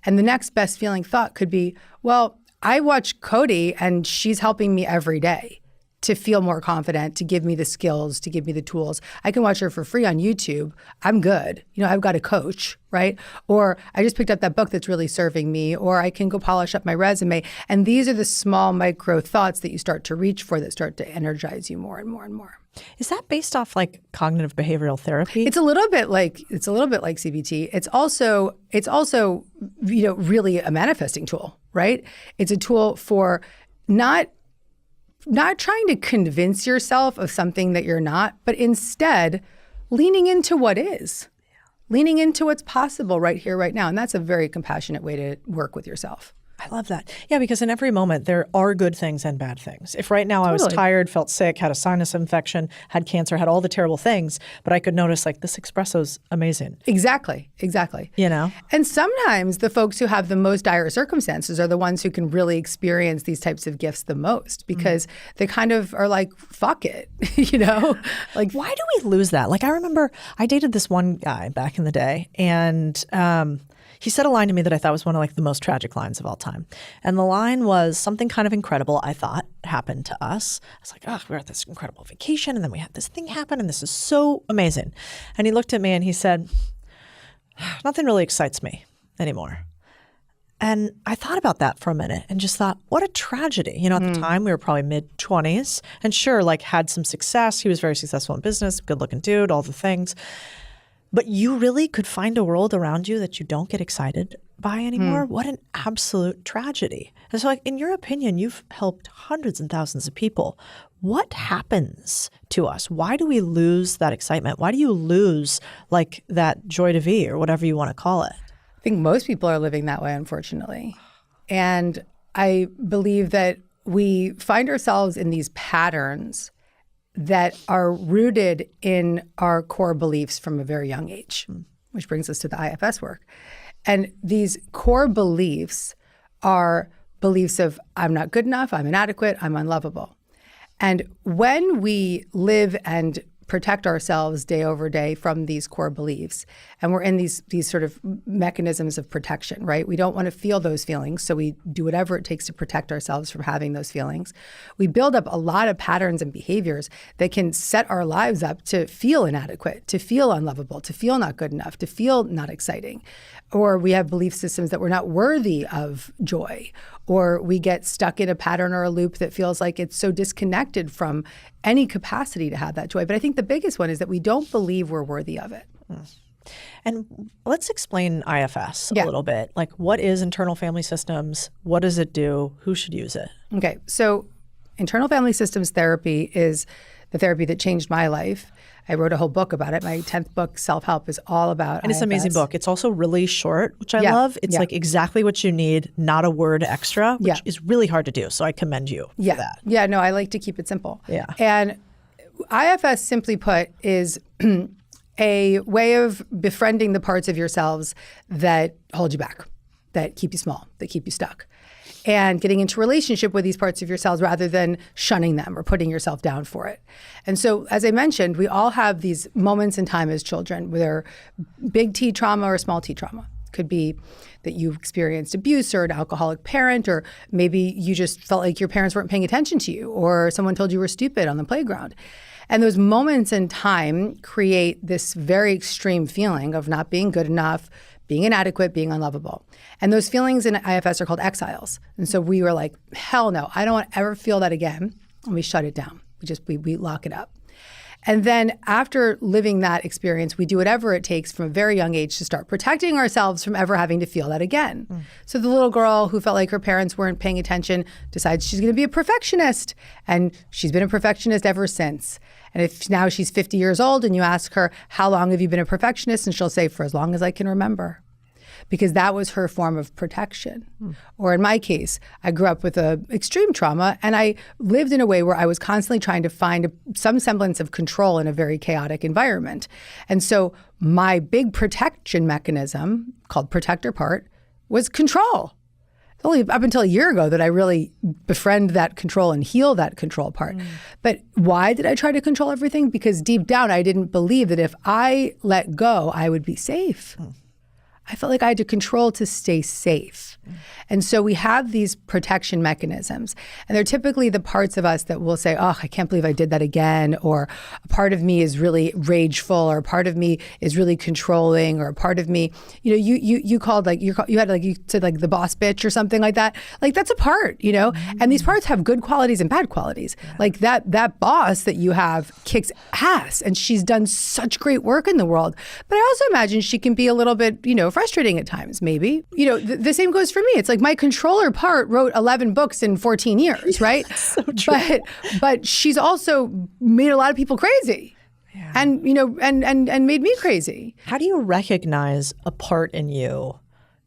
And the next best feeling thought could be, well, I watch Codie and she's helping me every day to feel more confident, to give me the skills, to give me the tools. I can watch her for free on YouTube. I'm good. I've got a coach, right? Or I just picked up that book that's really serving me, or I can go polish up my resume. And these are the small micro thoughts that you start to reach for that start to energize you more and more and more. Is that based off like cognitive behavioral therapy? It's a little bit like CBT. It's also really a manifesting tool, right? It's a tool for not trying to convince yourself of something that you're not, but instead leaning into what is, leaning into what's possible right here, right now. And that's a very compassionate way to work with yourself. I love that. Yeah, because in every moment there are good things and bad things. If right now I was tired, felt sick, had a sinus infection, had cancer, had all the terrible things, but I could notice like this espresso's amazing. Exactly. You know? And sometimes the folks who have the most dire circumstances are the ones who can really experience these types of gifts the most because they kind of are like, fuck it, you know? Like, why do we lose that? Like I remember I dated this one guy back in the day and he said a line to me that I thought was one of like the most tragic lines of all time. And the line was something kind of incredible I thought happened to us. I was like, oh, we're at this incredible vacation and then we had this thing happen and this is so amazing. And he looked at me and he said, nothing really excites me anymore. And I thought about that for a minute and just thought, what a tragedy. You know, at the time we were probably mid-20s and sure, like had some success. He was very successful in business, good looking dude, all the things. But you really could find a world around you that you don't get excited by anymore. What an absolute tragedy. And so like, in your opinion, you've helped hundreds and thousands of people. What happens to us? Why do we lose that excitement? Why do you lose like that joie de vivre or whatever you want to call it? I think most people are living that way, unfortunately. And I believe that we find ourselves in these patterns that are rooted in our core beliefs from a very young age, which brings us to the IFS work. And these core beliefs are beliefs of I'm not good enough, I'm inadequate, I'm unlovable. And when we live and protect ourselves day over day from these core beliefs, and we're in these sort of mechanisms of protection, right? We don't want to feel those feelings, so we do whatever it takes to protect ourselves from having those feelings. We build up a lot of patterns and behaviors that can set our lives up to feel inadequate, to feel unlovable, to feel not good enough, to feel not exciting. Or we have belief systems that we're not worthy of joy, or we get stuck in a pattern or a loop that feels like it's so disconnected from any capacity to have that joy. But I think the biggest one is that we don't believe we're worthy of it. And let's explain IFS a little bit. Like, what is internal family systems? What does it do? Who should use it? Okay, so internal family systems therapy is the therapy that changed my life. I wrote a whole book about it. My 10th book, Self-Help, is all about And it's IFS. an amazing book. It's also really short, which I love. It's like exactly what you need, not a word extra, which is really hard to do. So I commend you for that. Yeah, no, I like to keep it simple. Yeah. And IFS, simply put, is a way of befriending the parts of yourselves that hold you back, that keep you small, that keep you stuck. And getting into relationship with these parts of yourselves rather than shunning them or putting yourself down for it. And so, as I mentioned, we all have these moments in time as children, whether big T trauma or small T trauma. It could be that you experienced abuse or an alcoholic parent, or maybe you just felt like your parents weren't paying attention to you, or someone told you were stupid on the playground. And those moments in time create this very extreme feeling of not being good enough, being inadequate, being unlovable. And those feelings in IFS are called exiles. And so we were like, hell no, I don't want to ever feel that again. And we shut it down. We lock it up. And then after living that experience, we do whatever it takes from a very young age to start protecting ourselves from ever having to feel that again. So the little girl who felt like her parents weren't paying attention decides she's going to be a perfectionist. And she's been a perfectionist ever since. And if now she's 50 years old and you ask her, how long have you been a perfectionist? And she'll say, for as long as I can remember. Because that was her form of protection. Or in my case, I grew up with extreme trauma, and I lived in a way where I was constantly trying to find some semblance of control in a very chaotic environment. And so my big protection mechanism, called protector part, was control. It's only up until a year ago that I really befriend that control and heal that control part. But why did I try to control everything? Because deep down, I didn't believe that if I let go, I would be safe. I felt like I had to control to stay safe. And so we have these protection mechanisms. And they're typically the parts of us that will say, oh, I can't believe I did that again. Or a part of me is really rageful, or a part of me is really controlling, or a part of me, you know, you called like, you said like the boss bitch or something like that. Like that's a part, you know? And these parts have good qualities and bad qualities. Like that boss that you have kicks ass, and she's done such great work in the world. But I also imagine she can be a little bit, you know, frustrating at times, maybe. You know, the same goes for me. It's like my controller part wrote 11 books in 14 years, right? So true. But she's also made a lot of people crazy. And, you know, and made me crazy. How do you recognize a part in you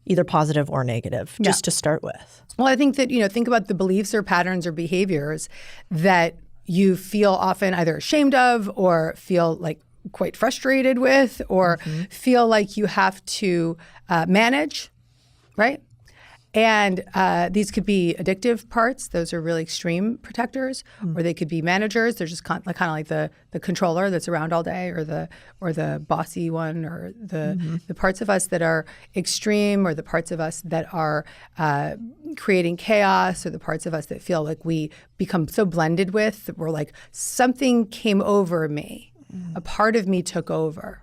either positive or negative, just to start with? Well, I think that, think about the beliefs or patterns or behaviors that you feel often either ashamed of or feel like quite frustrated with or feel like you have to manage, right? And these could be addictive parts. Those are really extreme protectors, or they could be managers. They're just kind of like the controller that's around all day, or the bossy one, or the parts of us that are extreme, or the parts of us that are creating chaos, or the parts of us that feel like we become so blended with that we're like, something came over me. A part of me took over.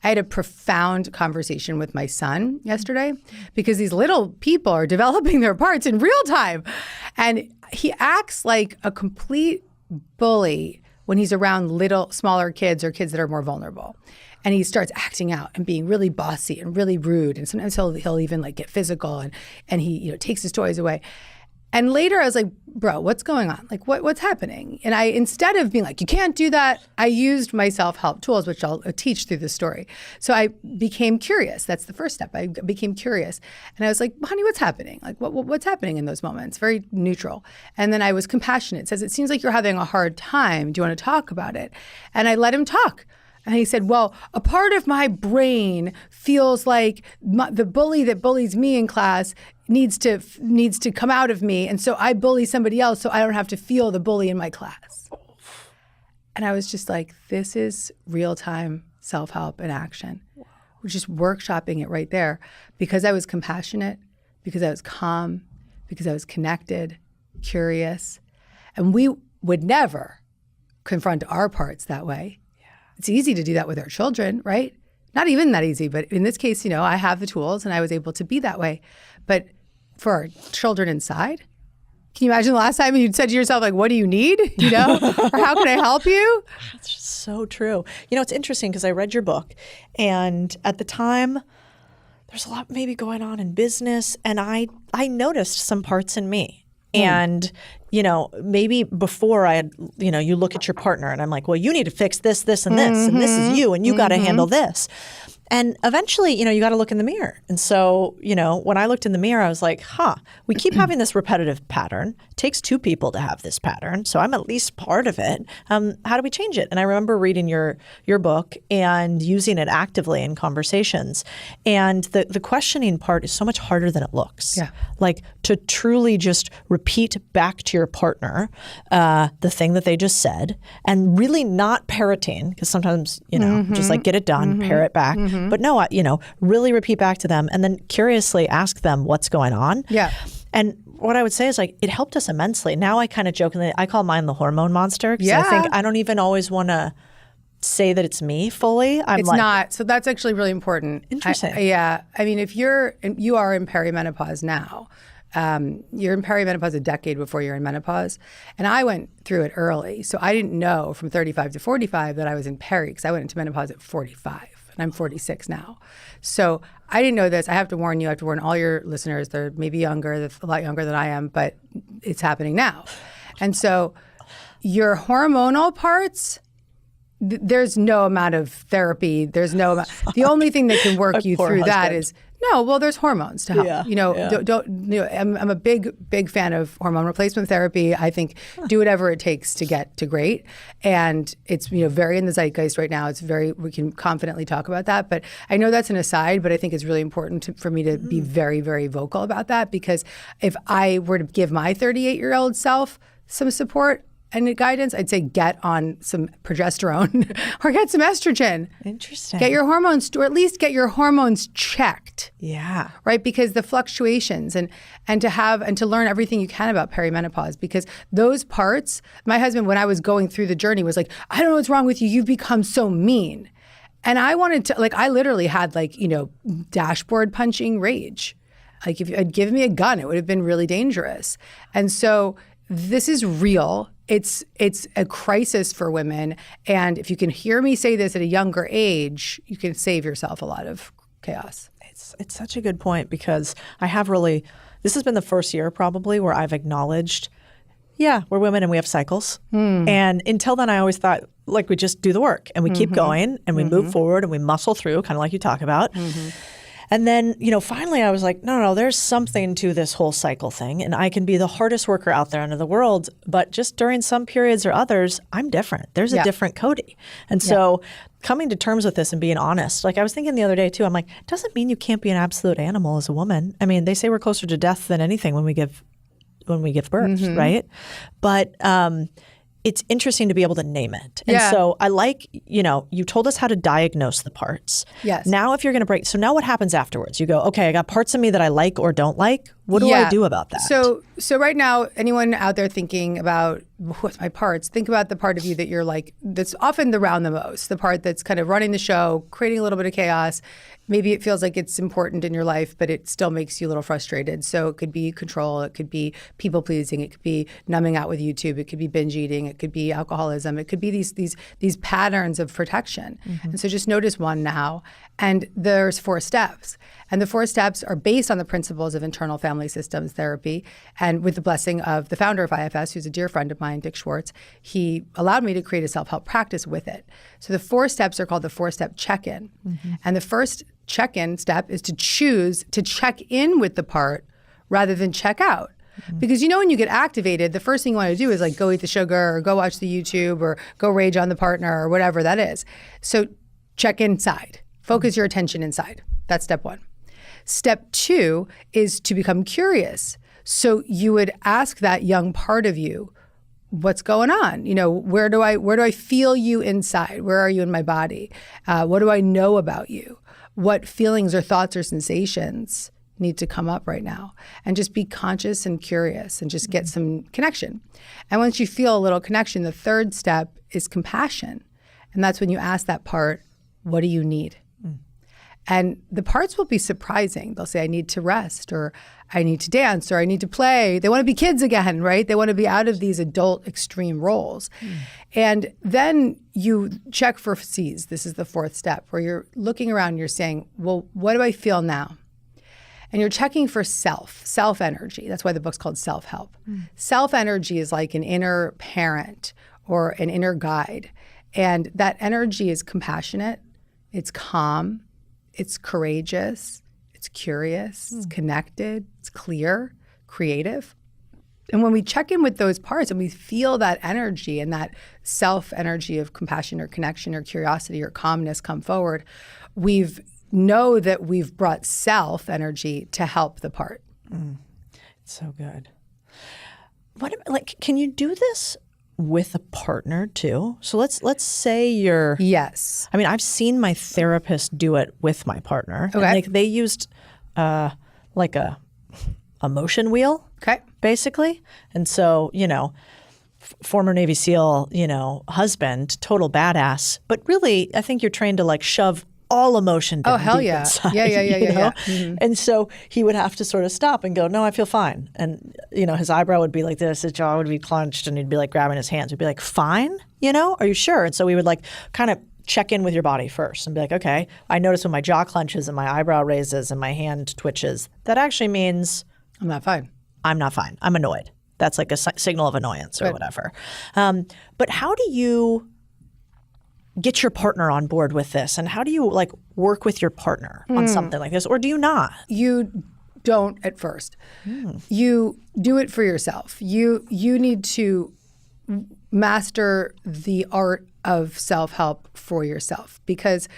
I had a profound conversation with my son yesterday because these little people are developing their parts in real time. And he acts like a complete bully when he's around smaller kids or kids that are more vulnerable. And he starts acting out and being really bossy and really rude. And sometimes he'll even like get physical and he takes his toys away. And later I was like, bro, what's going on? Like, what's happening? And I, instead of being like, you can't do that, I used my self-help tools, which I'll teach through the story. So I became curious. That's the first step. I became curious. And I was like, honey, what's happening? Like, what's happening in those moments? Very neutral. And then I was compassionate. It says, it seems like you're having a hard time. Do you want to talk about it? And I let him talk. And he said, well, a part of my brain feels like the bully that bullies me in class needs to come out of me. And so I bully somebody else so I don't have to feel the bully in my class. And I was just like, this is real-time self-help in action. We're just workshopping it right there because I was compassionate, because I was calm, because I was connected, curious. And we would never confront our parts that way. It's easy to do that with our children, right? Not even that easy, but in this case, I have the tools and I was able to be that way. But for our children inside, can you imagine the last time you said to yourself, like, what do you need? Or how can I help you? That's just so true. It's interesting because I read your book and at the time, there's a lot maybe going on in business and I noticed some parts in me. And, maybe before I had, you look at your partner and I'm like, well, you need to fix this, this, and this, and this is you, and you got to handle this. And eventually, you got to look in the mirror. And so, when I looked in the mirror, I was like, we keep having this repetitive pattern. It takes two people to have this pattern. So I'm at least part of it. How do we change it? And I remember reading your book and using it actively in conversations. And the questioning part is so much harder than it looks. Yeah. Like to truly just repeat back to your partner the thing that they just said and really not parroting, because sometimes, just like get it done, parrot back. But no, really repeat back to them and then curiously ask them what's going on. Yeah. And what I would say is like, it helped us immensely. Now I kind of jokingly, I call mine the hormone monster because I think I don't even always want to say that it's me fully. It's not. So that's actually really important. Interesting. I mean, if you are in perimenopause now, you're in perimenopause a decade before you're in menopause. And I went through it early. So I didn't know from 35 to 45 that I was in peri because I went into menopause at 45. And I'm 46 now. So I didn't know this. I have to warn you. I have to warn all your listeners. They're maybe younger, they're a lot younger than I am, but it's happening now. And so your hormonal parts, there's no amount of therapy. There's no amount. The only thing that can work you through that is, there's hormones to help. I'm a big fan of hormone replacement therapy. I think do whatever it takes to get to great. And it's, very in the zeitgeist right now. We can confidently talk about that. But I know that's an aside, but I think it's really important for me to be very, very vocal about that because if I were to give my 38-year-old self some support and guidance, I'd say get on some progesterone or get some estrogen. Interesting. Get your hormones, or at least get your hormones checked. Yeah. Right? Because the fluctuations and to learn everything you can about perimenopause, because those parts, my husband, when I was going through the journey, was like, I don't know what's wrong with you. You've become so mean. And I wanted to, I literally had dashboard punching rage. Like if you had given me a gun, it would have been really dangerous. And so this is real. It's a crisis for women. And if you can hear me say this at a younger age, you can save yourself a lot of chaos. It's such a good point because this has been the first year probably where I've acknowledged, we're women and we have cycles. And until then I always thought we just do the work and we keep going and we move forward and we muscle through, kind of like you talk about. And then, finally I was like, no, there's something to this whole cycle thing. And I can be the hardest worker out there in the world, but just during some periods or others, I'm different. There's a different Codie. And so coming to terms with this and being honest, like I was thinking the other day too, I'm like, it doesn't mean you can't be an absolute animal as a woman. I mean, they say we're closer to death than anything when we give birth, right? But it's interesting to be able to name it. And so I like, you told us how to diagnose the parts. Yes. Now if you're going to break, so now what happens afterwards? You go, okay, I got parts of me that I like or don't like. What do I do about that? So right now, anyone out there thinking about what's my parts, think about the part of you that you're like, that's often around the most, the part that's kind of running the show, creating a little bit of chaos. Maybe it feels like it's important in your life, but it still makes you a little frustrated. So it could be control, it could be people pleasing, it could be numbing out with YouTube, it could be binge eating, it could be alcoholism, it could be these patterns of protection. And so just notice one now. And there's 4 steps. And the 4 steps are based on the principles of internal family systems therapy. And with the blessing of the founder of IFS, who's a dear friend of mine, Dick Schwartz, he allowed me to create a self-help practice with it. So the 4 steps are called the 4-step check-in. And the first check-in step is to choose to check in with the part rather than check out. Because when you get activated, the first thing you want to do is like go eat the sugar or go watch the YouTube or go rage on the partner or whatever that is. So check inside. Focus your attention inside. That's step 1. Step 2 is to become curious. So you would ask that young part of you, what's going on? Where do I feel you inside? Where are you in my body? What do I know about you? What feelings or thoughts or sensations need to come up right now? And just be conscious and curious and just get some connection. And once you feel a little connection, the 3rd step is compassion. And that's when you ask that part, what do you need? And the parts will be surprising. They'll say, I need to rest, or I need to dance, or I need to play. They want to be kids again, right? They want to be out of these adult extreme roles. And then you check for C's. This is the 4th step, where you're looking around and you're saying, well, what do I feel now? And you're checking for self energy. That's why the book's called Self-Help. Self energy is like an inner parent or an inner guide. And that energy is compassionate, it's calm, it's courageous, it's curious, it's connected, it's clear, creative. And when we check in with those parts and we feel that energy and that self energy of compassion or connection or curiosity or calmness come forward, know that we've brought self energy to help the part. It's so good. Can you do this with a partner too? So let's say you're... Yes. I mean, I've seen my therapist do it with my partner. Okay. And they used like a motion wheel, basically. And so, former Navy SEAL, husband, total badass. But really, I think you're trained to like shove all emotion down deep inside, Yeah. And so he would have to sort of stop and go, no, I feel fine. And, his eyebrow would be like this, his jaw would be clenched, and he'd be like grabbing his hands. We'd be like, fine, are you sure? And so we would like kind of check in with your body first and be like, okay, I notice when my jaw clenches and my eyebrow raises and my hand twitches, that actually means I'm not fine. I'm not fine. I'm annoyed. That's like a signal of annoyance or whatever. But how do you get your partner on board with this? And how do you like work with your partner on something like this? Or do you not? You don't at first. You do it for yourself. You need to master the art of self-help for yourself, because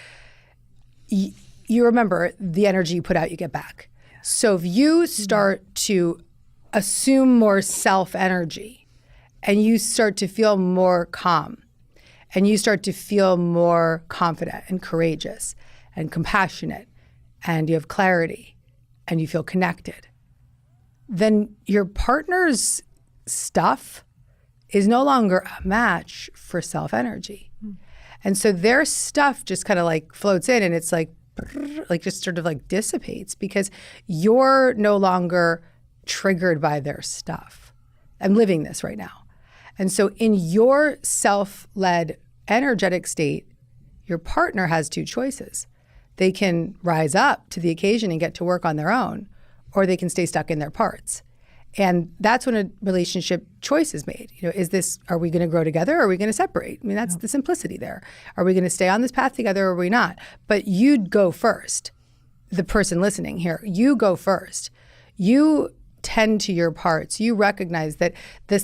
you remember the energy you put out, you get back. So if you start to assume more self-energy and you start to feel more calm, and you start to feel more confident and courageous and compassionate, and you have clarity and you feel connected, then your partner's stuff is no longer a match for self-energy. And so their stuff just kind of like floats in, and it's like just sort of like dissipates because you're no longer triggered by their stuff. I'm living this right now. And so in your self-led energetic state, your partner has 2 choices. They can rise up to the occasion and get to work on their own, or they can stay stuck in their parts. And that's when a relationship choice is made. Are we going to grow together or are we going to separate? I mean, that's the simplicity there. Are we going to stay on this path together or are we not? But you'd go first. the person listening here, you go first. You tend to your parts. You recognize that the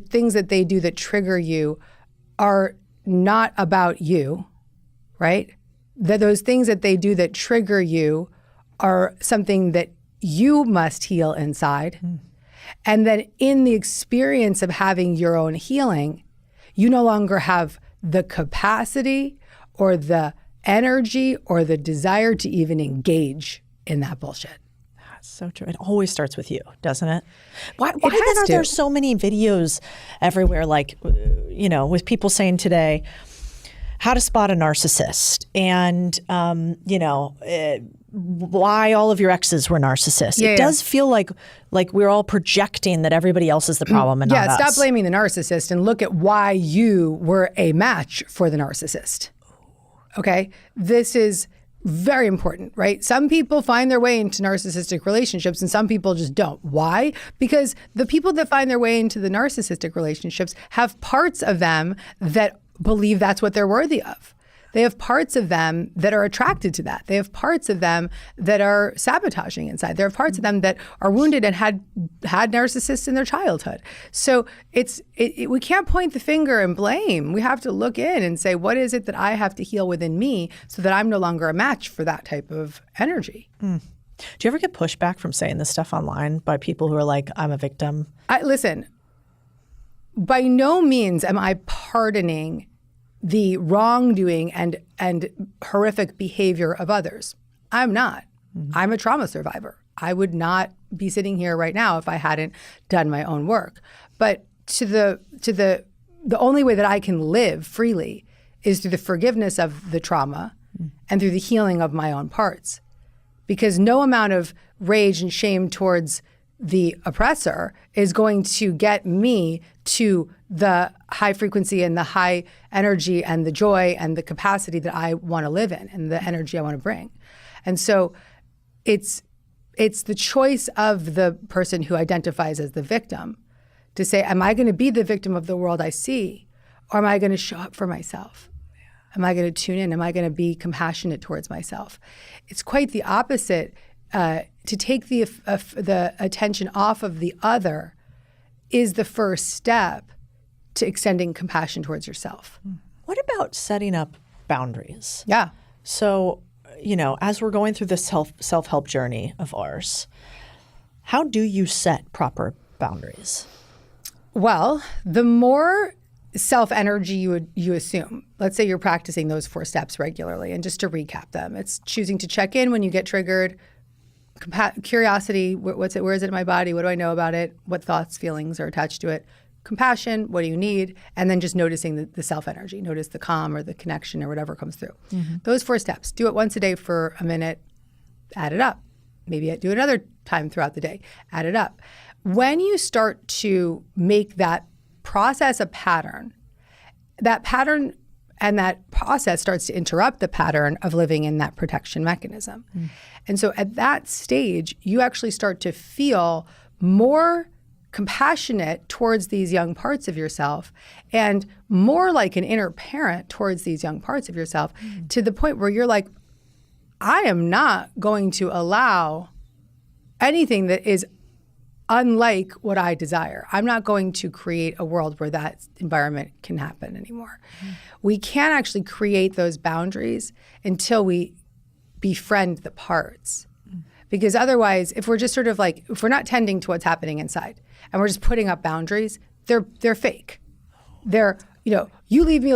things that they do that trigger you are not about you, right? That those things that they do that trigger you are something that you must heal inside. And then in the experience of having your own healing, you no longer have the capacity or the energy or the desire to even engage in that bullshit. That's so true. It always starts with you, doesn't it? Why It has then are to. there so many videos everywhere, like, with people saying today, how to spot a narcissist and, why all of your exes were narcissists. Yeah, it does feel like we're all projecting that everybody else is the problem and not us. Stop blaming the narcissist and look at why you were a match for the narcissist. Okay? This is very important, right? Some people find their way into narcissistic relationships and some people just don't. Why? Because the people that find their way into the narcissistic relationships have parts of them that believe that's what they're worthy of. They have parts of them that are attracted to that. They have parts of them that are sabotaging inside. There are parts of them that are wounded and had narcissists in their childhood. So we can't point the finger and blame. We have to look in and say, what is it that I have to heal within me so that I'm no longer a match for that type of energy? Do you ever get pushback from saying this stuff online by people who are like, I'm a victim? Listen, by no means am I pardoning the wrongdoing and horrific behavior of others. I'm not. I'm a trauma survivor. I would not be sitting here right now if I hadn't done my own work. But the only way that I can live freely is through the forgiveness of the trauma and through the healing of my own parts. Because no amount of rage and shame towards the oppressor is going to get me to the high frequency and the high energy and the joy and the capacity that I want to live in and the energy I want to bring. And so it's the choice of the person who identifies as the victim to say, am I going to be the victim of the world I see, or am I going to show up for myself? Am I going to tune in? Am I going to be compassionate towards myself? It's quite the opposite. To take the attention off of the other is the first step to extending compassion towards yourself. What about setting up boundaries? Yeah. So, as we're going through this self-help journey of ours, how do you set proper boundaries? Well, the more self-energy you assume, let's say you're practicing those 4 steps regularly, and just to recap them, it's choosing to check in when you get triggered, curiosity, where is it in my body? What do I know about it? What thoughts, feelings are attached to it? Compassion, what do you need? And then just noticing the self-energy. Notice the calm or the connection or whatever comes through. Those 4 steps. Do it once a day for a minute. Add it up. Maybe do it another time throughout the day. Add it up. When you start to make that process a pattern, that pattern and that process starts to interrupt the pattern of living in that protection mechanism. And so at that stage, you actually start to feel more compassionate towards these young parts of yourself and more like an inner parent towards these young parts of yourself, to the point where you're like, I am not going to allow anything that is unlike what I desire. I'm not going to create a world where that environment can happen anymore. We can't actually create those boundaries until we befriend the parts. Because otherwise, if we're just sort of like, if we're not tending to what's happening inside and we're just putting up boundaries, they're fake. They're, you leave me alone.